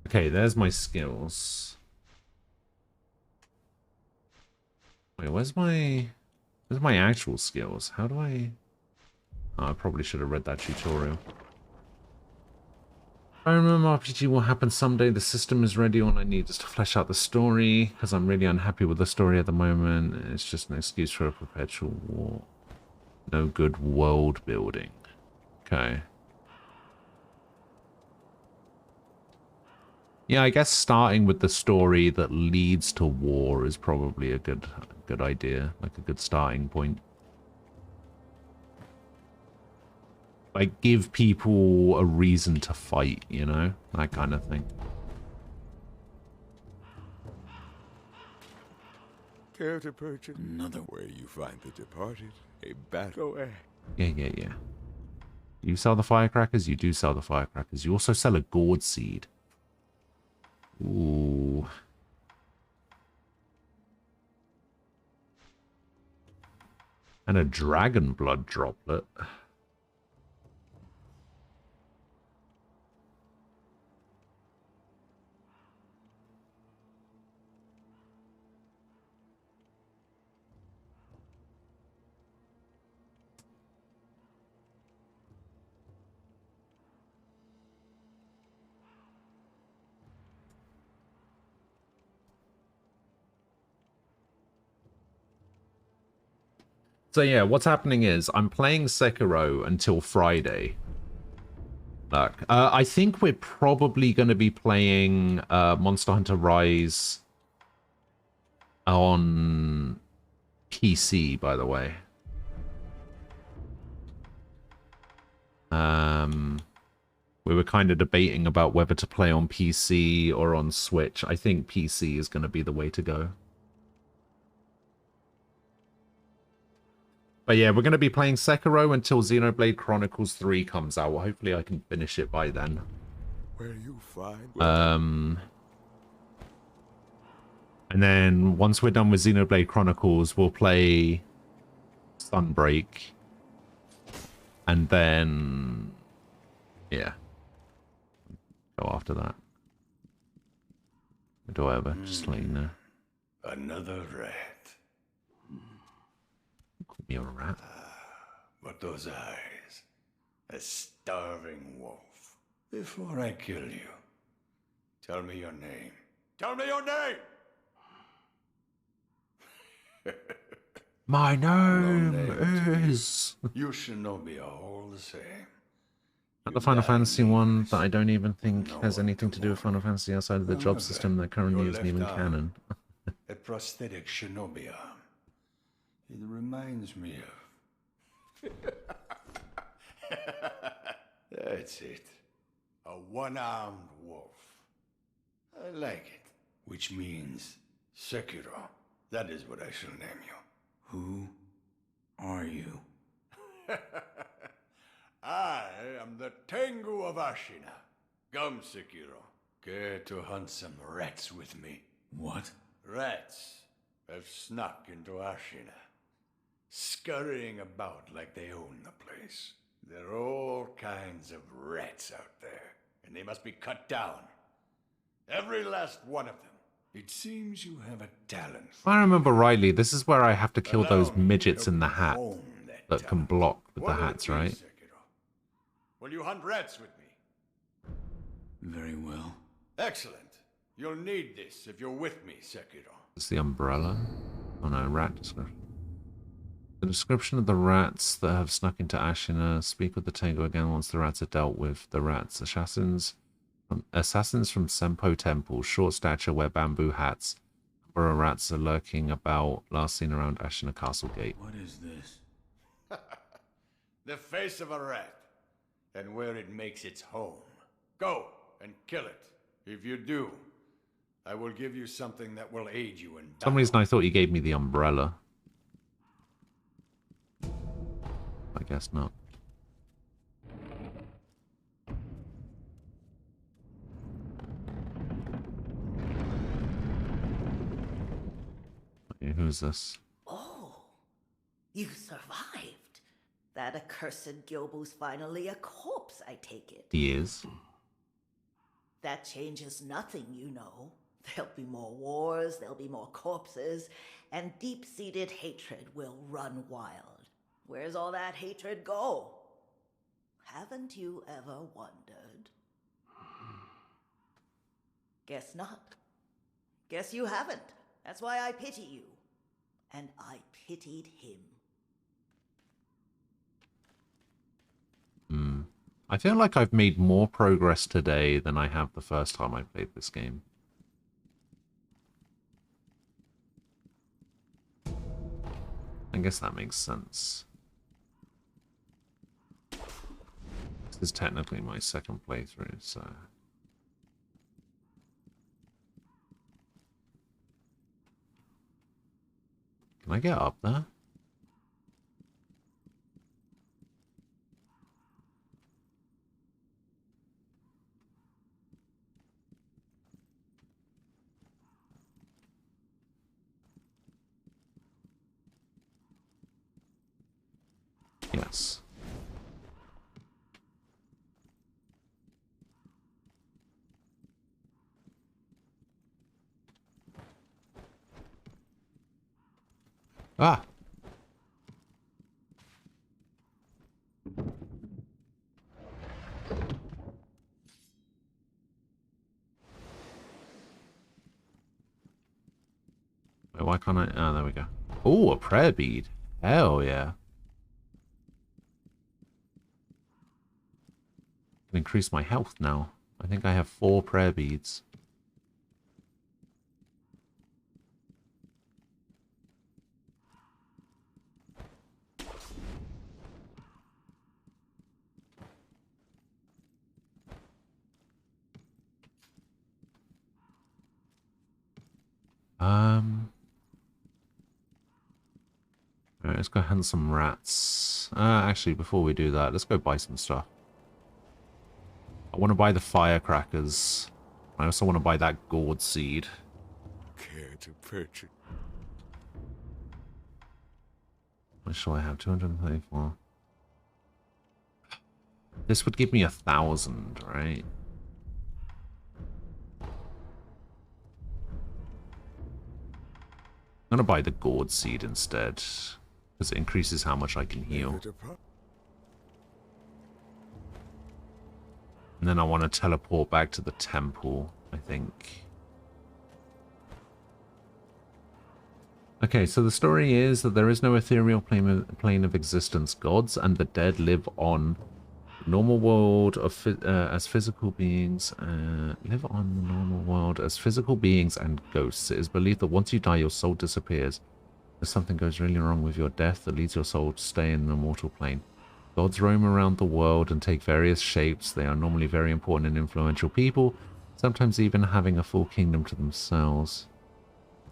A: Okay, there's my skills. Wait, where's my actual skills? How do I... Oh, I probably should have read that tutorial. I remember RPG will happen someday. The system is ready. All I need is to flesh out the story, because I'm really unhappy with the story at the moment. It's just an excuse for a perpetual war. No good world building. Okay. Yeah, I guess starting with the story that leads to war is probably a good idea, like a good starting point. Like, give people a reason to fight, you know? That kind of thing.
K: Care to purchase?
C: Another where you find the departed, a battle.
K: Go ahead.
A: Yeah. You sell the firecrackers? You do sell the firecrackers. You also sell a gourd seed. Ooh. And a dragon blood droplet. So yeah, what's happening is I'm playing Sekiro until Friday. Look, I think we're probably going to be playing Monster Hunter Rise on PC, by the way. We were kind of debating about whether to play on PC or on Switch. I think PC is going to be the way to go. But yeah, we're going to be playing Sekiro until Xenoblade Chronicles 3 comes out. Well, hopefully I can finish it by then.
C: Where you find...
A: And then once we're done with Xenoblade Chronicles, we'll play Sunbreak. And then... yeah. Go after that. Or whatever, just let you know.
H: Another rat.
A: Call me a rat.
H: But those eyes. A starving wolf. Before I kill you, tell me your name. Tell me your name!
A: My name
H: name
A: is...
H: You shinobi are all the same.
A: At the Final Fantasy one that I don't even think has anything to do with Final Fantasy outside of the job system that currently isn't even canon.
H: A prosthetic shinobi arm. It reminds me of... That's it. A one-armed wolf. I like it. Which means Sekiro. That is what I shall name you. Who are you? I am the Tengu of Ashina. Come, Sekiro. Care to hunt some rats with me?
M: What?
H: Rats have snuck into Ashina, scurrying about like they own the place. There are all kinds of rats out there, and they must be cut down. Every last one of them. It seems you have a talent.
A: If I remember rightly, this is where I have to kill those
H: Allow me
A: midgets
H: to
A: in the
H: help
A: hat
H: hone that
A: that can
H: talent.
A: block with the
H: What will it
A: hats,
H: be,
A: right?
H: Sekiro? Will you hunt rats with me?
M: Very well.
H: Excellent. You'll need this if you're with me, Sekiro.
A: It's the umbrella. Oh no, rat description. The description of the rats that have snuck into Ashina. Speak with the Tengu again once the rats are dealt with. The rats. Assassins from Senpo Temple. Short stature, wear bamboo hats. Number of rats are lurking about. Last seen around Ashina Castle Gate.
M: What is this?
H: The face of a rat, and where it makes its home. Go and kill it. If you do, I will give you something that will aid you in
A: For some reason I thought you gave me the umbrella. I guess not. Okay, who's this?
J: Oh, you survived. That accursed Gyobu's finally a corpse, I take it.
A: He is.
J: That changes nothing, you know. There'll be more wars, there'll be more corpses, and deep-seated hatred will run wild. Where's all that hatred go? Haven't you ever wondered? Guess not. Guess you haven't. That's why I pity you. And I pitied him.
A: I feel like I've made more progress today than I have the first time I played this game. I guess that makes sense. This is technically my second playthrough, so... Can I get up there? Yes. Ah! Wait, why can't I? Oh, there we go. Oh, a prayer bead. Hell yeah. Can increase my health now. I think I have 4 prayer beads. Alright, let's go hunt some rats. Actually, before we do that, let's go buy some stuff. I want to buy the firecrackers. I also want to buy that gourd seed.
C: Care to purchase?
A: What shall I have? 234. This would give me 1,000, right? I'm gonna buy the gourd seed instead, because it increases how much I can heal. And then I want to teleport back to the temple, I think. Okay, so the story is that there is no ethereal plane of existence. Gods and the dead live on the normal world of as physical beings. Live on the normal world as physical beings and ghosts. It is believed that once you die, your soul disappears. If something goes really wrong with your death, that leads your soul to stay in the mortal plane. Gods roam around the world and take various shapes. They are normally very important and influential people, sometimes even having a full kingdom to themselves.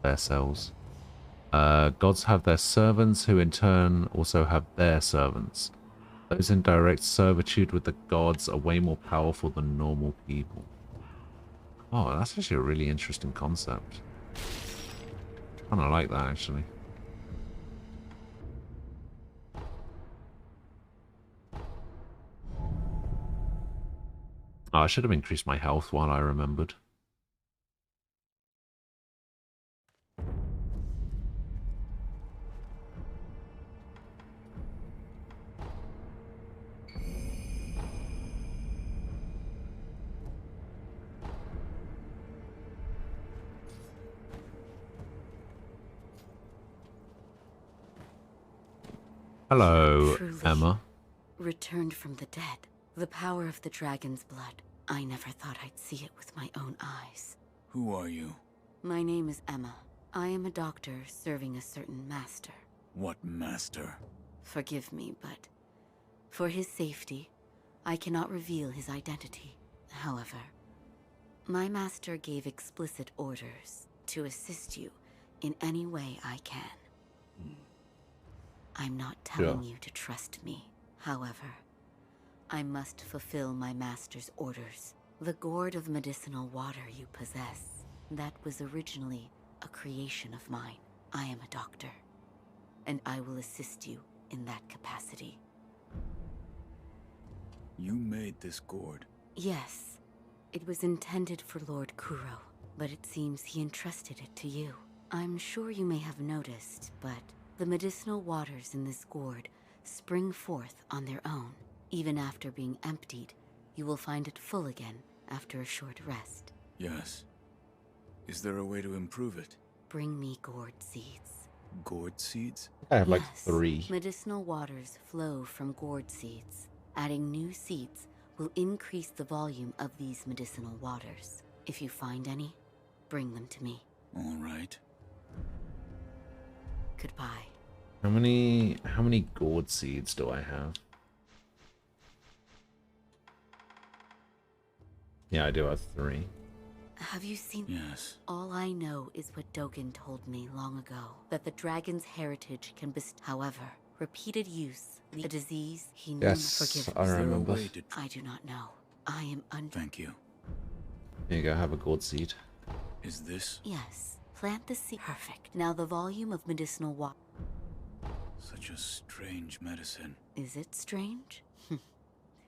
A: Gods have their servants, who in turn also have their servants. Those in direct servitude with the gods are way more powerful than normal people. Oh, that's actually a really interesting concept. Kind of like that, actually. Oh, I should have increased my health while I remembered. Hello,
N: Truly
A: Emma.
N: returned from the dead. The power of the dragon's blood. I never thought I'd see it with my own eyes.
M: Who are you?
N: My name is Emma. I am a doctor serving a certain master.
M: What master?
N: Forgive me, but for his safety, I cannot reveal his identity. However, my master gave explicit orders to assist you in any way I can. I'm not telling you to trust me. However, I must fulfill my master's orders. The gourd of medicinal water you possess, that was originally a creation of mine. I am a doctor, and I will assist you in that capacity.
M: You made this gourd?
N: Yes. It was intended for Lord Kuro, but it seems he entrusted it to you. I'm sure you may have noticed, but the medicinal waters in this gourd spring forth on their own. Even after being emptied, you will find it full again after a short rest.
M: Yes. Is there a way to improve it?
N: Bring me gourd seeds.
M: Gourd seeds?
A: I have like
N: Yes.
A: 3.
N: Medicinal waters flow from gourd seeds. Adding new seeds will increase the volume of these medicinal waters. If you find any, bring them to me.
M: All right.
N: Goodbye.
A: How many gourd seeds do I have? Yeah, I do have 3.
N: Have you seen?
M: Yes.
N: All I know is what Dogen told me long ago, that the dragon's heritage can however, repeated use, a disease he knew
A: Yes,
N: forgiveness.
A: I remember.
N: I do not know. I am
M: Thank you.
A: Here you go, have a gourd seed.
M: Is this?
N: Yes. Plant the seed. Perfect. Now the volume of medicinal water.
M: Such a strange medicine.
N: Is it strange?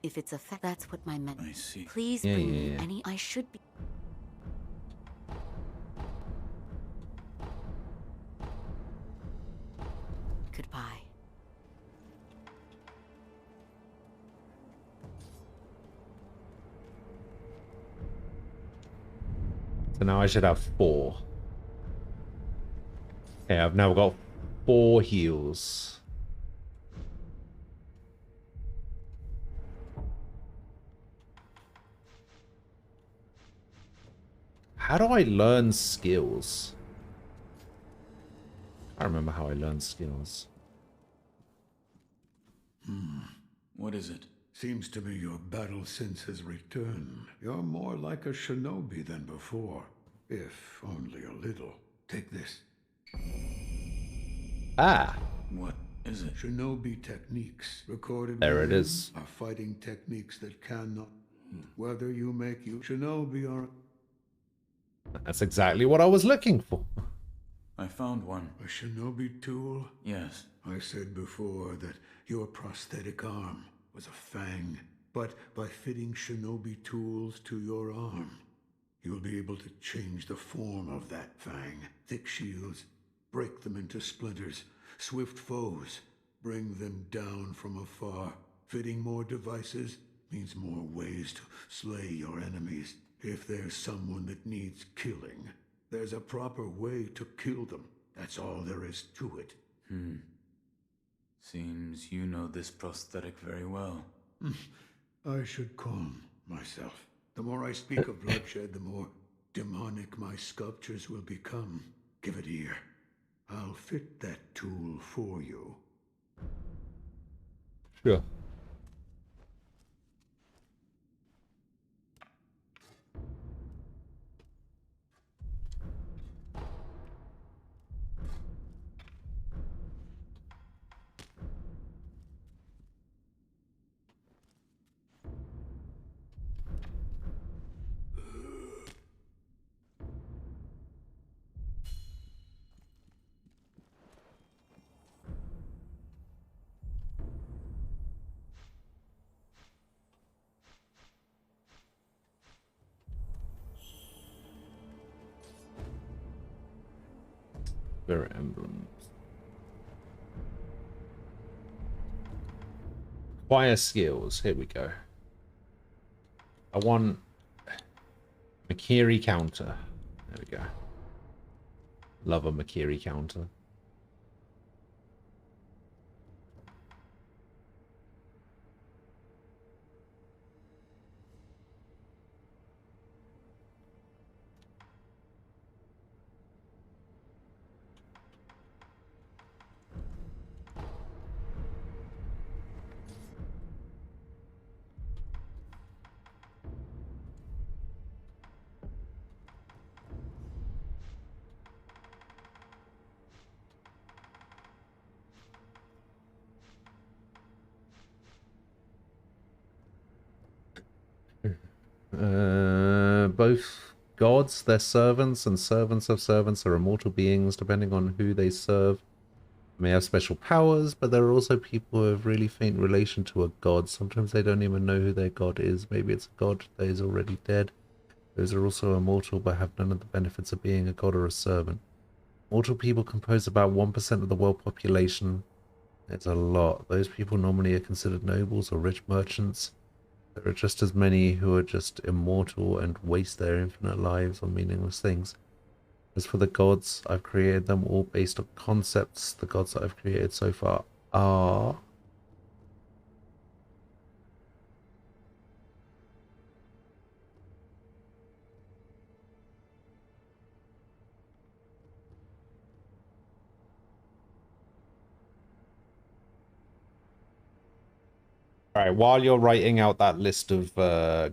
N: If it's that's what my men.
M: I see.
N: Please
A: Yeah,
N: bring
A: yeah,
N: me
A: yeah.
N: any. I should be. Goodbye.
A: So now I should have 4. Okay, I've now got 4 heals. How do I learn skills? I remember how I learned skills.
M: What is it?
C: Seems to me your battle sense has returned. You're more like a shinobi than before, if only a little. Take this.
A: Ah!
M: What is it?
C: Shinobi techniques, recorded
A: There it
C: within,
A: is.
C: are fighting techniques that cannot. Whether you make you shinobi or
A: That's exactly what I was looking for.
M: I found one.
C: a shinobi tool.
M: Yes.
C: I said before that your prosthetic arm was a fang, but by fitting shinobi tools to your arm, you'll be able to change the form of that fang. Thick shields, break them into splinters. Swift foes, bring them down from afar. Fitting more devices means more ways to slay your enemies. If there's someone that needs killing, there's a proper way to kill them. That's all there is to it.
M: Seems you know this prosthetic very well.
C: I should calm myself. The more I speak of bloodshed, the more demonic my sculptures will become. Give it ear. I'll fit that tool for you.
A: Sure. Spirit emblems. Acquire skills. Here we go. I want Makiri counter. There we go. Love a Makiri counter. Both gods, their servants, and servants of servants are immortal beings, depending on who they serve. They may have special powers, but there are also people who have really faint relation to a god. Sometimes they don't even know who their god is. Maybe it's a god that is already dead. Those are also immortal, but have none of the benefits of being a god or a servant. Mortal people compose about 1% of the world population. It's a lot. Those people normally are considered nobles or rich merchants. There are just as many who are just immortal and waste their infinite lives on meaningless things. As for the gods, I've created them all based on concepts. The gods that I've created so far are... Alright, while you're writing out that list of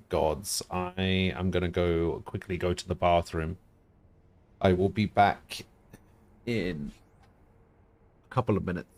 A: gods, I am going to quickly go to the bathroom. I will be back in a couple of minutes.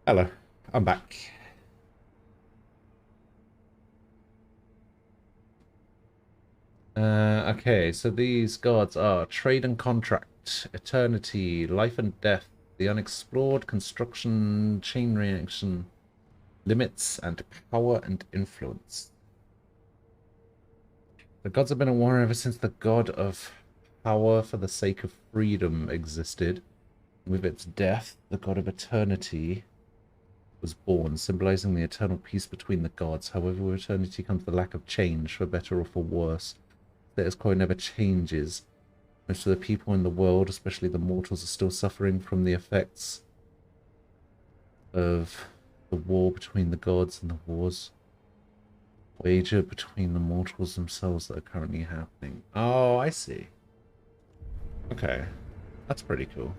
A: Hello, I'm back. Okay, so these gods are trade and contract, eternity, life and death, the unexplored, construction, chain reaction, limits, and power and influence. The gods have been at war ever since the god of power for the sake of freedom existed. With its death, the god of eternity was born, symbolizing the eternal peace between the gods. However, with eternity comes the lack of change, for better or for worse. Status quo never changes. Most of the people in the world, especially the mortals, are still suffering from the effects of the war between the gods and the wars waged between the mortals themselves that are currently happening. Oh, I see. Okay. That's pretty cool.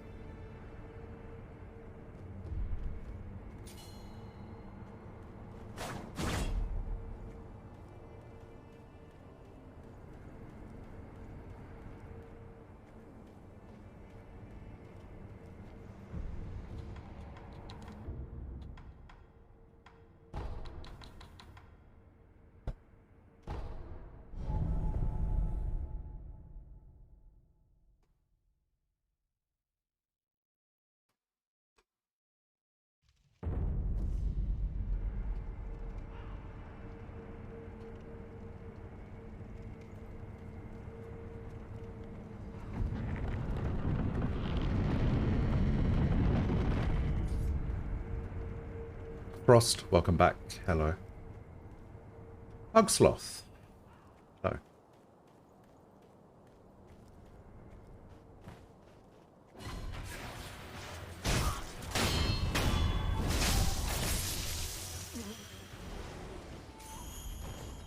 A: Frost, welcome back. Hello. Ugsloth. Hello.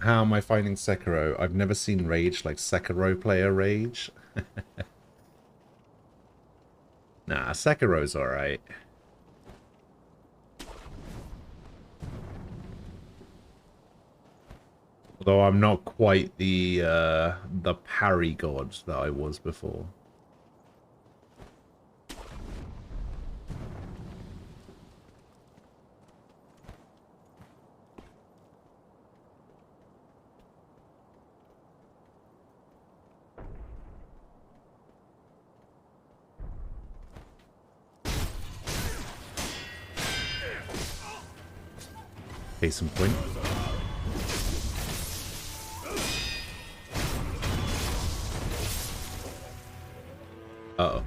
A: How am I finding Sekiro? I've never seen rage like Sekiro player rage. Nah, Sekiro's alright. Although I'm not quite the parry god that I was before. Case in point. Uh-oh.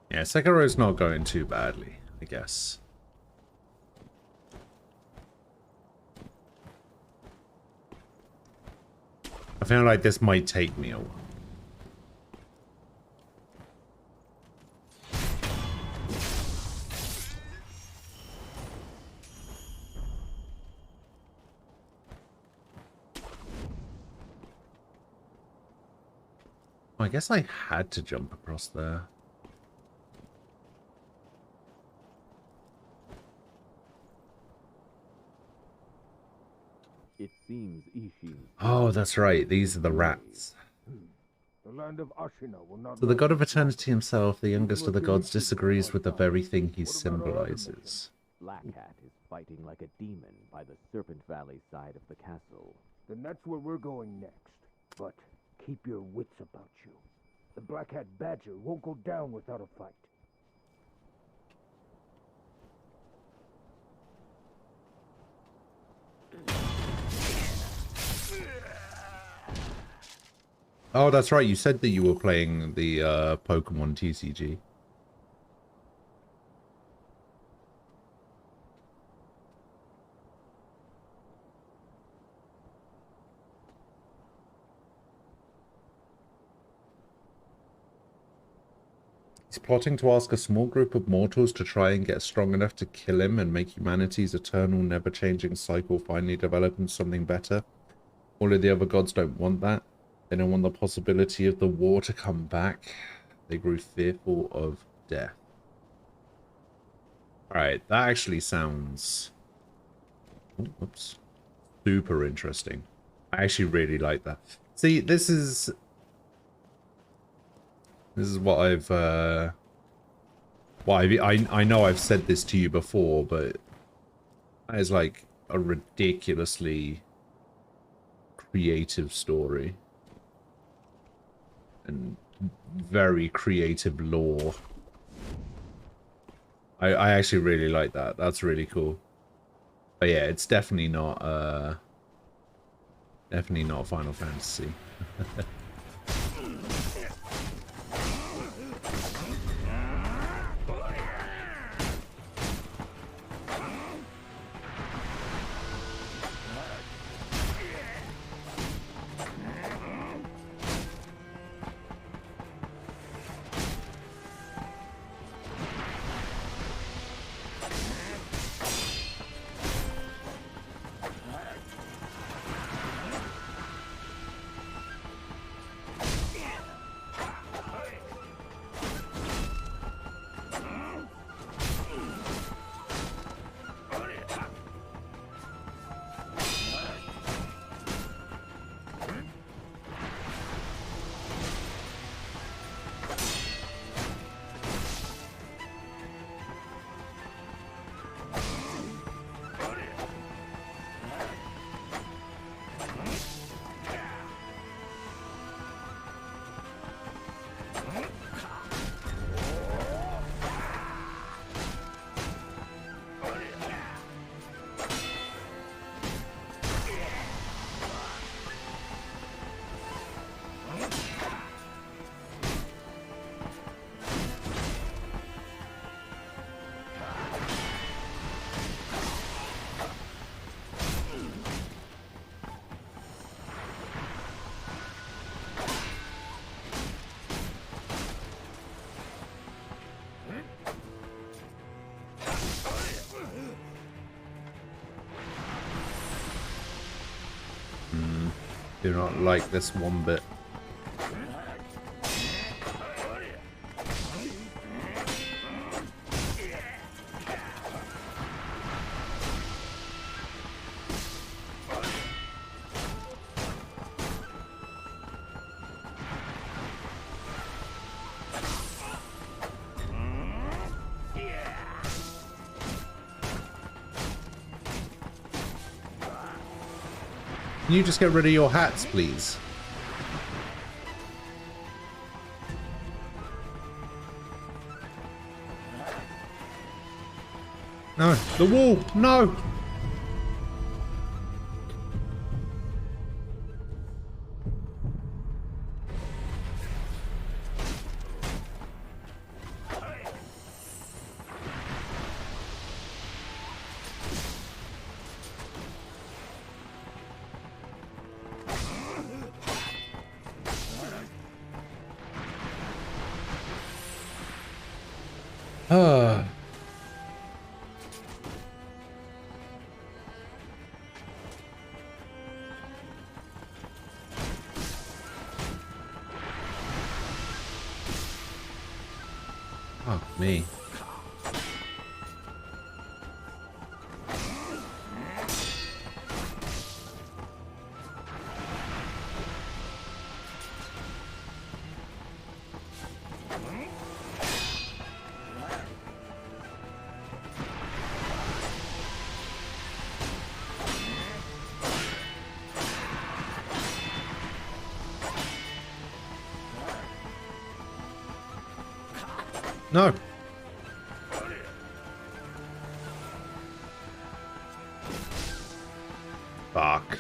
A: Yeah, Sekiro's not going too badly, I guess. I feel like this might take me a while. I guess I had to jump across there.
G: It seems Ishin's...
A: Oh, that's right. These are the rats.
G: The land of Ashina will not
A: So the god of eternity himself, the youngest of the gods, disagrees with the very thing he symbolizes.
G: Black Hat is fighting like a demon by the Serpent Valley side of the castle. Then that's where we're going next. But keep your wits about you. The Black Hat Badger won't go down without a fight.
A: Oh, that's right. You said that you were playing the Pokemon TCG. He's plotting to ask a small group of mortals to try and get strong enough to kill him and make humanity's eternal, never-changing cycle finally develop into something better. All of the other gods don't want that. They don't want the possibility of the war to come back. They grew fearful of death. Alright, that actually sounds... Oops. Super interesting. I actually really like that. See, this is what I've well, I know I've said this to you before, but that is like a ridiculously creative story and very creative lore. I actually really like that. That's really cool. But yeah, it's definitely not Final Fantasy. Do not like this one bit. Can you just get rid of your hats, please? No, the wall! No! Fuck me. No. Fuck.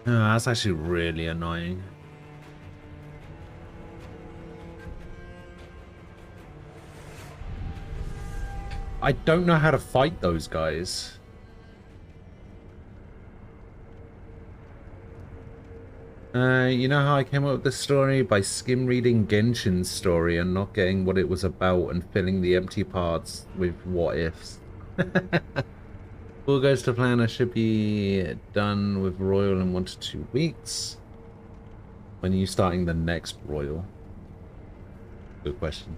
A: Oh, that's actually really annoying. I don't know how to fight those guys. You know how I came up with this story? By skim reading Genshin's story and not getting what it was about and filling the empty parts with what ifs. All goes to plan. I should be done with Royal in 1 to 2 weeks. When are you starting the next Royal? Good question.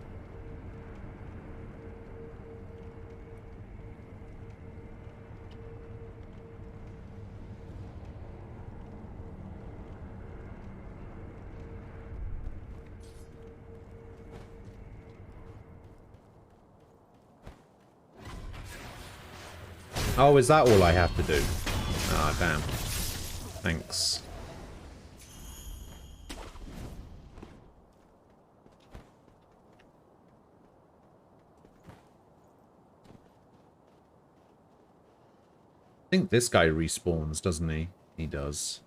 A: Oh, is that all I have to do? Ah, damn. Thanks. I think this guy respawns, doesn't he? He does.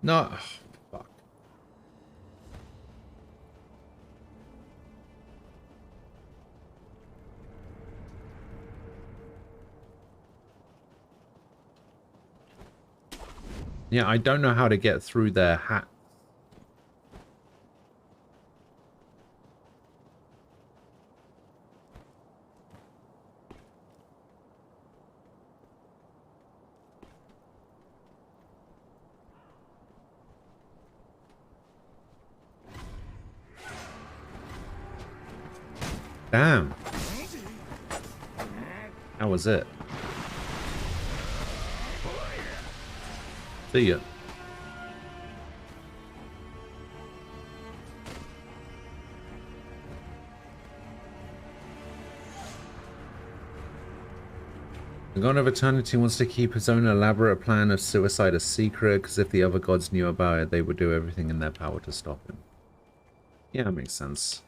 A: No. Fuck. Yeah, I don't know how to get through their hat. Damn. How was it? See ya. The God of Eternity wants to keep his own elaborate plan of suicide a secret, because if the other gods knew about it, they would do everything in their power to stop him. Yeah, that makes sense.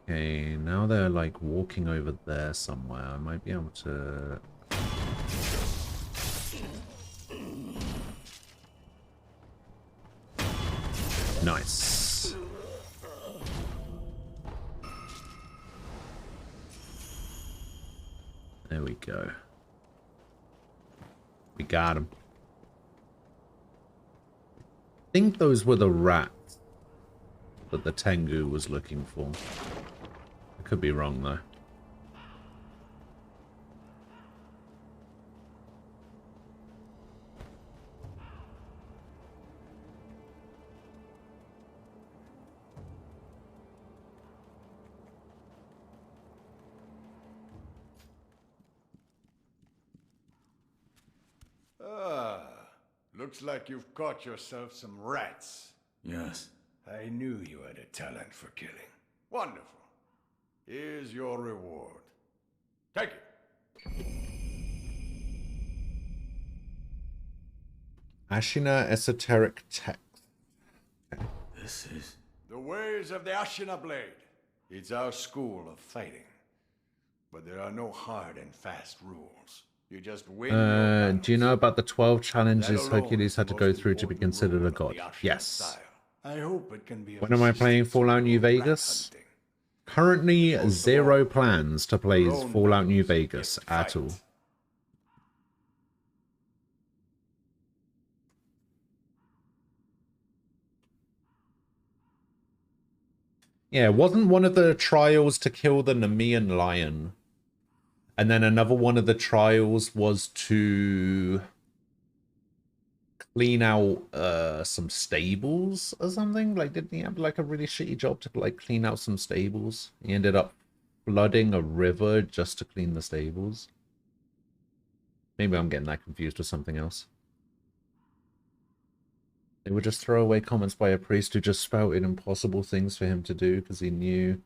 A: Okay, now they're like walking over there somewhere. I might be able to... Nice. There we go. We got him. I think those were the rats that the Tengu was looking for. I could be wrong though.
H: Looks like you've caught yourself some rats.
M: Yes.
H: I knew you had a talent for killing. Wonderful. Here's your reward. Take it.
A: Ashina Esoteric Text. Okay.
M: This is...
H: The ways of the Ashina Blade. It's our school of fighting. But there are no hard and fast rules. You just win.
A: Do you know about the 12 challenges Hercules had to go through to be considered a god? Yes.
H: I hope it can be.
A: When am I playing Fallout New Vegas? Currently, zero plans to play Fallout New Vegas at all. Yeah, wasn't one of the trials to kill the Nemean lion? And then another one of the trials was to clean out some stables or something. Like, didn't he have like a really shitty job to like clean out some stables? He ended up flooding a river just to clean the stables. Maybe I'm getting that confused with something else. They were just throwaway comments by a priest who just spouted impossible things for him to do because he knew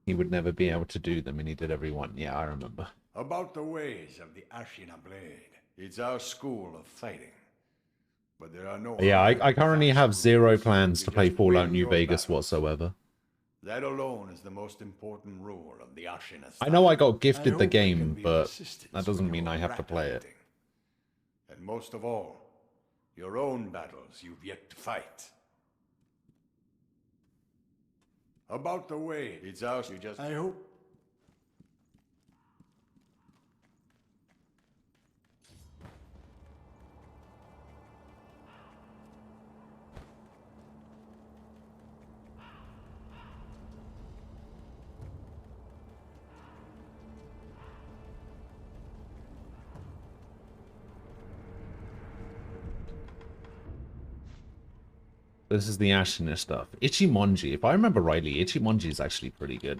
A: he would never be able to do them, and he did every one. Yeah, I remember.
H: About the ways of the Ashina blade. It's our school of fighting. But there are no
A: Yeah,
H: hard
A: I currently
H: fast
A: have zero
H: rules.
A: plans
H: You
A: to play
H: just
A: Fallout
H: win
A: New
H: your
A: Vegas
H: battles.
A: whatsoever.
H: That alone is the most important rule of the Ashina style.
A: I know I got gifted
H: I
A: the
H: hope I can
A: game,
H: be of
A: but
H: assistance
A: that doesn't
H: with
A: mean
H: your
A: I have to
H: rat
A: play it.
H: hunting. And most of all, your own battles you've yet to fight. About the way, it's ours. You just. I hope.
A: This is the Ashina stuff. Ichimonji. If I remember rightly, Ichimonji is actually pretty good.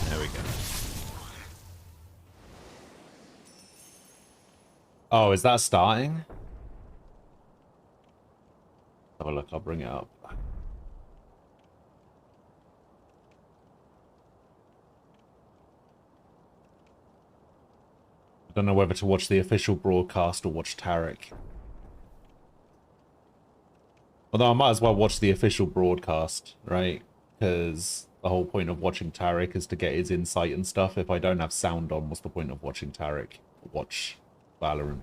A: There we go. Oh, is that starting? Oh, look, I'll bring it up. I don't know whether to watch the official broadcast or watch Tarek. Although I might as well watch the official broadcast, right? Because the whole point of watching Tarek is to get his insight and stuff. If I don't have sound on, what's the point of watching Tarek? Watch Valorant.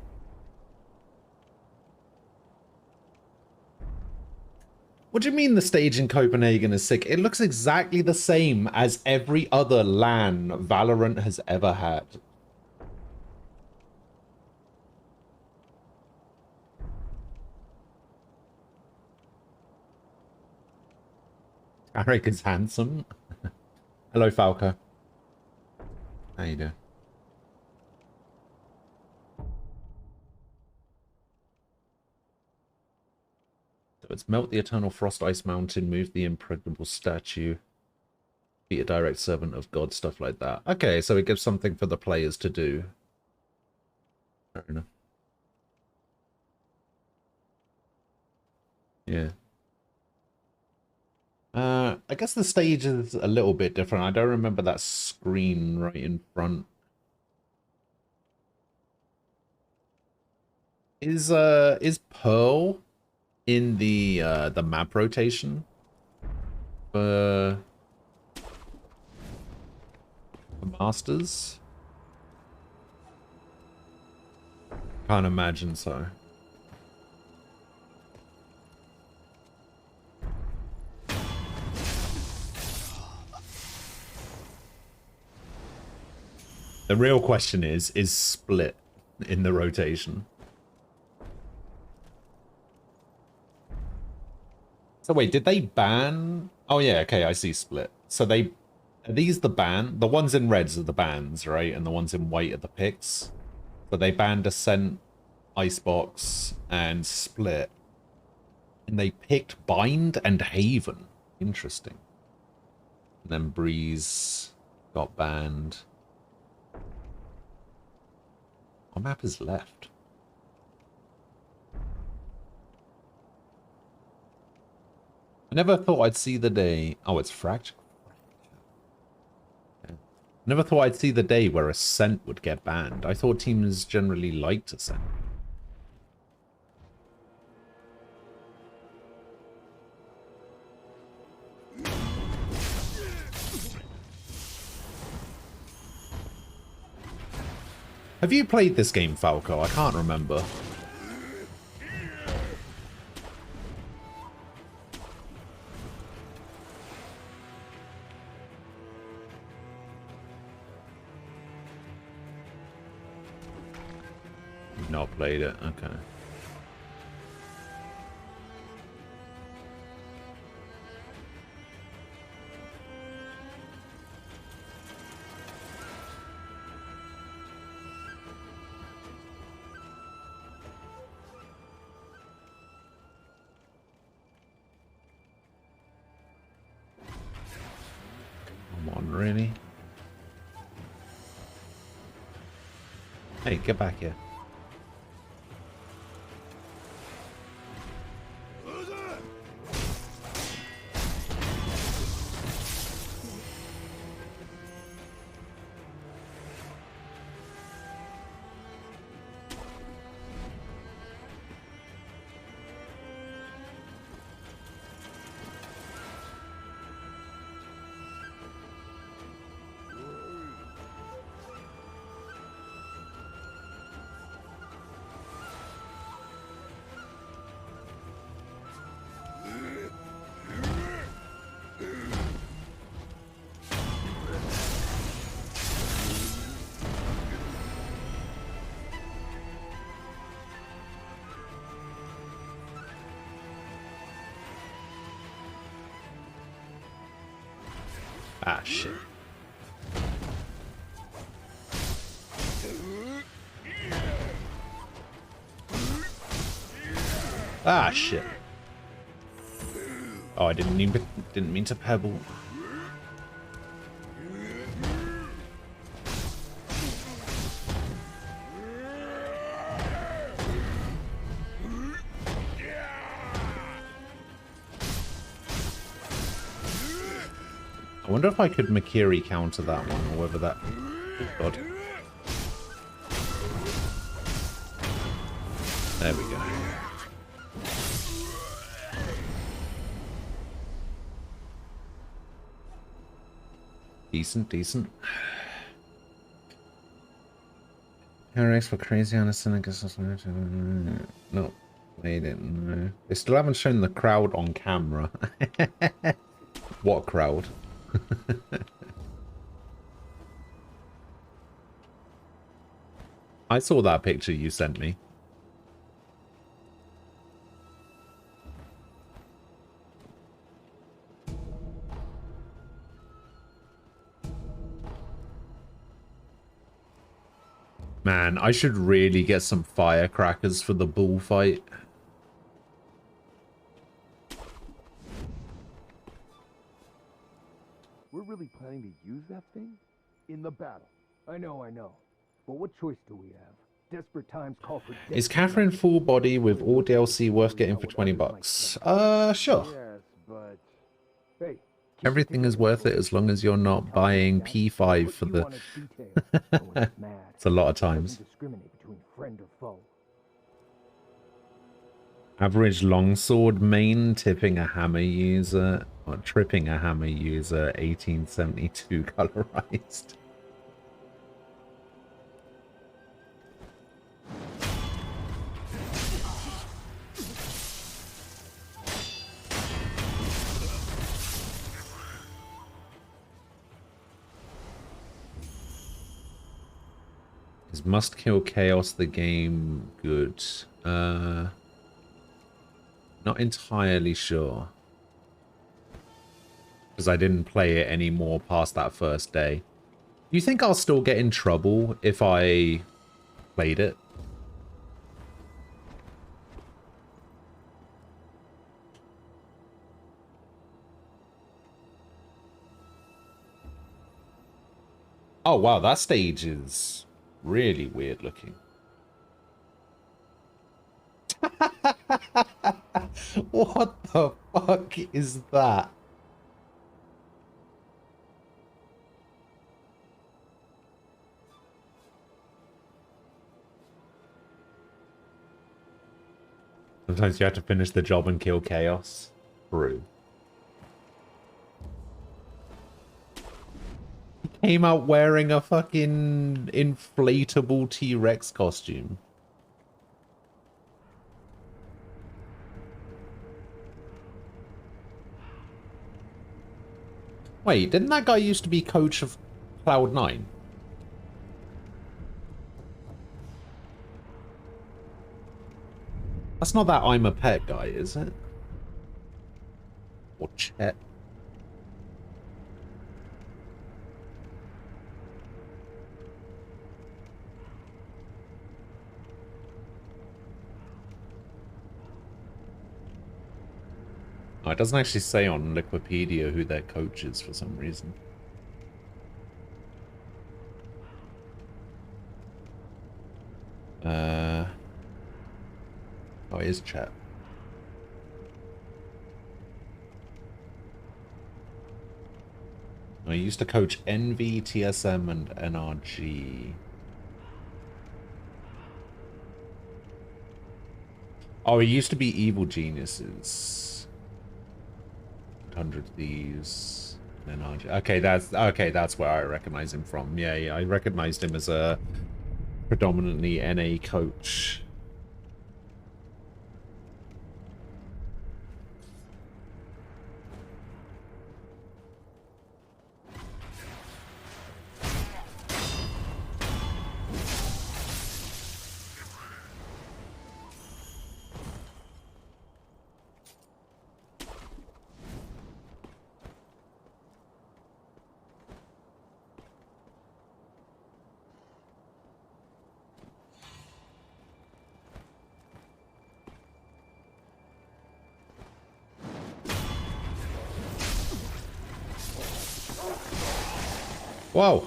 A: What do you mean the stage in Copenhagen is sick? It looks exactly the same as every other LAN Valorant has ever had. Tarek is handsome. Hello, Falco. How you doing? So it's melt the eternal frost ice mountain, move the impregnable statue, be a direct servant of God, stuff like that. Okay, so it gives something for the players to do. Fair enough. Yeah. I guess the stage is a little bit different. I don't remember that screen right in front. Is Pearl in the map rotation for Masters? Can't imagine so. The real question is Split in the rotation? So wait, did they ban? Oh yeah, okay, I see Split. So are these the ban? The ones in reds are the bans, right? And the ones in white are the picks. So they banned Ascent, Icebox, and Split. And they picked Bind and Haven. Interesting. And then Breeze got banned. What map is left? I never thought I'd see the day... Oh, it's Fracture. Okay. Never thought I'd see the day where Ascent would get banned. I thought teams generally liked Ascent. Have you played this game, Falco? I can't remember. You've not played it, okay. Come on, really? Hey, get back here. Ah, shit. Ah, shit. Oh, I didn't mean to pebble. I wonder if I could Makiri counter that one, or whether that... Oh, God. There we go. Decent, decent. RX for crazy on a cynic. No, they didn't. No. They still haven't shown the crowd on camera. What crowd? I saw that picture you sent me. Man, I should really get some firecrackers for the bullfight.
G: We're really planning to use that thing? In the battle. I know. But what choice do we have? Desperate times call for...
A: Is Catherine full body with all DLC worth getting for $20? Sure.
G: Yes, but... Hey,
A: Everything is worth it as long as you're not buying P5 for the... It's a lot of times. Average longsword main tipping a hammer user, or tripping a hammer user, 1872 colorized. Is Must Kill Chaos the game good? Not entirely sure. Because I didn't play it anymore past that first day. Do you think I'll still get in trouble if I played it? Oh wow, that stage is really weird looking. What the fuck is that? Sometimes you have to finish the job and kill Chaos. True. came out wearing a fucking inflatable T-Rex costume. Wait, didn't that guy used to be coach of Cloud9? That's not that I'm a pet guy, is it? Or Chet? Oh, it doesn't actually say on Wikipedia who their coach is for some reason. Oh, it is Chet. I used to coach NV, TSM, and NRG. Oh, he used to be Evil Geniuses. 100 Thieves. NRG. Okay, that's where I recognize him from. Yeah, I recognized him as a predominantly NA coach. Whoa.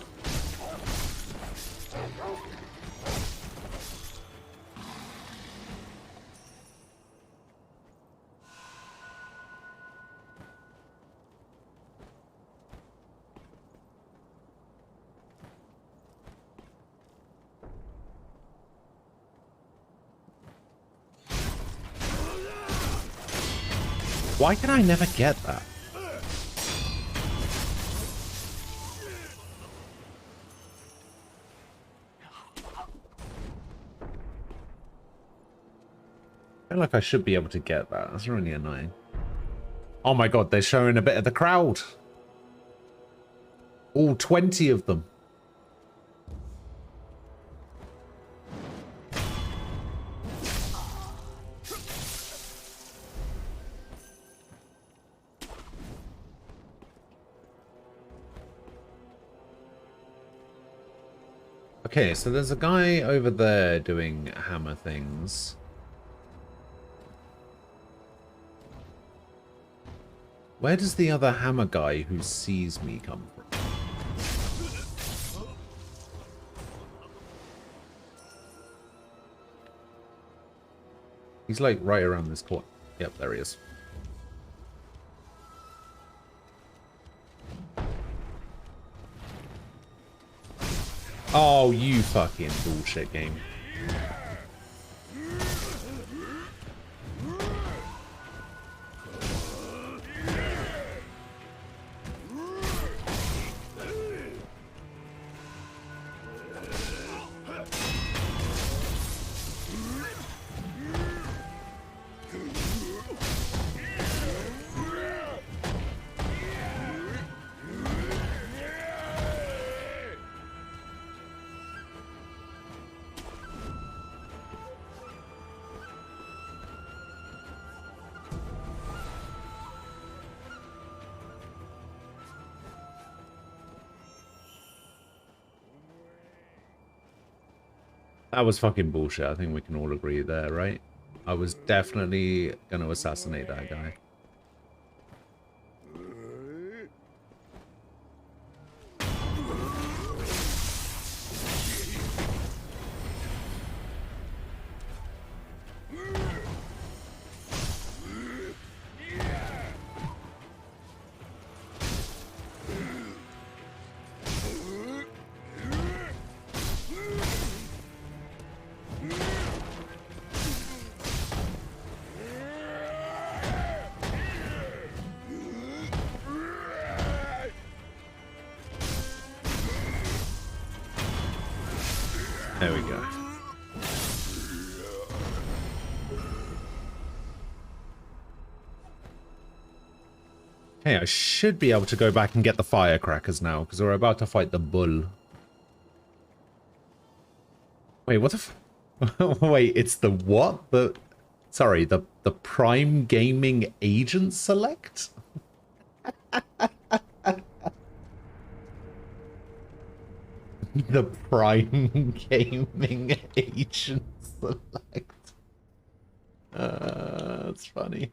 A: Why can I never get that? I feel like I should be able to get that. That's really annoying. Oh my god, they're showing a bit of the crowd. All 20 of them. Okay, so there's a guy over there doing hammer things. Where does the other hammer guy who sees me come from? He's like right around this corner. Yep, there he is. Oh, you fucking bullshit game. That was fucking bullshit. I think we can all agree there, right? I was definitely gonna assassinate that guy. There we go. Hey, I should be able to go back and get the firecrackers now, because we're about to fight the bull. Wait, what the wait, it's the what? Sorry, the Prime Gaming Agent Select? The Prime Gaming Agent Select. That's funny.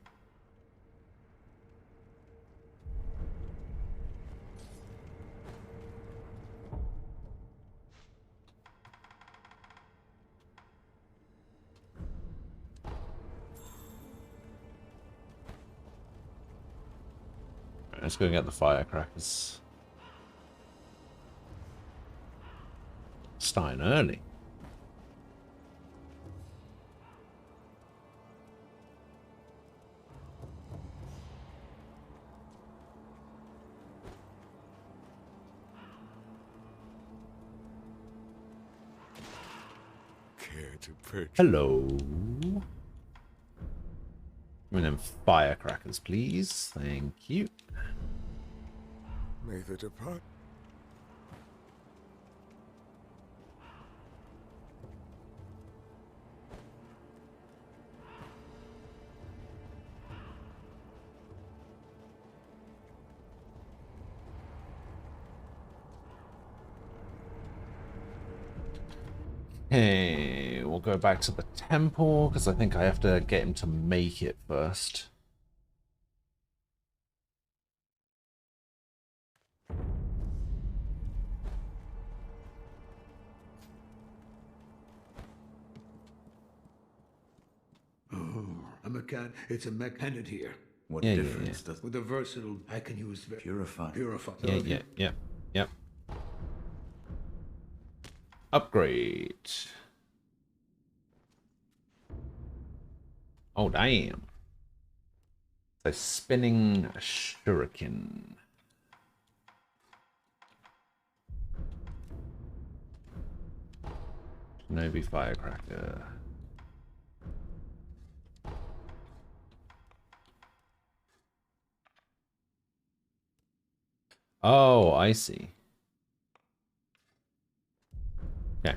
A: Let's go get the firecrackers. Starting early.
C: Care to purchase?
A: Hello. And then firecrackers, please. Thank you.
C: May the depart.
A: Hey, we'll go back to the temple, because I think I have to get him to make it first.
O: It's a mechanic here.
H: What
A: Yeah,
H: difference does
O: With a versatile, I can use
H: purify?
A: Yeah. Upgrade. Oh, damn. So spinning shuriken. Shinobi firecracker. Oh, I see. Yeah.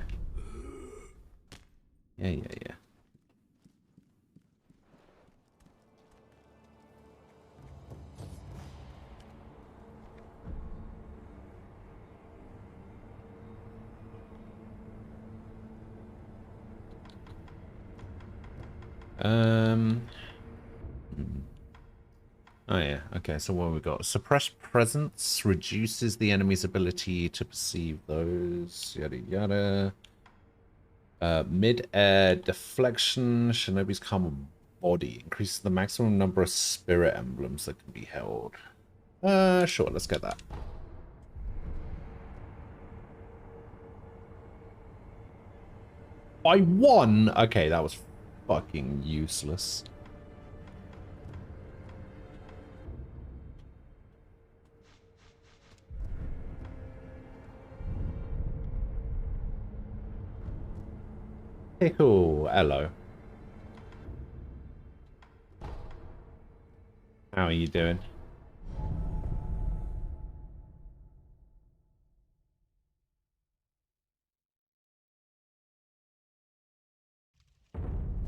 A: Yeah. Oh yeah, okay, so what have we got? Suppress presence reduces the enemy's ability to perceive those, yada yada. Mid-air deflection, Shinobi's calm body. Increases the maximum number of spirit emblems that can be held. Sure, let's get that. By one? Okay, that was fucking useless. Hey, cool. Hello. How are you doing?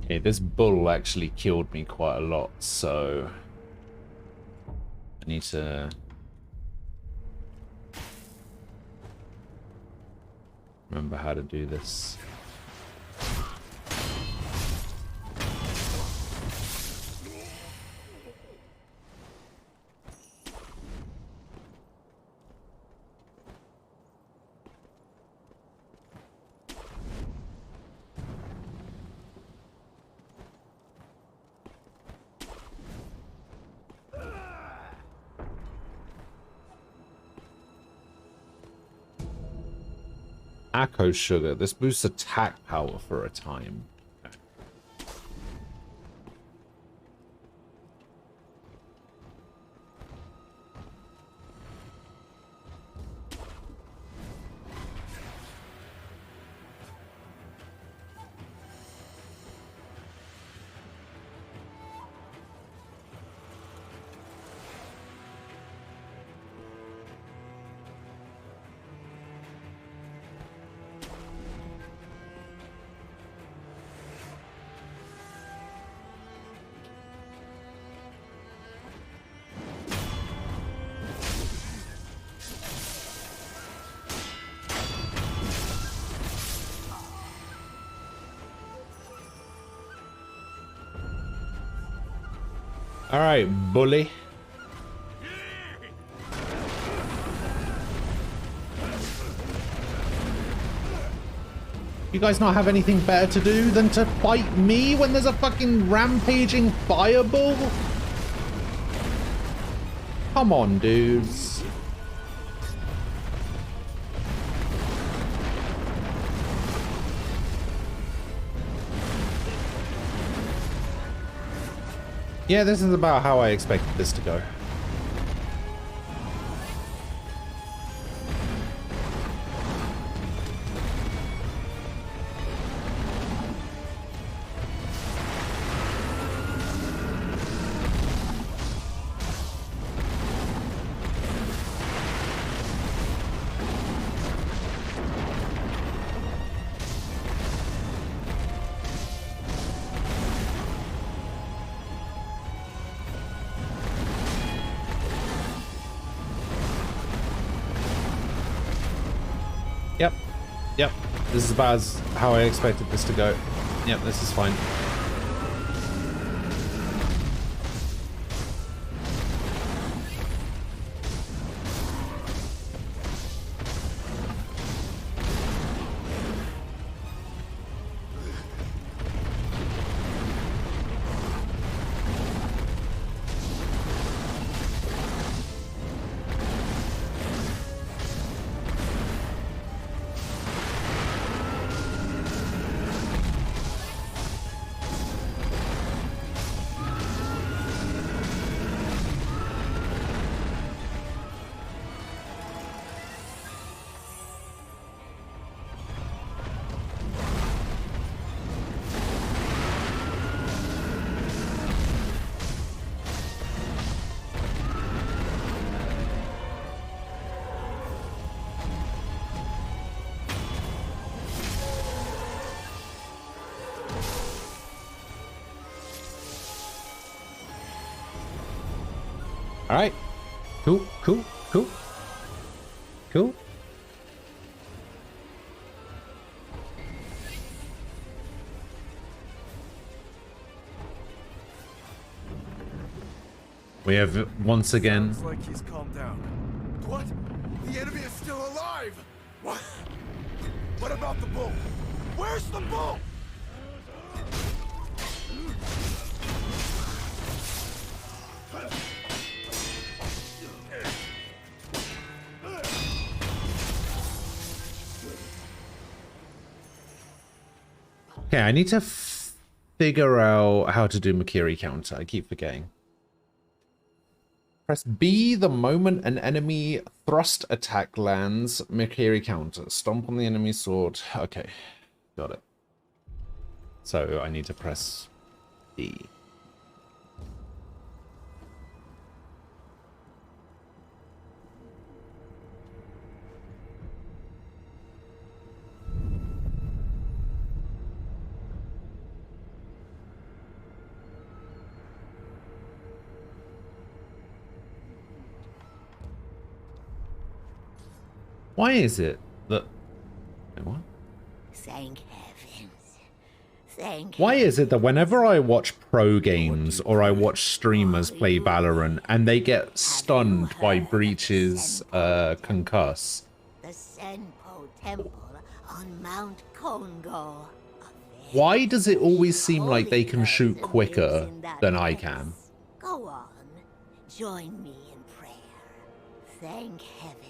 A: Okay, this bull actually killed me quite a lot, so I need to remember how to do this. Akko sugar. This boosts attack power for a time. Okay. All right, bully. You guys not have anything better to do than to fight me when there's a fucking rampaging fireball? Come on, dudes. Yeah, this is about how I expected this to go. Yep, this is about how I expected this to go. Yep, this is fine. All right. Cool. We have once again.
F: Sounds like he's calmed down.
I: What? The enemy is still alive! What? What about the bull? Where's the bull?
A: Okay, I need to figure out how to do Makiri counter. I keep forgetting. Press B the moment an enemy thrust attack lands. Makiri counter. Stomp on the enemy's sword. Okay, got it. So I need to press B. Why is it that... Wait, what?
P: Thank heavens. Thank
A: Why is it that whenever I watch pro games or I watch streamers play Valorant and they get stunned by Breach's concuss,
P: the Senpo Temple on Mount Kongo.
A: why does it always seem like they can shoot quicker than I can?
P: Go on. Join me in prayer. Thank heavens.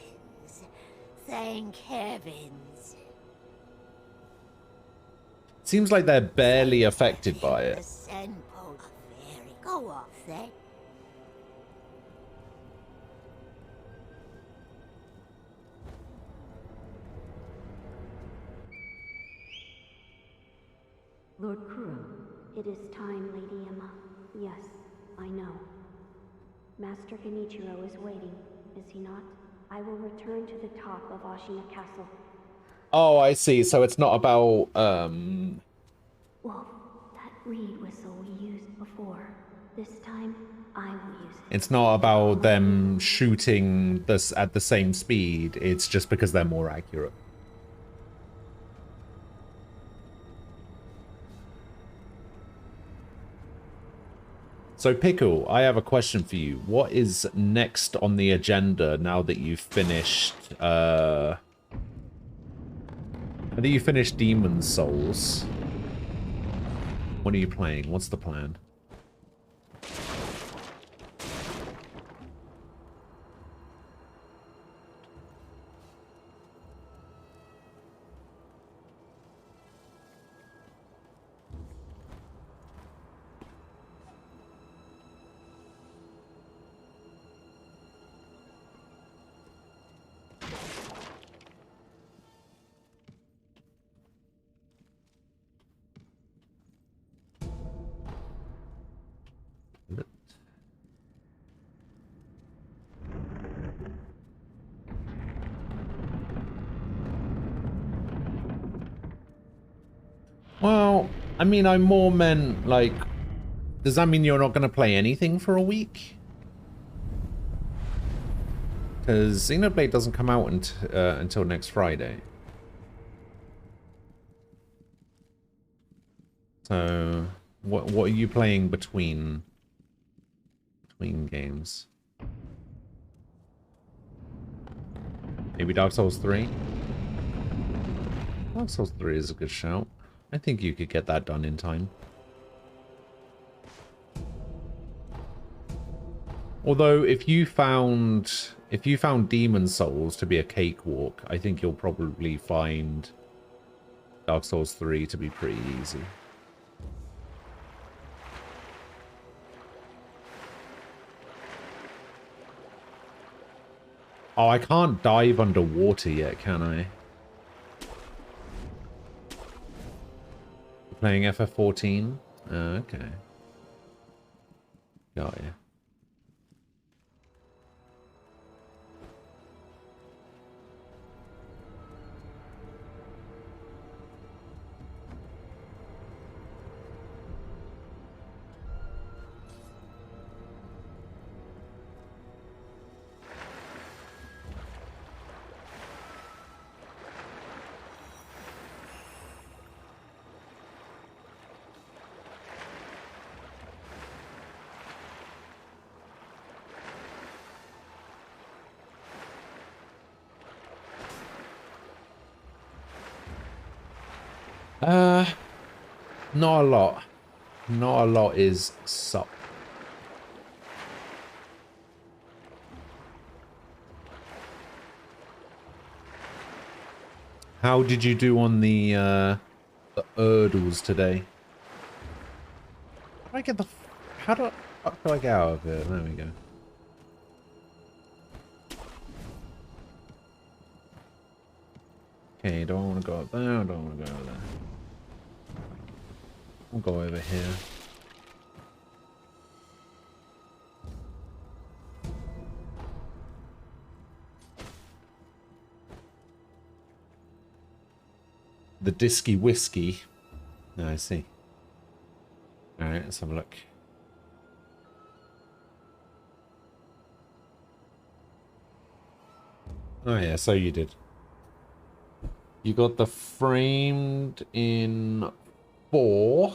P: Thank heavens.
A: Seems like they're barely affected by
P: The
A: it.
P: Senpo very go on. Thank
D: Lord Kuro. It is time, Lady Emma. Yes, I know. Master Genichiro is waiting, is he not? I will return to the top of Ashina Castle.
A: Oh, I see. So it's not about,
D: Wolf, that reed whistle we used before. This time, I will use it.
A: it's not about them shooting this at the same speed. It's just because they're more accurate. So, Pickle, I have a question for you. What is next on the agenda now that you've finished, now that you finished Demon's Souls? What are you playing? What's the plan? Well, I mean, I more meant, like, does that mean you're not going to play anything for a week? Because Xenoblade doesn't come out until next Friday. So, what are you playing between games? Maybe Dark Souls 3? Dark Souls 3 is a good shout. I think you could get that done in time. Although, if you found Demon Souls to be a cakewalk, I think you'll probably find Dark Souls 3 to be pretty easy. Oh, I can't dive underwater yet, can I? You're playing FF14? Okay. Got ya. Not a lot. Not a lot is sup. How did you do on the hurdles today? How do I get the... How do I get out of here? There we go. Okay, don't want to go up there, don't want to go over there. We'll go over here. The Disky Whiskey. No, I see. Alright, let's have a look. Oh yeah, so you did. You got the framed in 4.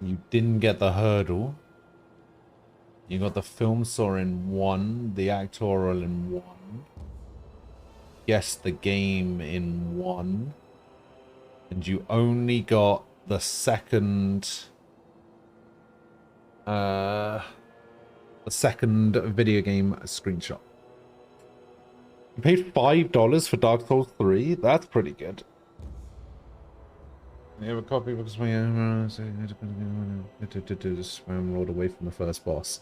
A: You didn't get the hurdle. You got the film saw in 1, the actorial in 1. Yes, the game in 1. And you only got the second video game screenshot. You paid $5 for Dark Souls 3? That's pretty good. You have a copy because my spam rolled away from the first boss.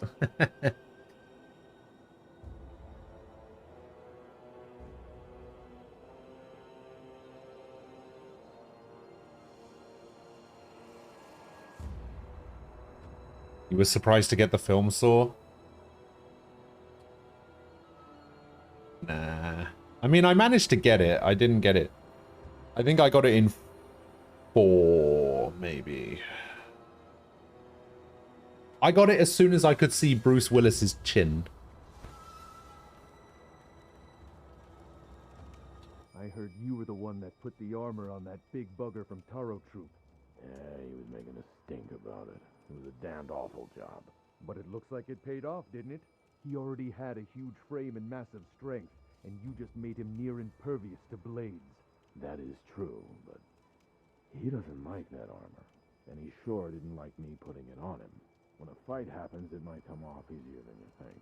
A: You were surprised to get the film saw? Nah. I mean, I managed to get it. I didn't get it. I think I got it in 4, maybe. I got it as soon as I could see Bruce Willis's chin.
G: I heard you were the one that put the armor on that big bugger from Taro Troop. Yeah, he was making a stink about it. It was a damned awful job. But it looks like it paid off, didn't it? He already had a huge frame and massive strength, and you just made him near impervious to blades. That is true, but he doesn't like that armor. And he sure didn't like me putting it on him. When a fight happens, it might come off easier than you think.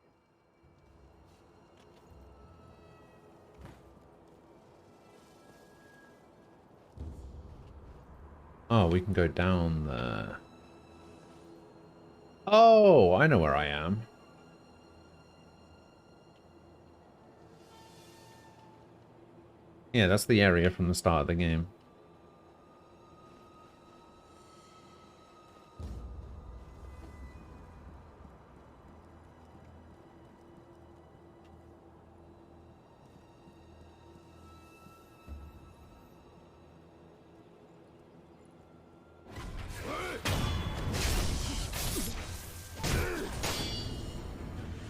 A: Oh, we can go down there. Oh, I know where I am. Yeah, that's the area from the start of the game.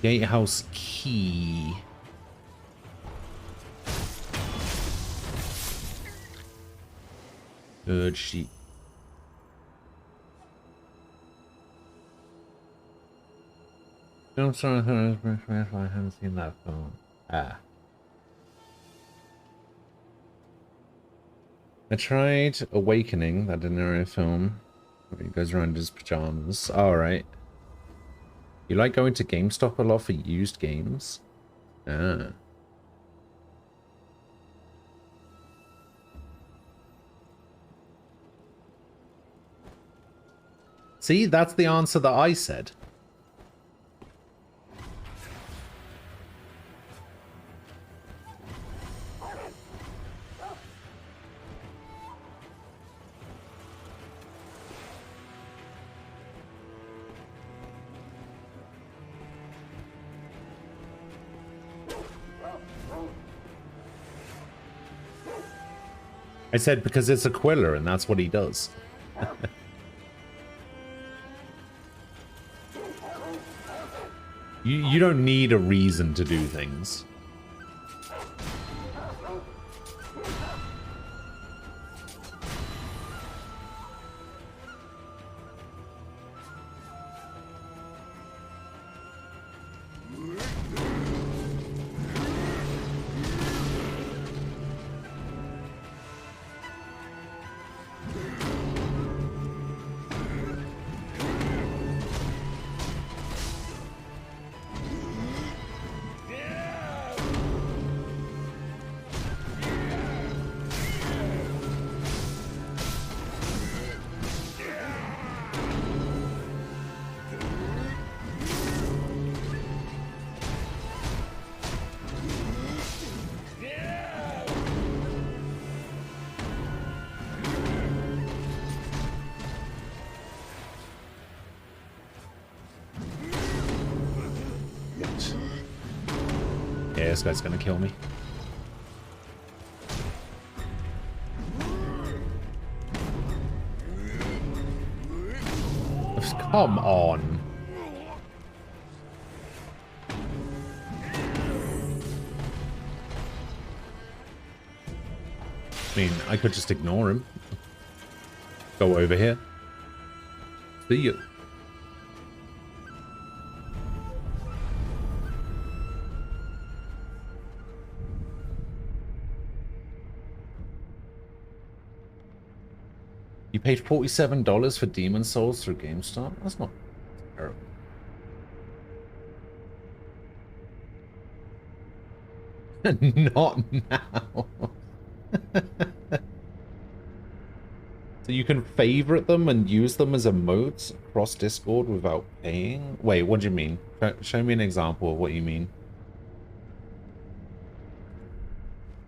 A: Gatehouse key. Good sheet. I'm sorry, I haven't seen that film. Ah. I tried Awakening, that De Niro film, where he goes around in his pajamas. Alright. You like going to GameStop a lot for used games? Ah. See, that's the answer that I said. I said because it's Aquila and that's what he does. You don't need a reason to do things. Yeah, this guy's gonna kill me. Come on. I mean, I could just ignore him. Go over here. See you. You paid $47 for Demon Souls through GameStop? That's not terrible. Not now. So you can favorite them and use them as emotes across Discord without paying? Wait, what do you mean? Show me an example of what you mean.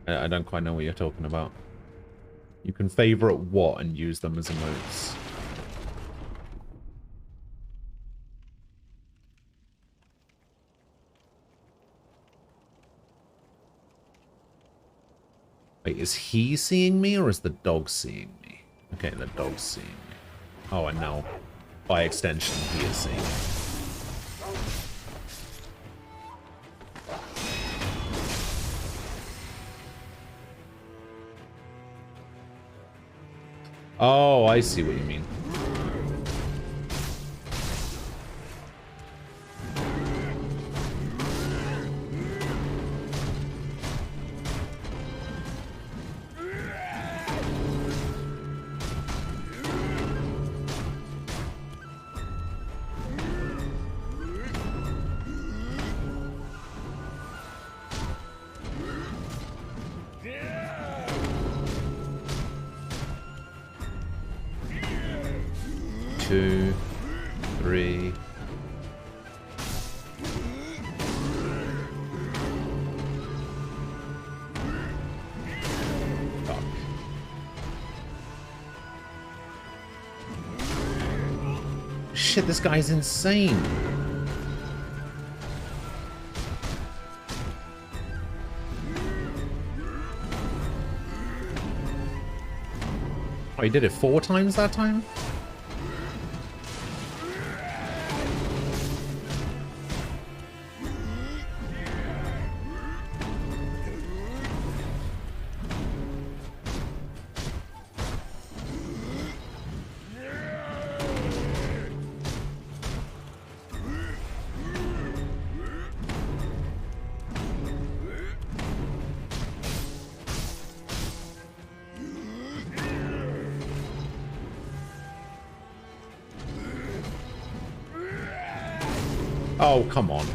A: I don't quite know what you're talking about. You can favorite what and use them as emotes? Wait, is he seeing me or is the dog seeing me? Okay, the dog's seeing me. Oh, and now, by extension, he is seeing me. Oh, I see what you mean. Two, three. Fuck. Shit, this guy's insane. Oh, he did it 4 times that time? Oh, come on.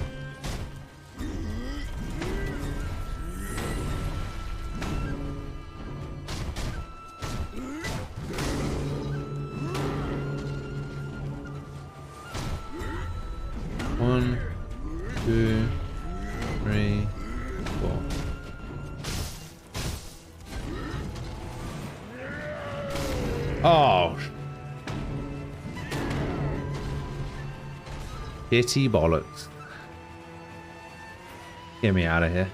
A: One, two, three, four. Oh. Shitty bollocks. Get me out of here.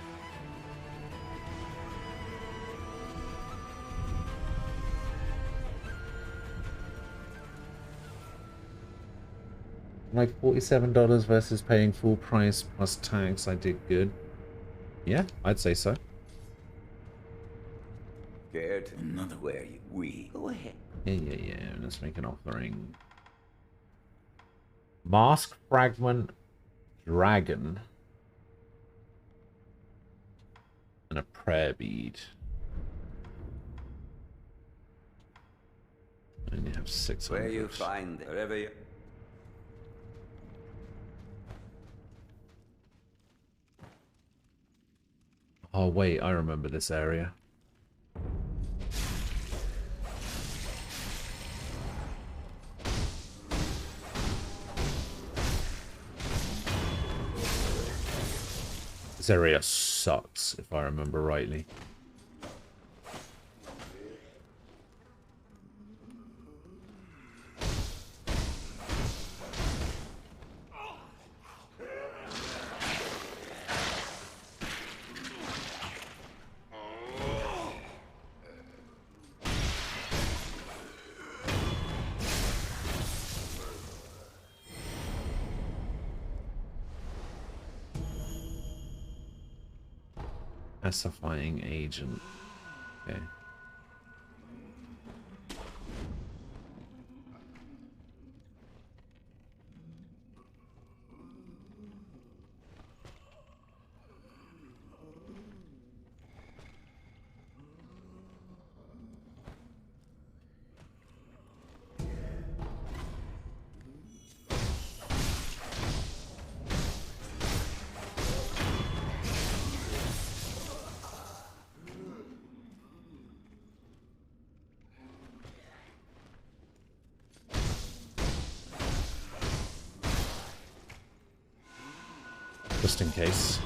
A: Like $47 versus paying full price plus tax. I did good. Yeah, I'd say so.
Q: Scared? Another way. We go ahead.
A: Yeah. Let's make an offering. Mask fragment, dragon, and a prayer bead. I only have 600.
Q: Where you find it, wherever you.
A: Oh wait, I remember this area. This area sucks, if I remember rightly. Pacifying agent. Okay. Just in case.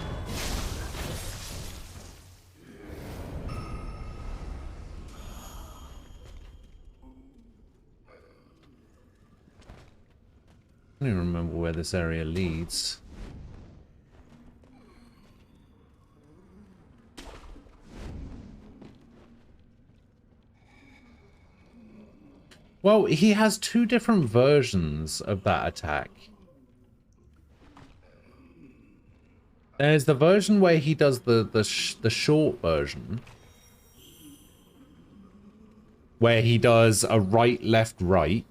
A: I don't even remember where this area leads. Well, he has 2 different versions of that attack. There's the version where he does the short version. where he does a right, left, right.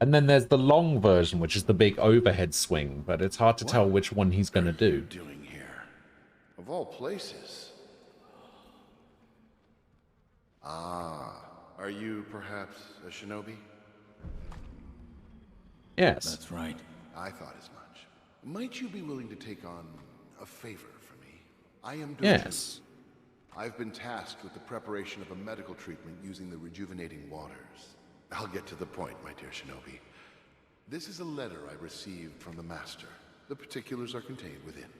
A: And then there's the long version, which is the big overhead swing, but it's hard to tell which one he's going to do.
C: Doing here? Of all places. Ah, are you perhaps a shinobi?
A: Yes.
C: That's right. I thought as much. Might you be willing to take on a favor for me? I am Doju.
A: Yes.
C: I've been tasked with the preparation of a medical treatment using the rejuvenating waters. I'll get to the point, my dear shinobi. This is a letter I received from the master. The particulars are contained within.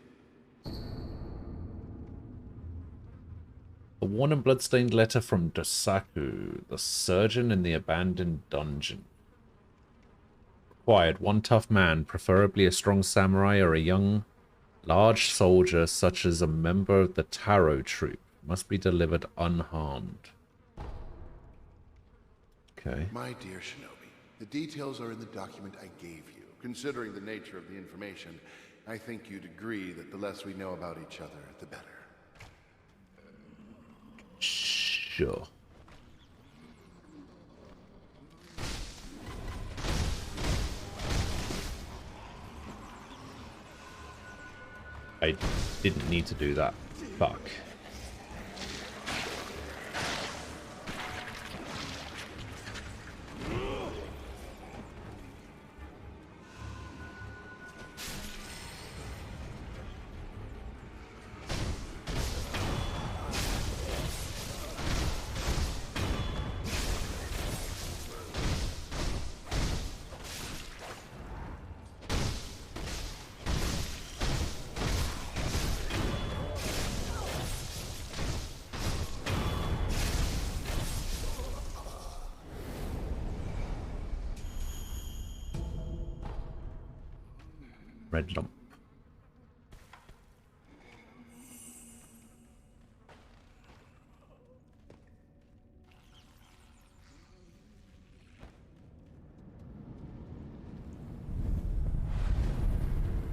A: A worn and bloodstained letter from Dosaku, the surgeon in the abandoned dungeon. Required one tough man, preferably a strong samurai or a young, large soldier such as a member of the Taro troop. Must be delivered unharmed. Okay.
C: My dear shinobi, the details are in the document I gave you. Considering the nature of the information, I think you'd agree that the less we know about each other, the better.
A: Sure. I didn't need to do that. Fuck. Red lump.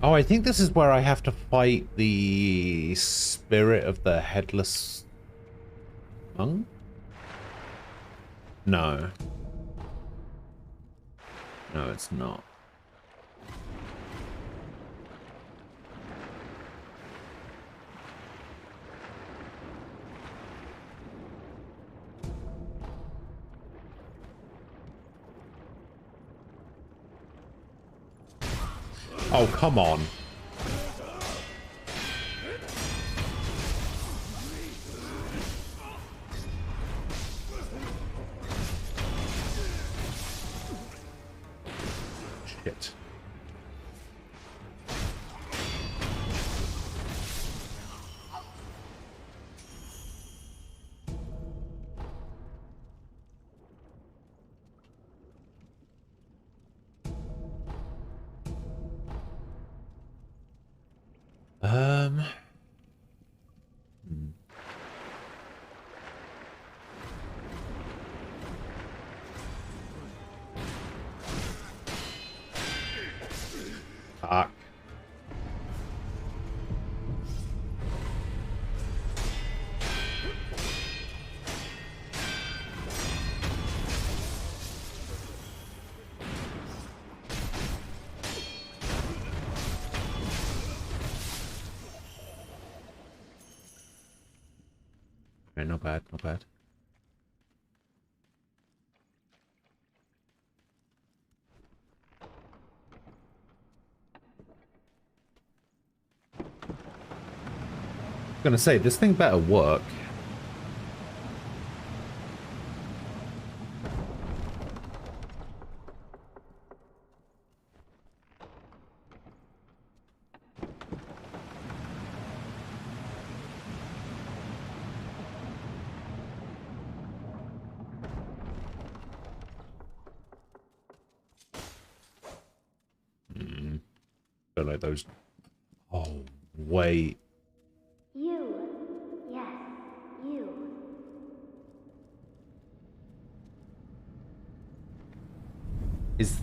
A: Oh, I think this is where I have to fight the spirit of the headless monk? No. No, it's not. Oh, come on. Shit. Fuck. Okay, not bad, not bad. I'm gonna say, this thing better work. Feel like those... Oh, wait.
D: You. Yes, you.
A: Is...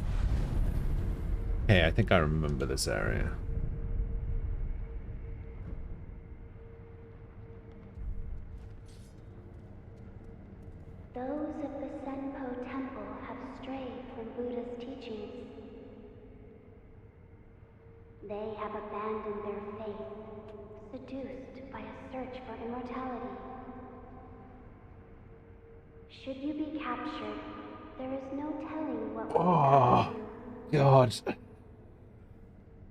A: Hey, I think I remember this area.
D: They have abandoned their faith, seduced by a search for immortality. Should you be captured, there is no telling what will
A: Oh, God.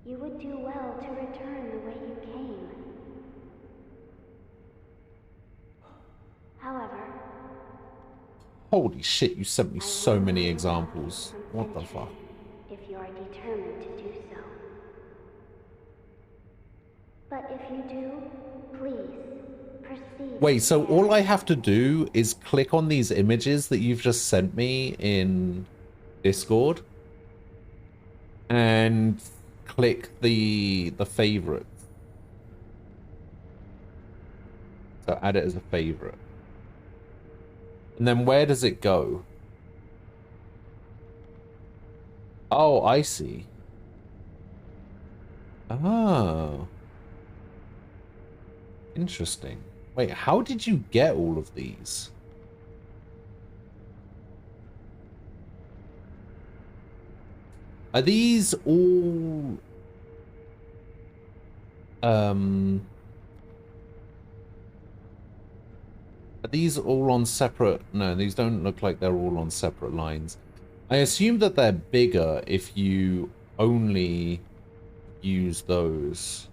D: You would do well to return the way you came. However,
A: Holy shit, you sent me so many examples. What the fuck?
D: if you are determined to do so. But if you do, please, proceed.
A: Wait, so all I have to do is click on these images that you've just sent me in Discord and click the favorite. So add it as a favorite. And then where does it go? Oh, I see. Oh. Interesting. Wait, how did you get all of these? Are these all... Are these all on separate... No, these don't look like they're all on separate lines. I assume that they're bigger if you only use those.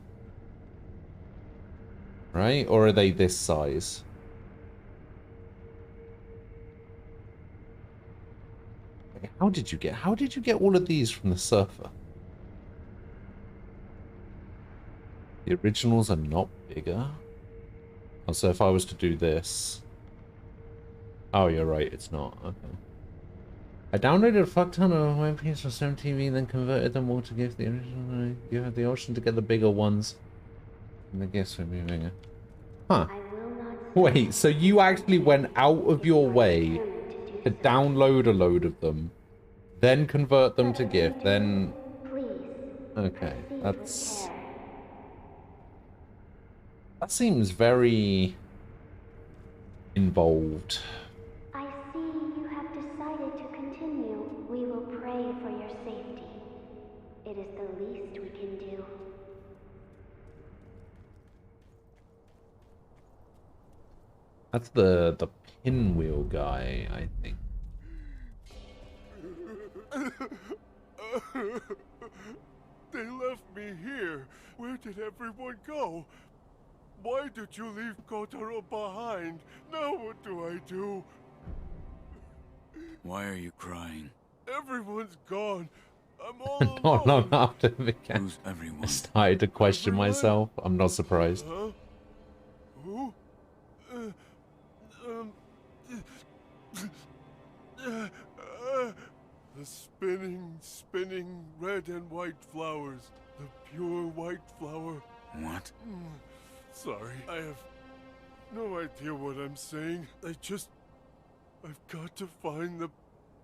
A: Right? Or are they this size? How did you get all of these from the surfer? The originals are not bigger. Oh, so if I was to do this... Oh, you're right, it's not. Okay. I downloaded a fuck ton of WebPs from Stem TV, then converted them all to give the original... You have the option to get the bigger ones. And the gifts will be bigger. Huh. Wait, so you actually went out of your way to download a load of them, then convert them to gift, then... Okay, that's... That seems very... involved.
D: I see you have decided to continue. We will pray for your safety. It is the least we can do.
A: That's the pinwheel guy, I think.
K: They left me here. Where did everyone go? Why did you leave Kotaro behind? Now what do I do?
M: Why are you crying?
K: Everyone's gone. I'm all
A: Not long
K: alone.
A: after the
M: Who's everyone?
A: I started to question myself. I'm not surprised.
K: Huh? Who? The spinning red and white flowers. The pure white flower.
M: What?
K: Sorry, I have no idea what I'm saying. I've got to find the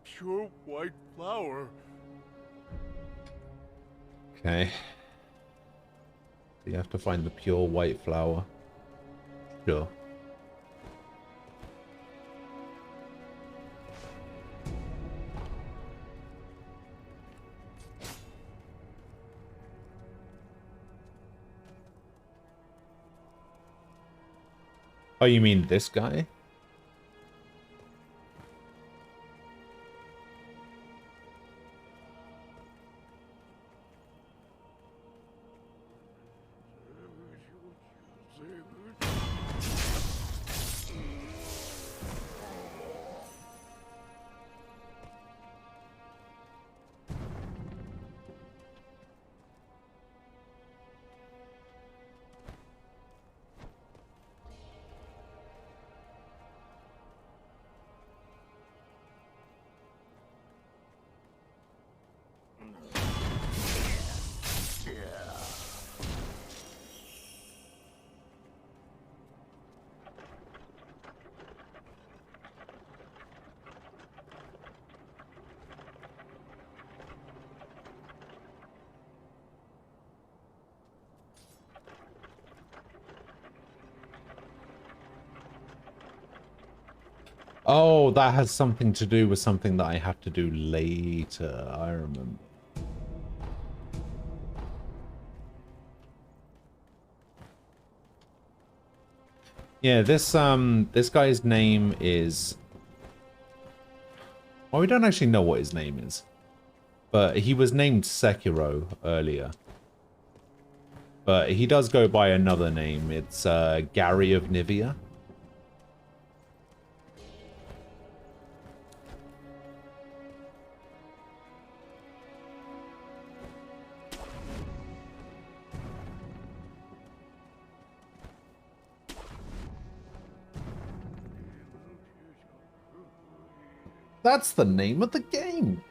K: pure white flower.
A: Okay. You have to find the pure white flower. Sure. Oh, you mean this guy? Oh, that has something to do with something that I have to do later. I remember. Yeah, this guy's name is... Well, we don't actually know what his name is. But he was named Sekiro earlier. But he does go by another name. It's Gary of Nivea. That's the name of the game.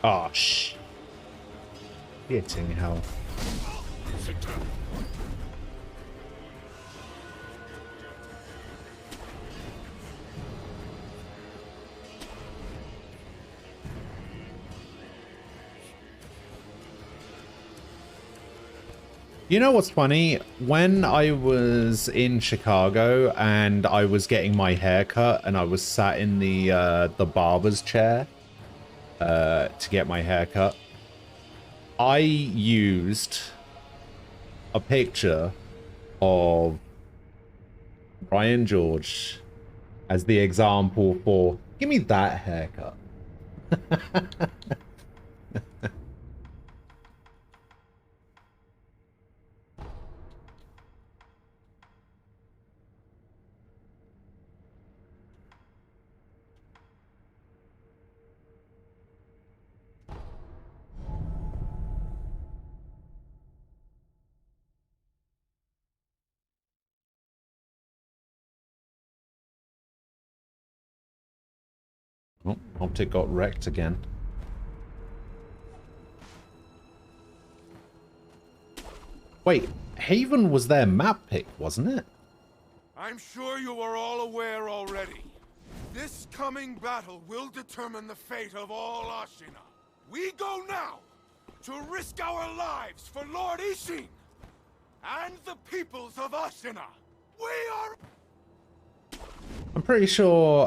A: Oh, shh. Hitting hell. You know what's funny? When I was in Chicago and I was getting my hair cut and I was sat in the barber's chair to get my hair cut, I used a picture of Brian George as the example for, give me that haircut. Oh, Optic got wrecked again. Wait, Haven was their map pick, wasn't it?
K: I'm sure you are all aware already. This coming battle will determine the fate of all Ashina. We go now to risk our lives for Lord Ishin and the peoples of Ashina. We are...
A: I'm pretty sure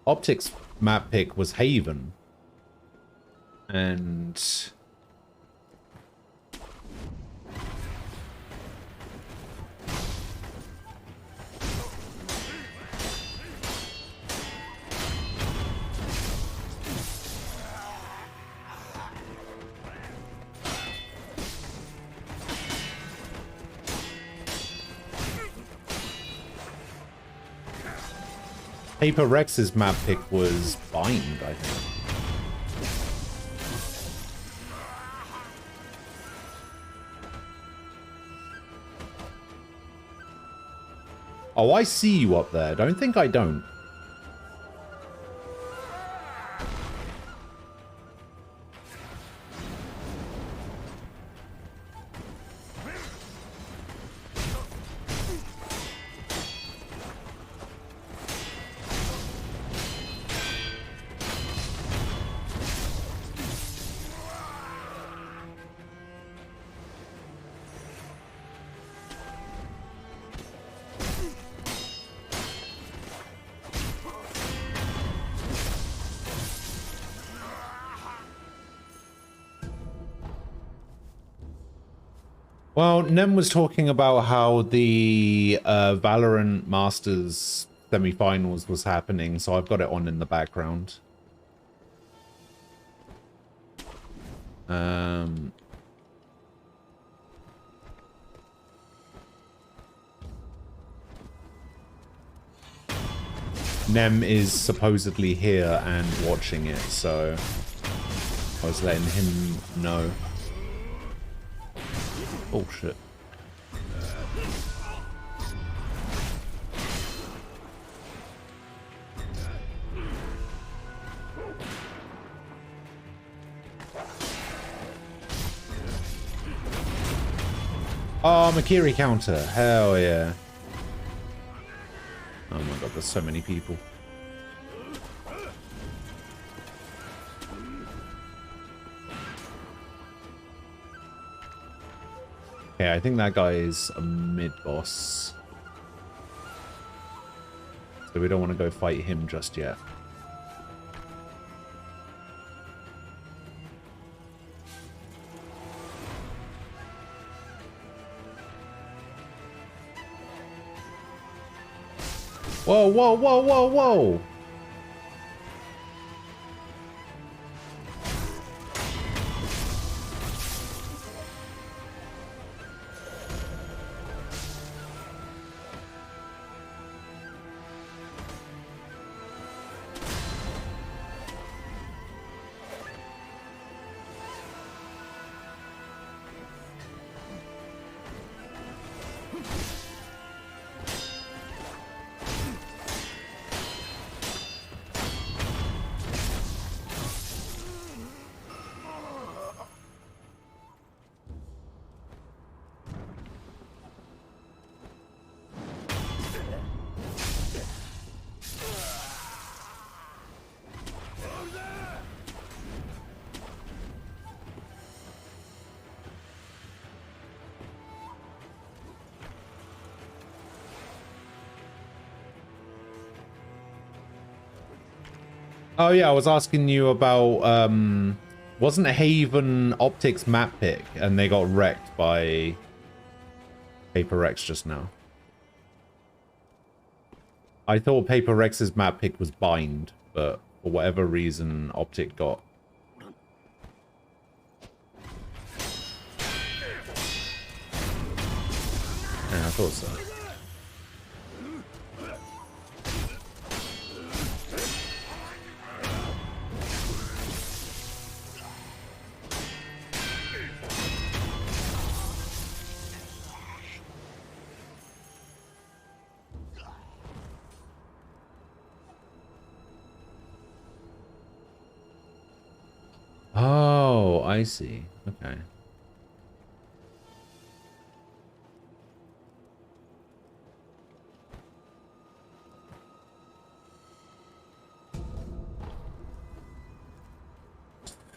A: Optic's map pick was Haven. And... Paper Rex's map pick was Bind, I think. Oh, I see you up there. Don't think I don't. Well, Nem was talking about how the Valorant Masters semi-finals was happening, so I've got it on in the background. Nem is supposedly here and watching it, so I was letting him know. Oh shit. Oh, Makiri counter. Hell yeah. Oh my god, there's so many people. Okay, I think that guy is a mid-boss. So we don't want to go fight him just yet. Whoa, whoa, whoa, whoa, whoa! Oh yeah, I was asking you about, wasn't Haven Optics map pick and they got wrecked by Paper Rex just now? I thought Paper Rex's map pick was Bind, but for whatever reason, Optic got... Yeah, I thought so. Oh, I see. Okay.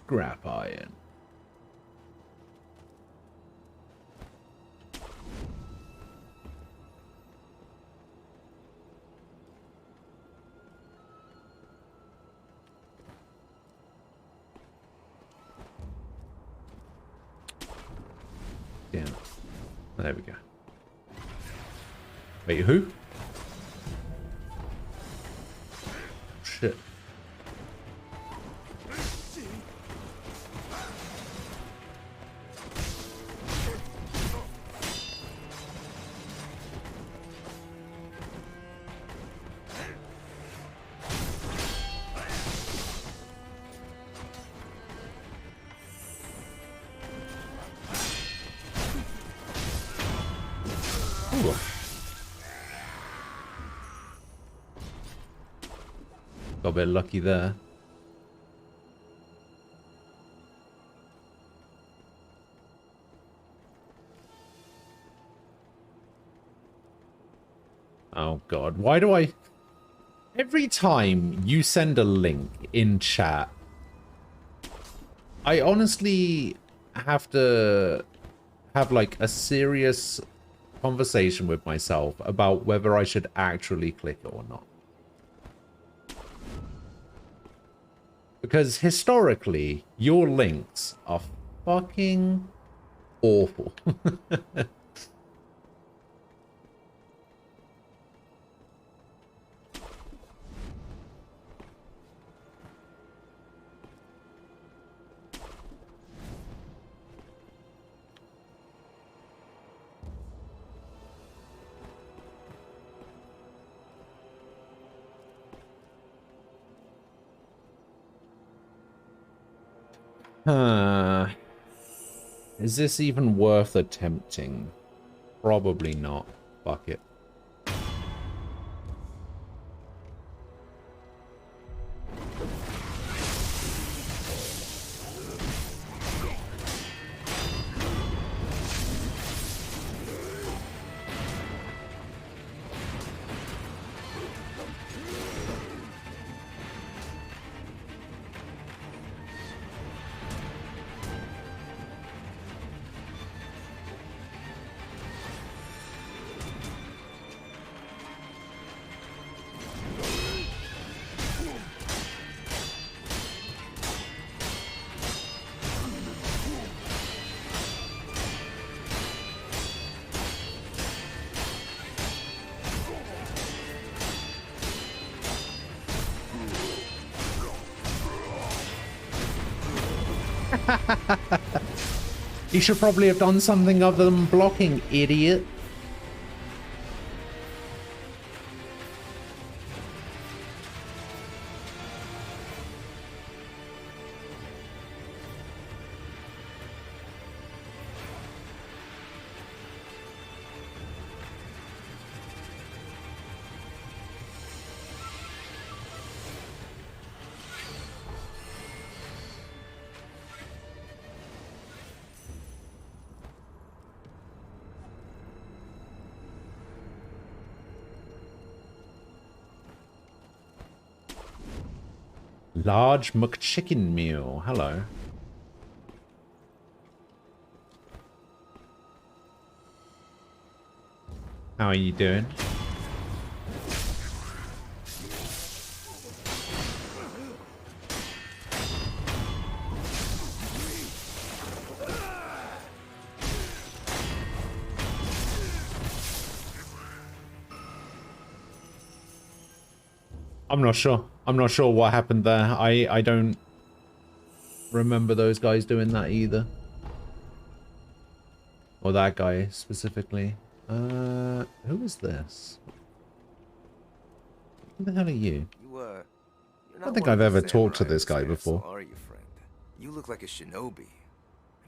A: Scrap iron. Damn it. There we go. Wait, who? Shit. Ooh. Got a bit lucky there. Oh god, why do I... Every time you send a link in chat, I honestly have to have like a serious conversation with myself about whether I should actually click it or not. Because historically, your links are fucking awful. Is this even worth attempting? Probably not. Fuck it. You should probably have done something other than blocking, idiot. Large McChicken meal. Hello. How are you doing? I'm not sure. I'm not sure what happened there. I don't remember those guys doing that either. Or that guy specifically. Who is this? Who the hell are you? I don't think I've ever talked to this guy before.
R: Are you, friend? You look like a shinobi.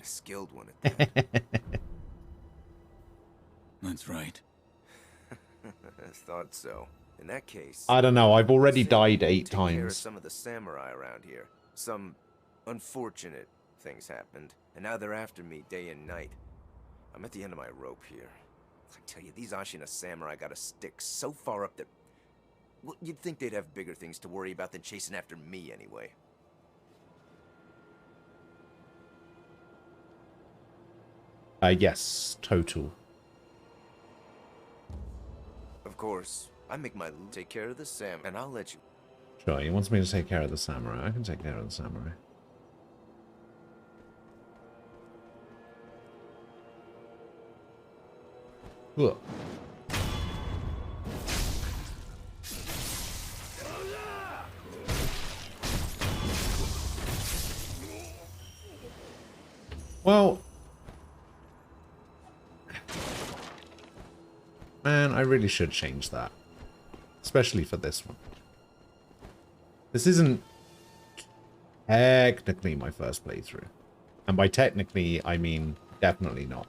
R: A skilled one at that.
I: That's right.
R: I thought so. In that case,
A: I don't know. I've already died 8
R: take care of
A: times.
R: some of the samurai around here. Some unfortunate things happened, and now they're after me day and night. I'm at the end of my rope here. I tell you, these Ashina samurai got a stick so far up that... Well, you'd think they'd have bigger things to worry about than chasing after me anyway.
A: Yes, total.
R: Of course, I make my take care of the sam, and I'll let you.
A: Sure, he wants me to take care of the samurai. I can take care of the samurai. Ugh. Well, man, I really should change that. Especially for this one. This isn't technically my first playthrough. And by technically, I mean definitely not.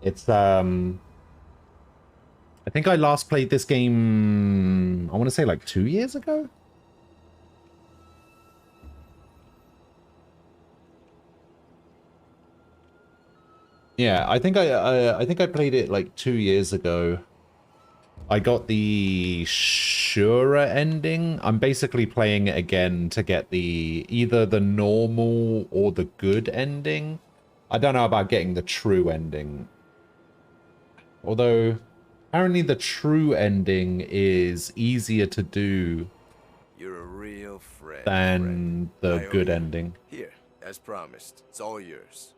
A: It's, I think I last played this game, I want to say like 2 years ago? Yeah, I think I played it like 2 years ago. I got the Shura ending. I'm basically playing it again to get either the normal or the good ending. I don't know about getting the true ending. Although apparently the true ending is easier to do
R: You're a real friend.
A: than the good ending.
R: Here, as promised, it's all yours.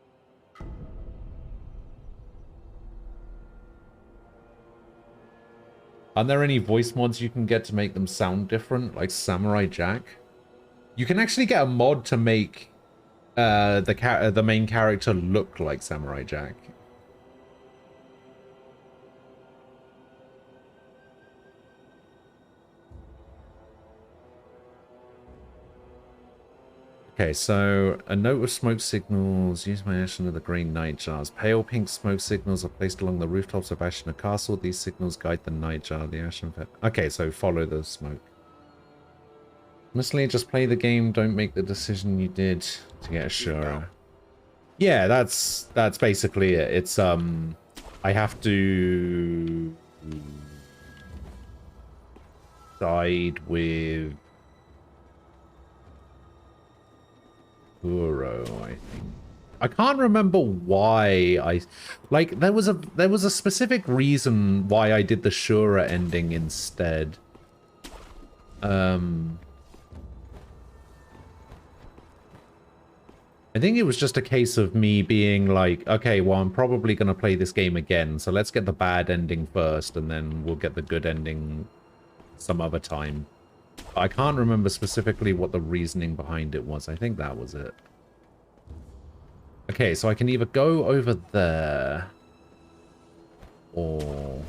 A: Are there any voice mods you can get to make them sound different, like Samurai Jack? You can actually get a mod to make the main character look like Samurai Jack. Okay, so a note of smoke signals. Use my Ashina the green night jars. Pale pink smoke signals are placed along the rooftops of Ashina Castle. These signals guide the night jar. The Ashina. Okay, so follow the smoke. Honestly, just play the game. Don't make the decision you did to get a Shura. Yeah, that's basically it. It's I have to side with Kuro, I think. I can't remember why I like there was a specific reason why I did the Shura ending instead. I think it was just a case of me being like, okay, well, I'm probably going to play this game again, so let's get the bad ending first, and then we'll get the good ending some other time. I can't remember specifically what the reasoning behind it was. I think that was it. Okay, so I can either go over there, or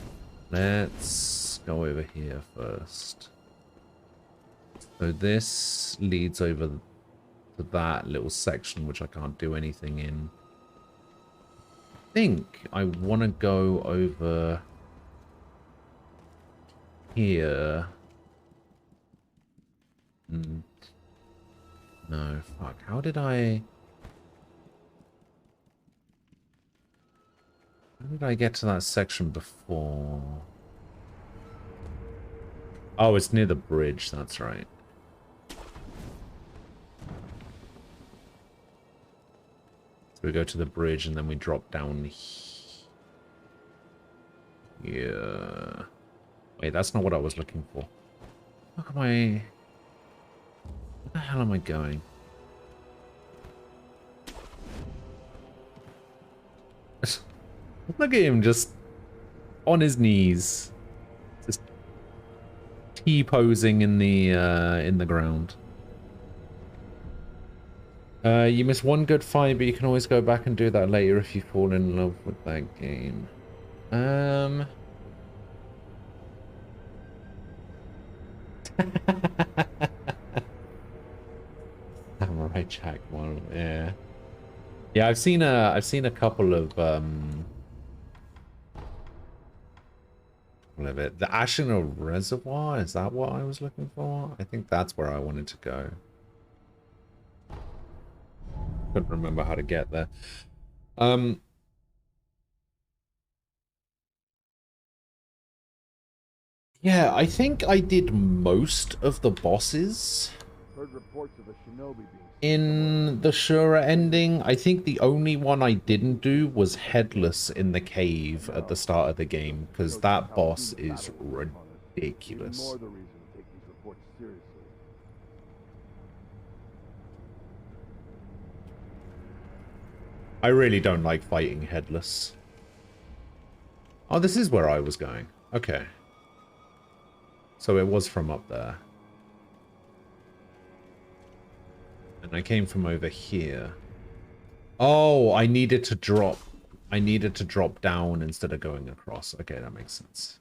A: let's go over here first. So this leads over to that little section, which I can't do anything in. I think I want to go over here. No, fuck. How did I get to that section before? Oh, it's near the bridge. That's right. So we go to the bridge and then we drop down here. Wait, that's not what I was looking for. How am I... Where the hell am I going? Look at him just on his knees. Just T-posing in the ground. You miss one good fight, but you can always go back and do that later if you fall in love with that game. Samurai Jack one, yeah. Yeah, I've seen a couple of what of it. The Ashina Reservoir, is that what I was looking for? I think that's where I wanted to go. Couldn't remember how to get there. Yeah, I think I did most of the bosses
G: Heard reports of a shinobi being
A: in the Shura ending. I think the only one I didn't do was Headless in the cave at the start of the game, because that boss is ridiculous.
G: more the reason to take these reports seriously.
A: I really don't like fighting Headless. Oh, this is where I was going. Okay. So it was from up there. And I came from over here. Oh, I needed to drop down instead of going across. Okay, that makes sense.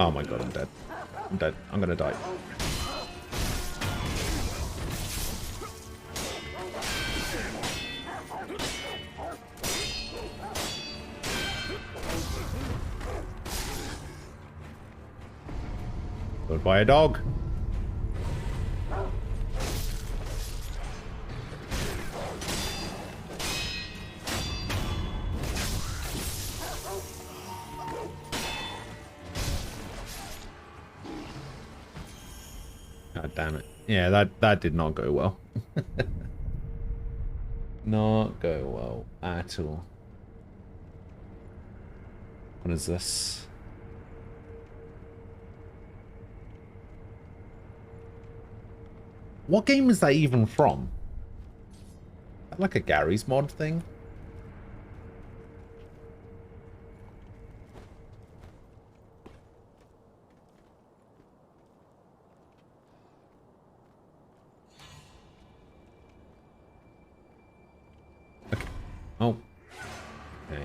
A: Oh my god, I'm dead. I'm dead. I'm gonna die. Goodbye, a dog. God damn it. Yeah, that did not go well. Not go well at all. What is this? What game is that even from? Is that like a Gary's mod thing? Okay. Oh. Okay.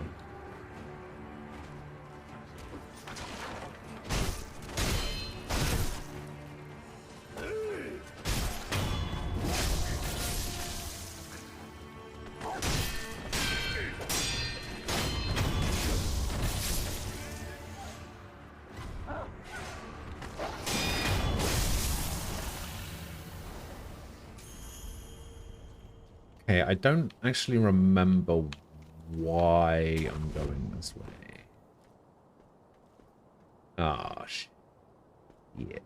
A: Okay, I don't actually remember why I'm going this way. Ah, shit. Yeah.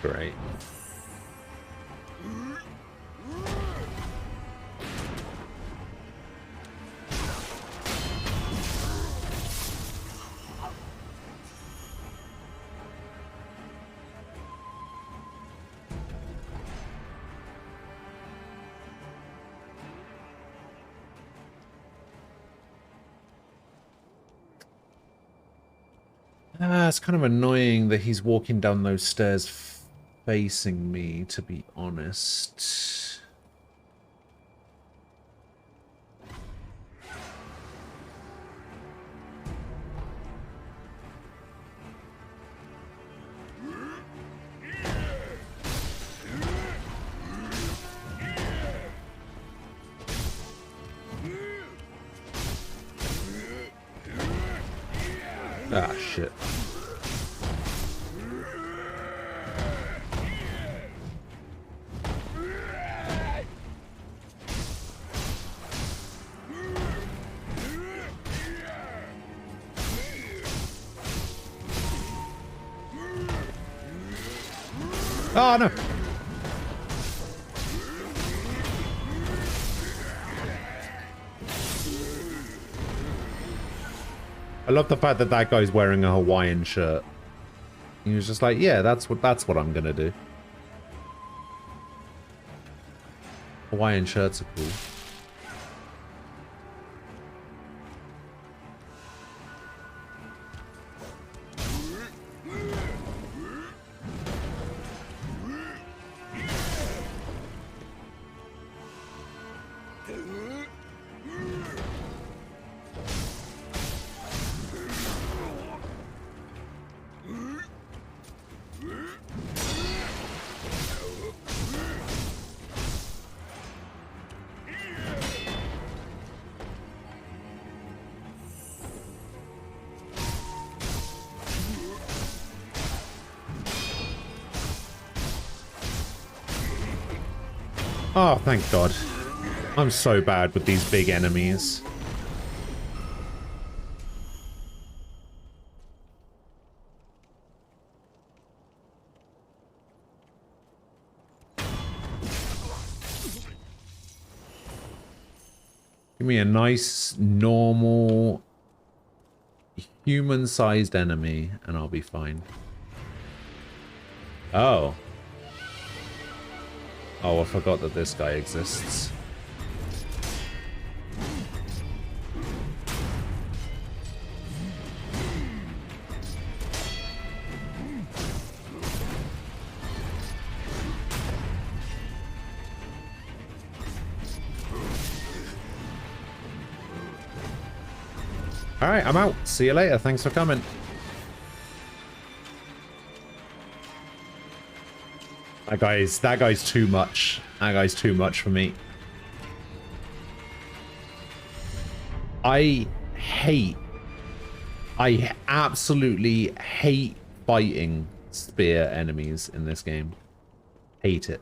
A: Great. It's kind of annoying that he's walking down those stairs facing me, to be honest. Ah, shit. Oh, no. I love the fact that that guy's wearing a Hawaiian shirt. He was just like, yeah, that's what I'm gonna do. Hawaiian shirts are cool. Oh, thank God. I'm so bad with these big enemies. Give me a nice, normal, human-sized enemy, and I'll be fine. Oh. Oh, I forgot that this guy exists. Alright, I'm out. See you later. Thanks for coming. That guy's too much. That guy's too much for me. I absolutely hate fighting spear enemies in this game. Hate it.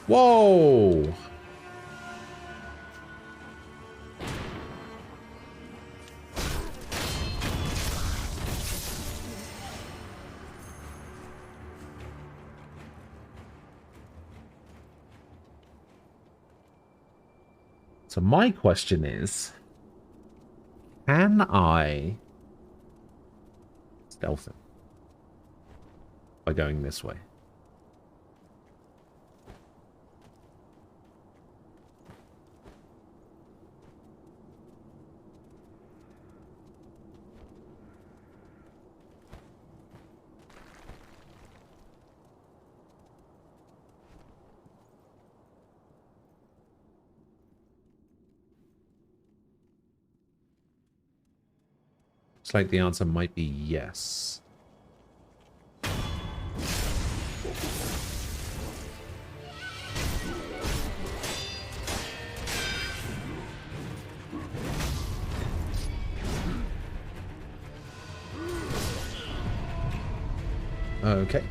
A: Whoa! So my question is, can I stealth him by going this way? Looks like the answer might be yes. Okay.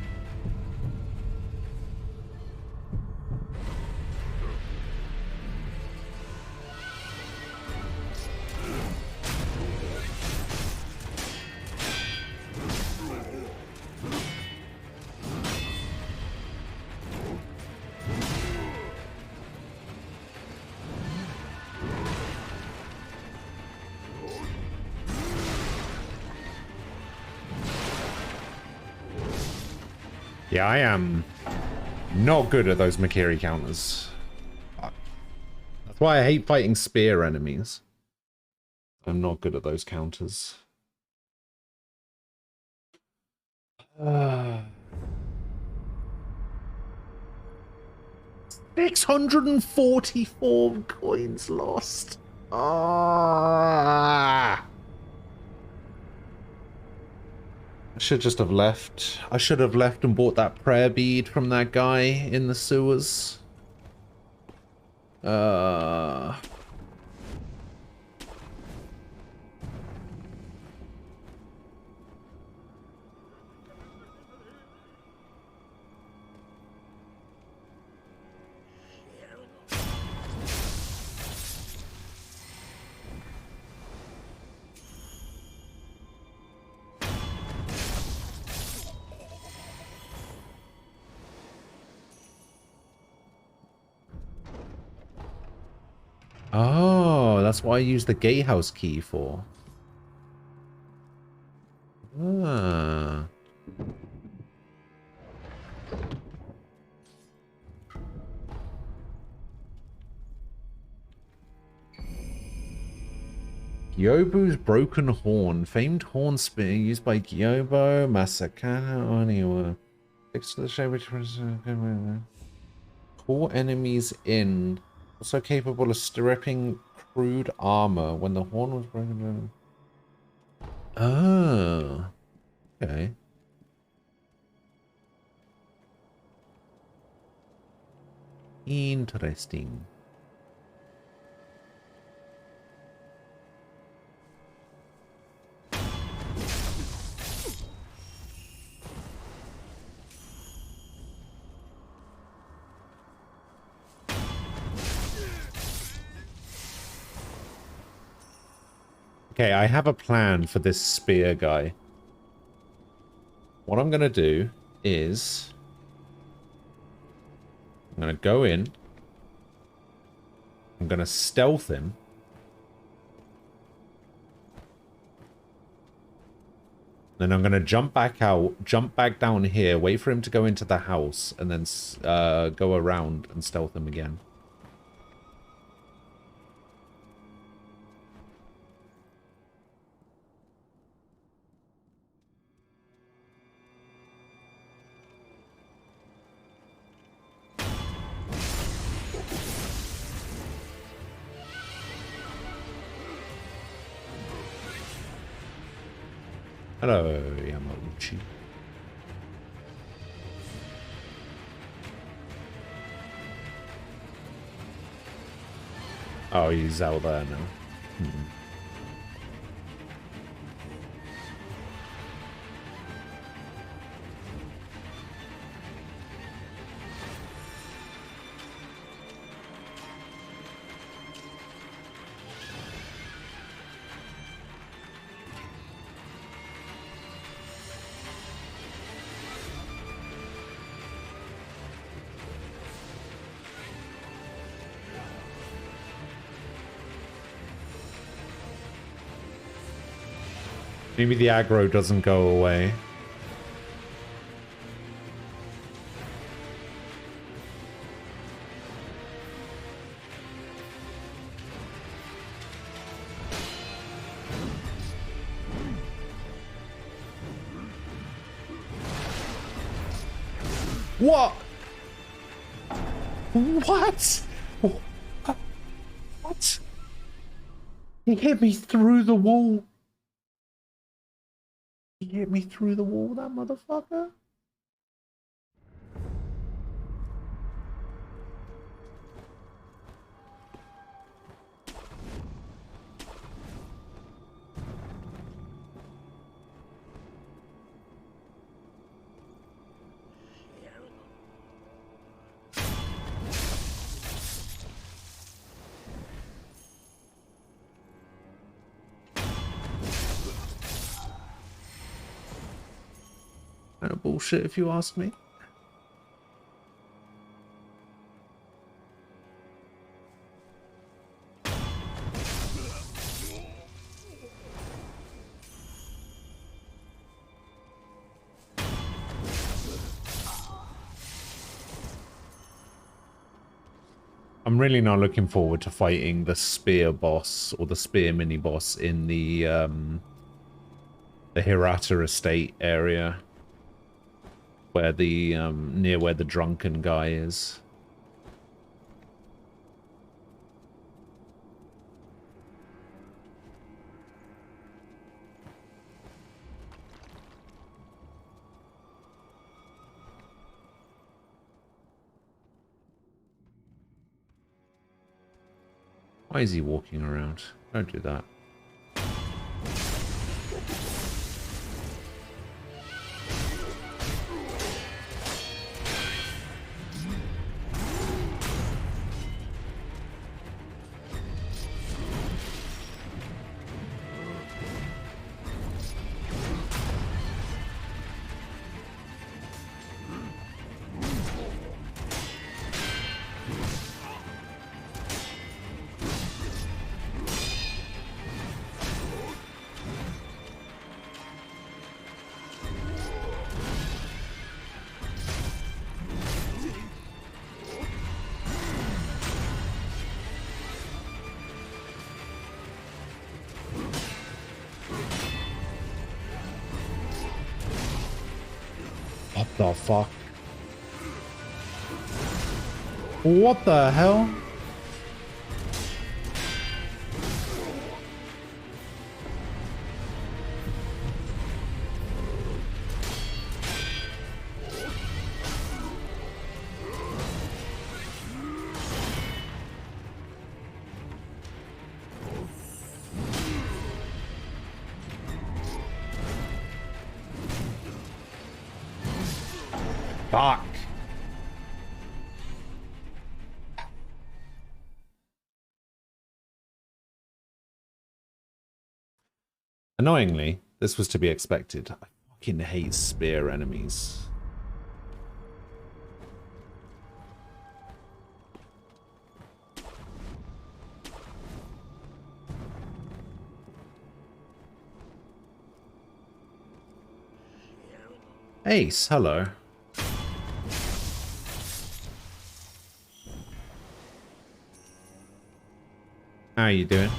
A: Yeah, I am not good at those Makiri counters. That's why I hate fighting spear enemies. I'm not good at those counters. 644 coins lost. Ah. I should just have left. I should have left and bought that prayer bead from that guy in the sewers. Oh, that's what I use the gatehouse key for. Ah. Gyobu's broken horn. Famed horn spear used by Gyobo, Masakana, Oniwa. Fixed to the shape which was pull enemies in. Also capable of stripping crude armor when the horn was broken. Oh. Okay. Interesting. Okay, I have a plan for this spear guy. What I'm going to do is I'm going to go in. I'm going to stealth him. Then I'm going to jump back out, jump back down here, wait for him to go into the house, and then go around and stealth him again. Hello, Yamauchi. Oh, he's out there now. Maybe the aggro doesn't go away. What? What? What? He hit me through the wall. He hit me through the wall, that motherfucker. Kind of bullshit, if you ask me. I'm really not looking forward to fighting the spear boss or the spear mini boss in the Hirata estate area, where the near where the drunken guy is. Why is he walking around? Don't do that. What the fuck? What the hell? Fuck. Annoyingly, this was to be expected. I fucking hate spear enemies. Ace, hello. How are you doing?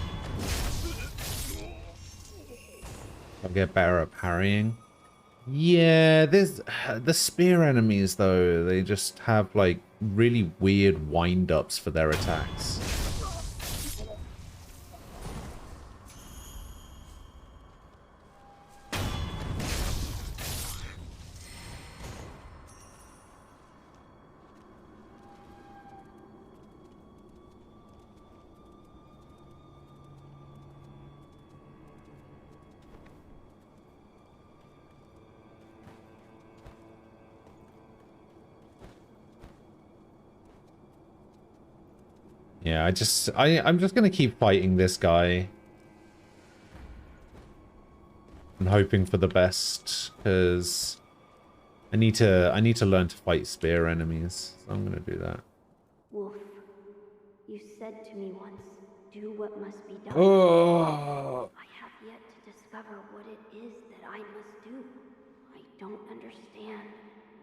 A: I'll get better at parrying. Yeah, there's the spear enemies though. They just have like really weird wind-ups for their attacks. Yeah, I'm just gonna keep fighting this guy. And hoping for the best, because I need to learn to fight spear enemies. So I'm gonna do that.
D: Wolf, you said to me once, do what must be done.
A: Oh.
D: I have yet to discover what it is that I must do. I don't understand.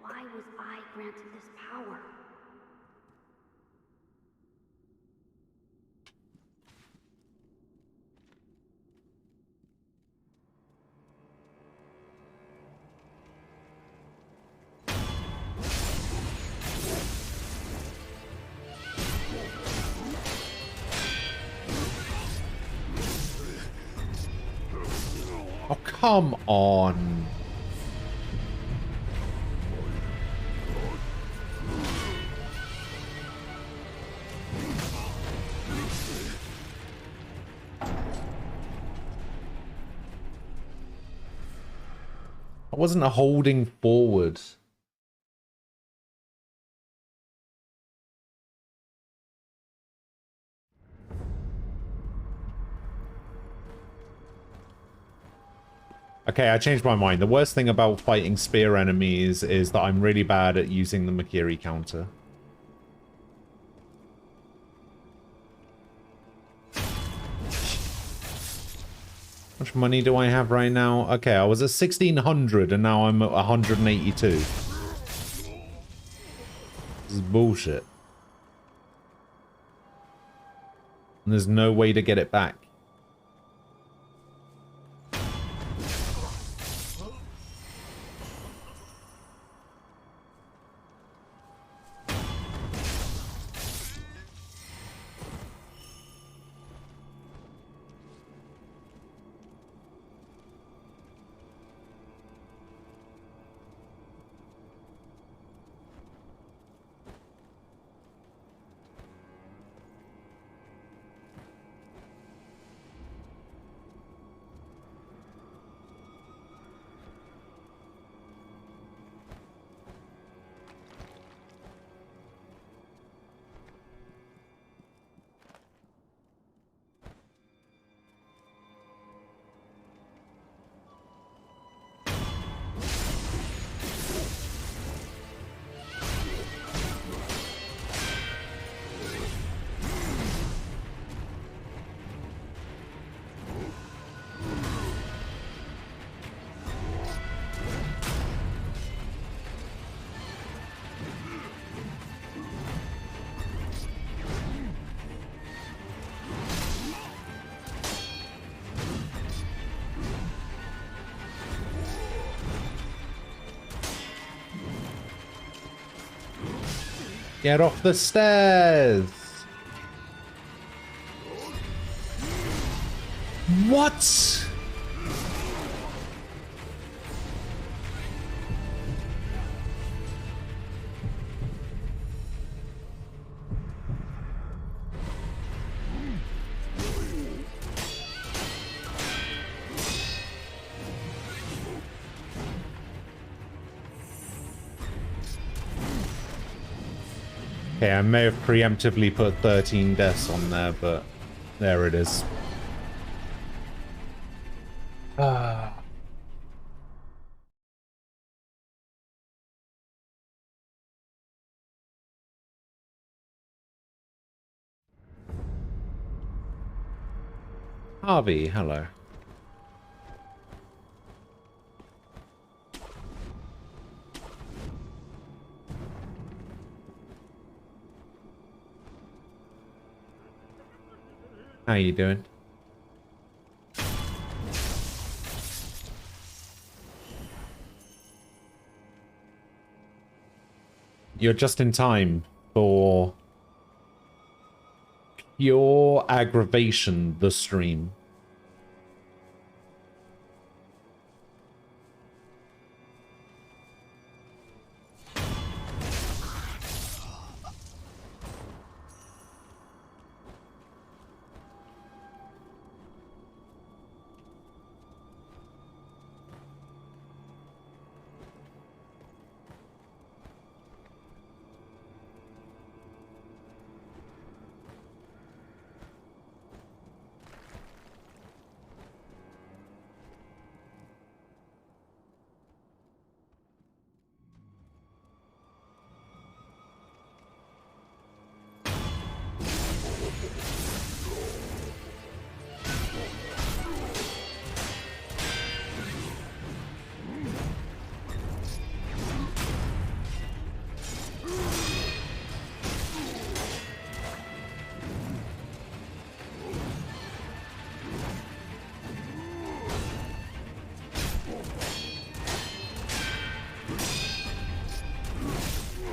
D: Why was I granted this power?
A: Oh, come on. I wasn't holding forward. Okay, I changed my mind. The worst thing about fighting spear enemies is that I'm really bad at using the Makiri counter. How much money do I have right now? Okay, I was at 1600 and now I'm at 182. This is bullshit. And there's no way to get it back. Get off the stairs! What? Okay, I may have preemptively put 13 deaths on there, but there it is. Harvey, hello. How you doing? You're just in time for pure aggravation, the stream.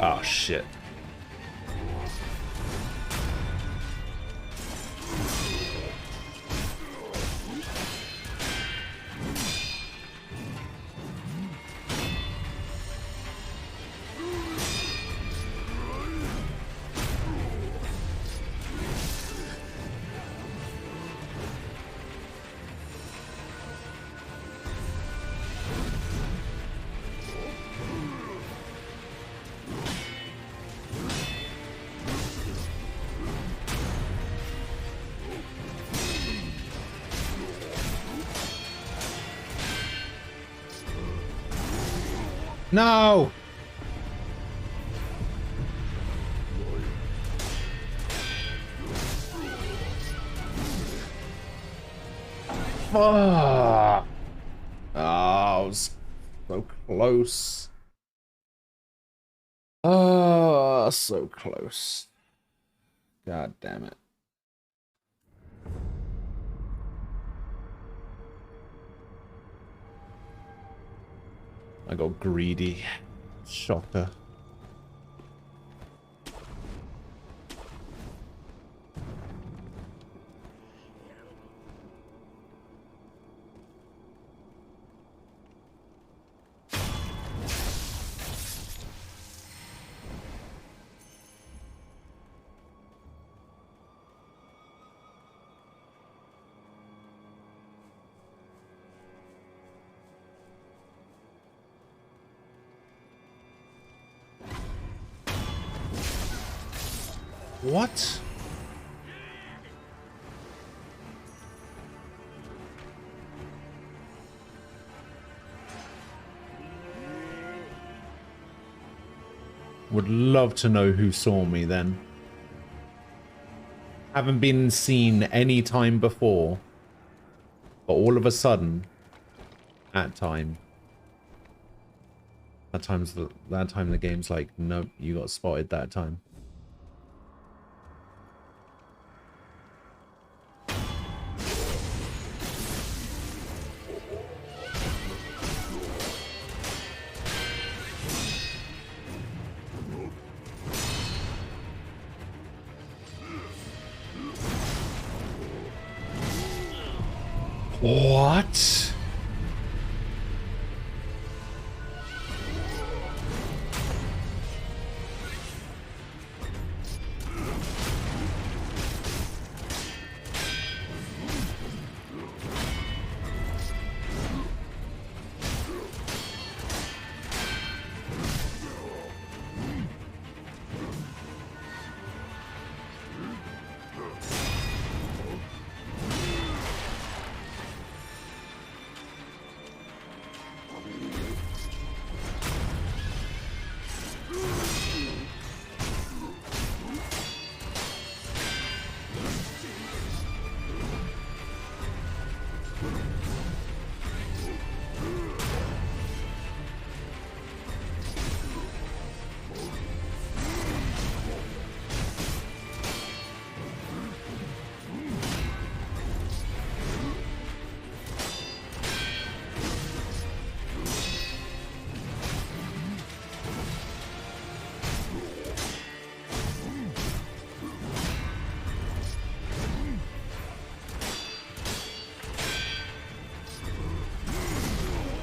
A: Oh, shit. No! Fuck! Oh, it was so close. Oh, so close. God damn it. I got greedy. Shocker. What? Would love to know who saw me then. Haven't been seen any time before. But all of a sudden, that time the game's like, nope, you got spotted that time. What?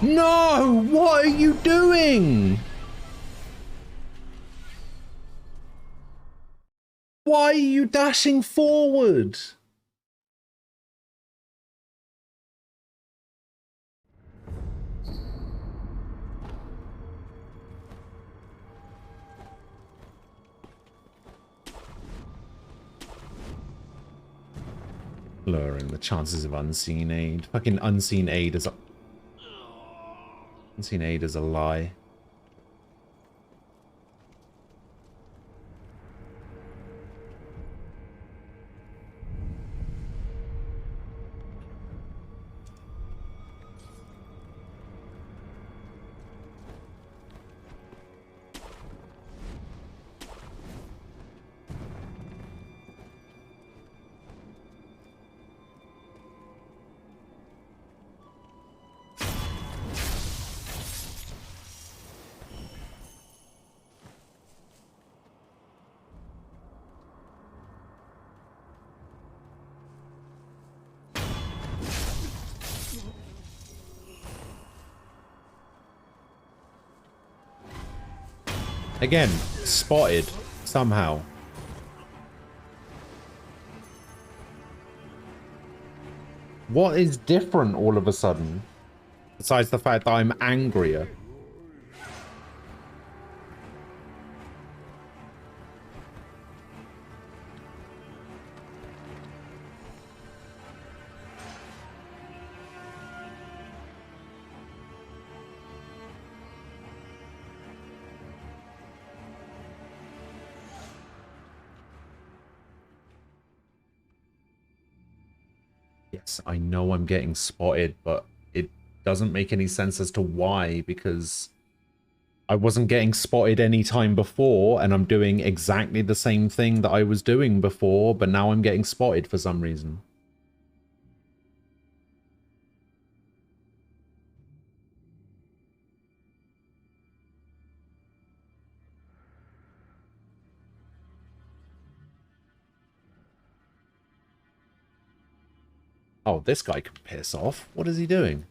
A: No! What are you doing? Why are you dashing forward? Lowering the chances of unseen aid. Fucking unseen aid is a... Unseen aid is a lie. Again, spotted somehow. What is different all of a sudden? Besides the fact that I'm angrier. Yes, I know I'm getting spotted, but it doesn't make any sense as to why, because I wasn't getting spotted any time before, and I'm doing exactly the same thing that I was doing before, but now I'm getting spotted for some reason. Oh, this guy can piss off. What is he doing?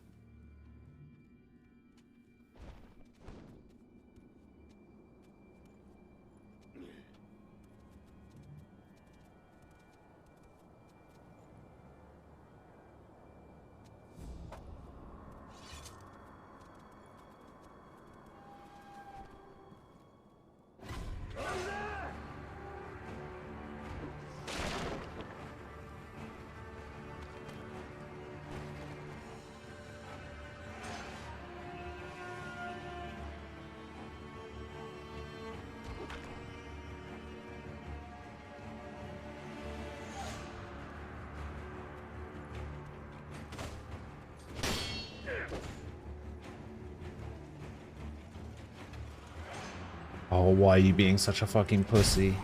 A: Oh, why are you being such a fucking pussy?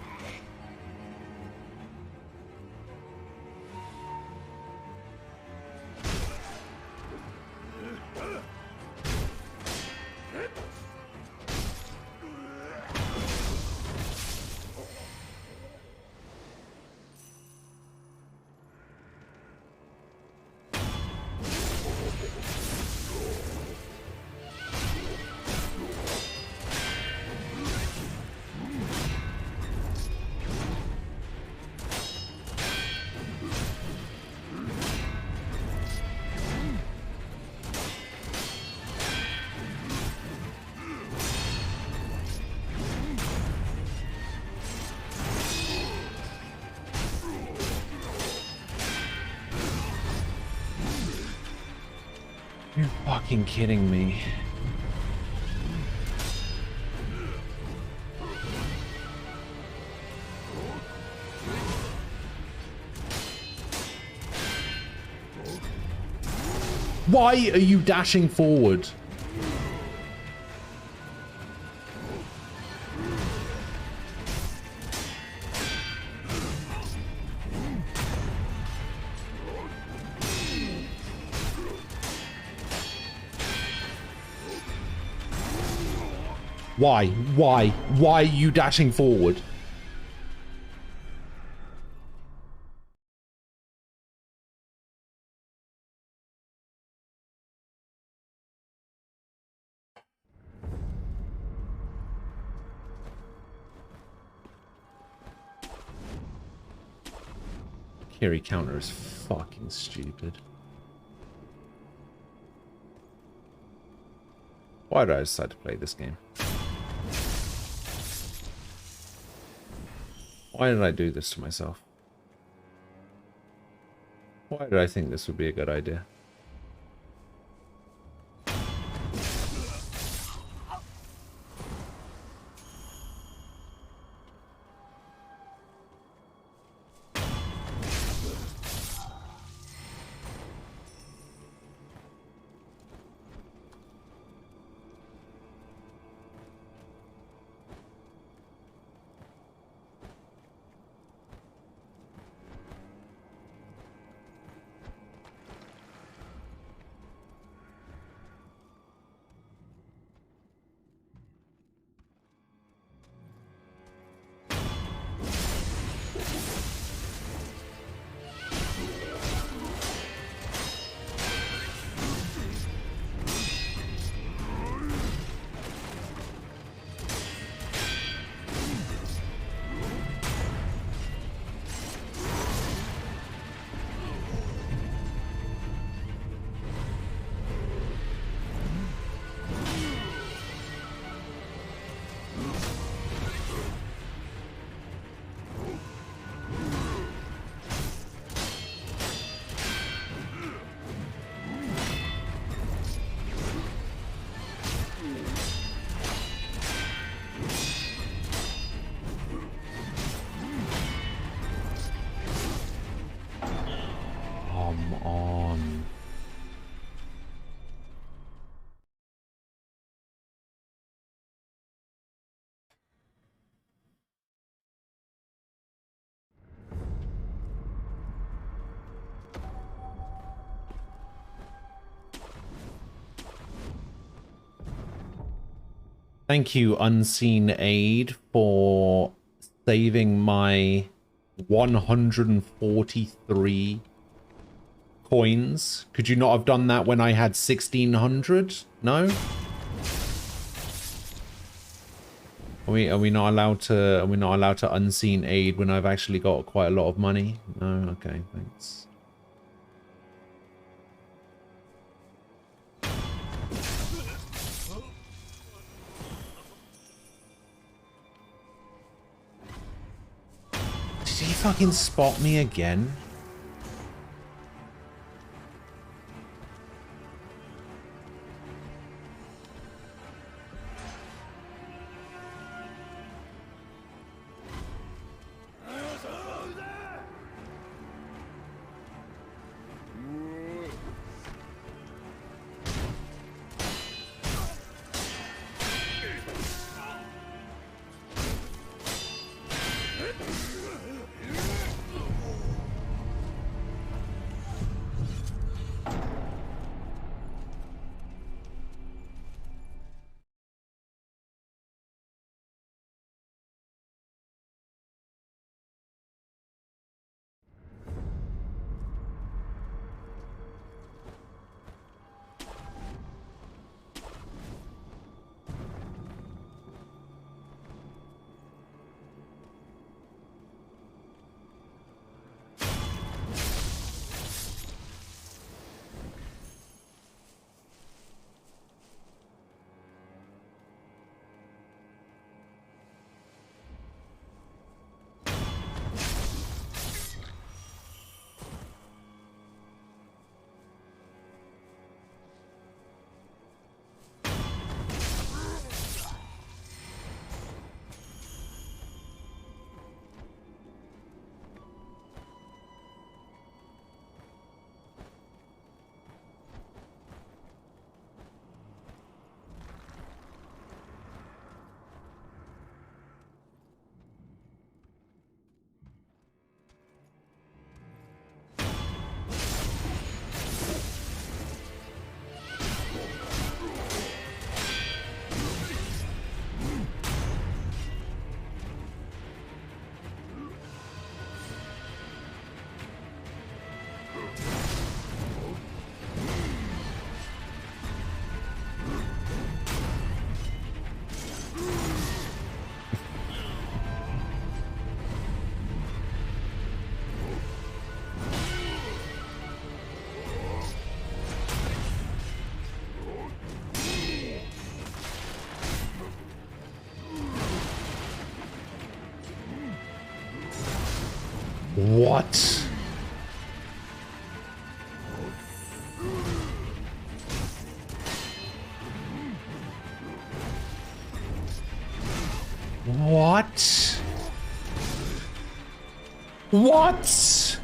A: You're fucking kidding me. Why are you dashing forward? Why? Why? Why are you dashing forward? Carry counter is fucking stupid. Why did I decide to play this game? Why did I do this to myself? Why did I think this would be a good idea? Thank you, Unseen Aid, for saving my 143 coins. Could you not have done that when I had 1,600? No? Are we not allowed to unseen aid when I've actually got quite a lot of money? No? Okay, thanks. Did he fucking spot me again? What? What? What?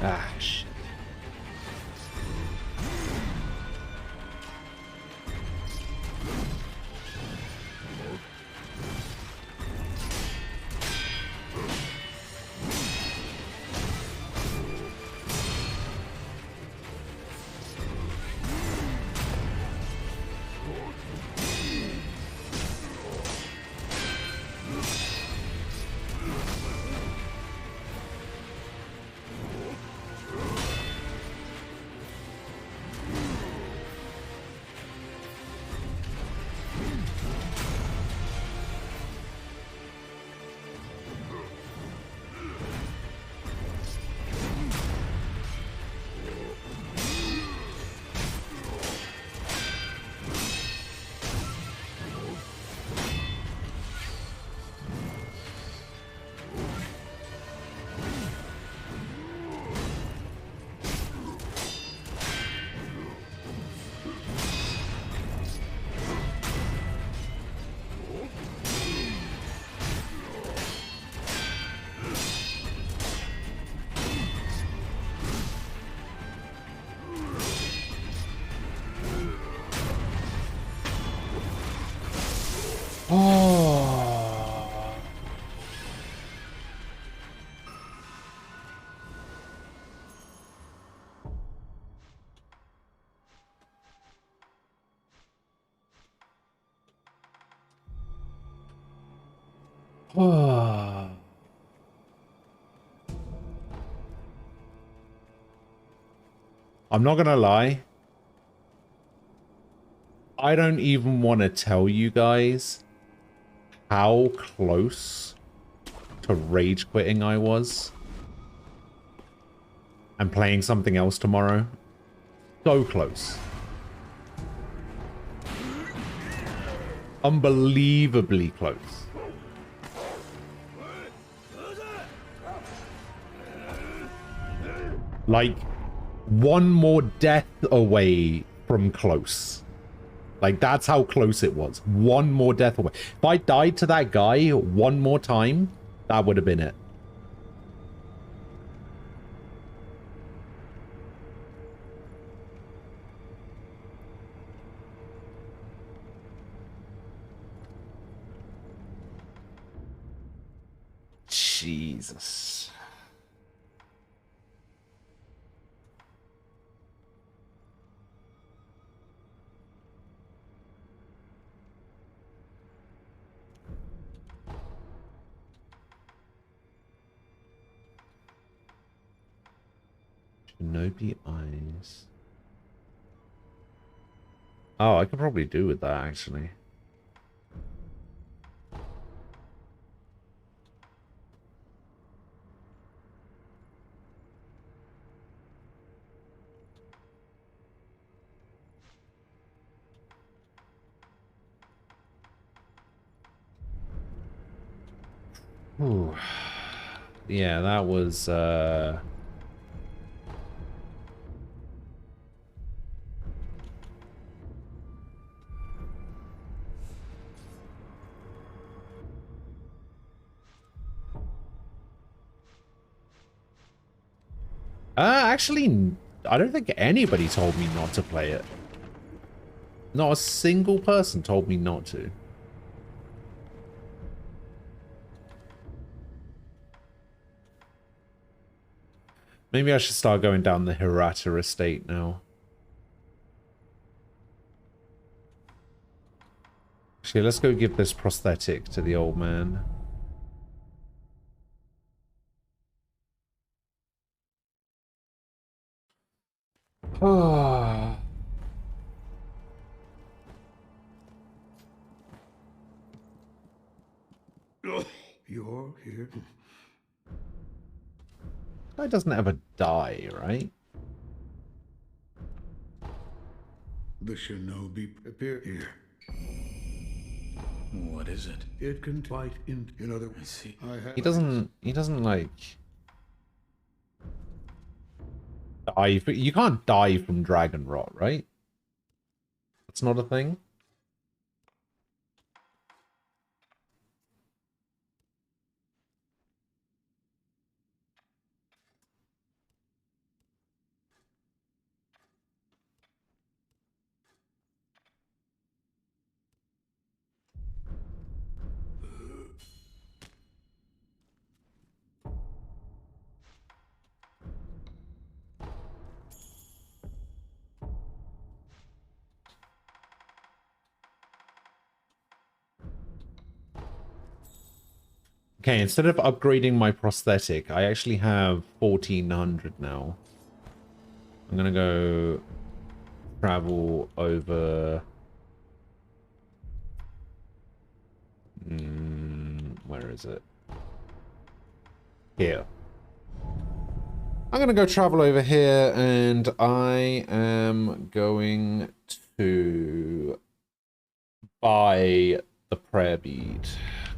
A: Ah, shit. Oh. Oh. I'm not gonna lie. I don't even want to tell you guys how close to rage quitting I was and playing something else tomorrow. So close. Unbelievably close. Like, one more death away from close. Like, that's how close it was. One more death away. If I died to that guy one more time, that would have been it. Jesus. Shinobi eyes. Oh, I could probably do with that, actually. Ooh. Yeah, that was, actually, I don't think anybody told me not to play it. Not a single person told me not to. Maybe I should start going down the Hirata estate now. Actually, let's go give this prosthetic to the old man. Ah.
O: You're here.
A: Guy doesn't ever die, right?
O: The shinobi appear here.
M: What is it?
O: It can fight in other words. I see.
A: He doesn't like die. You can't die from dragon rot, right? That's not a thing. Okay, instead of upgrading my prosthetic, I actually have 1400 now. I'm gonna go travel over... where is it? Here. I'm gonna go travel over here, and I am going to buy the prayer bead.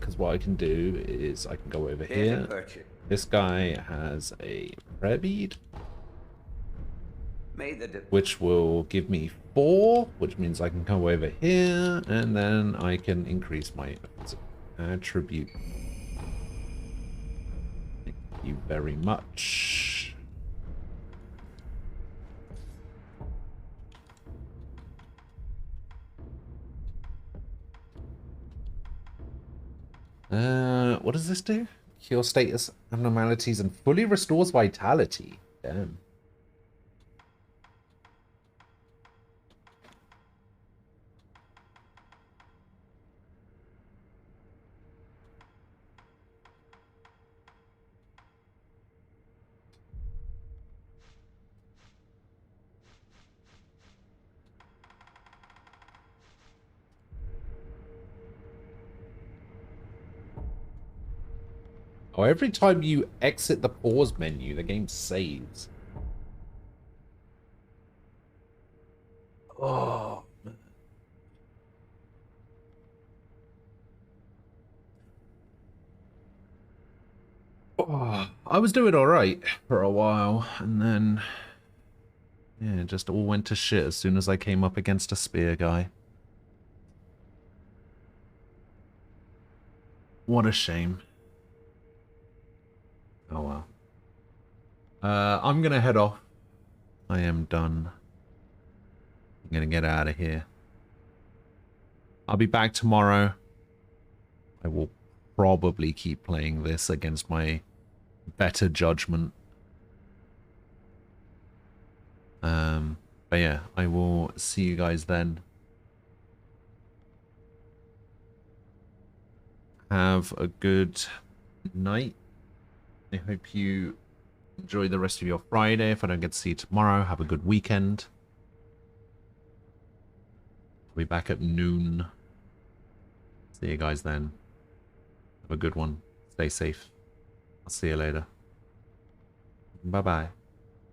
A: Because what I can do is I can go over here. This guy has a prayer bead, which will give me 4, which means I can come over here, and then I can increase my attribute. Thank you very much. What does this do? Cure status abnormalities and fully restores vitality. Damn. Oh, every time you exit the pause menu, the game saves. Oh, man. Oh, I was doing all right for a while, and then yeah, it just all went to shit as soon as I came up against a spear guy. What a shame. Oh well. I'm gonna head off. I am done. I'm gonna get out of here. I'll be back tomorrow. I will probably keep playing this against my better judgment. But yeah, I will see you guys then. Have a good night. I hope you enjoy the rest of your Friday. If I don't get to see you tomorrow, have a good weekend. I'll be back at noon. See you guys then. Have a good one. Stay safe. I'll see you later. Bye-bye.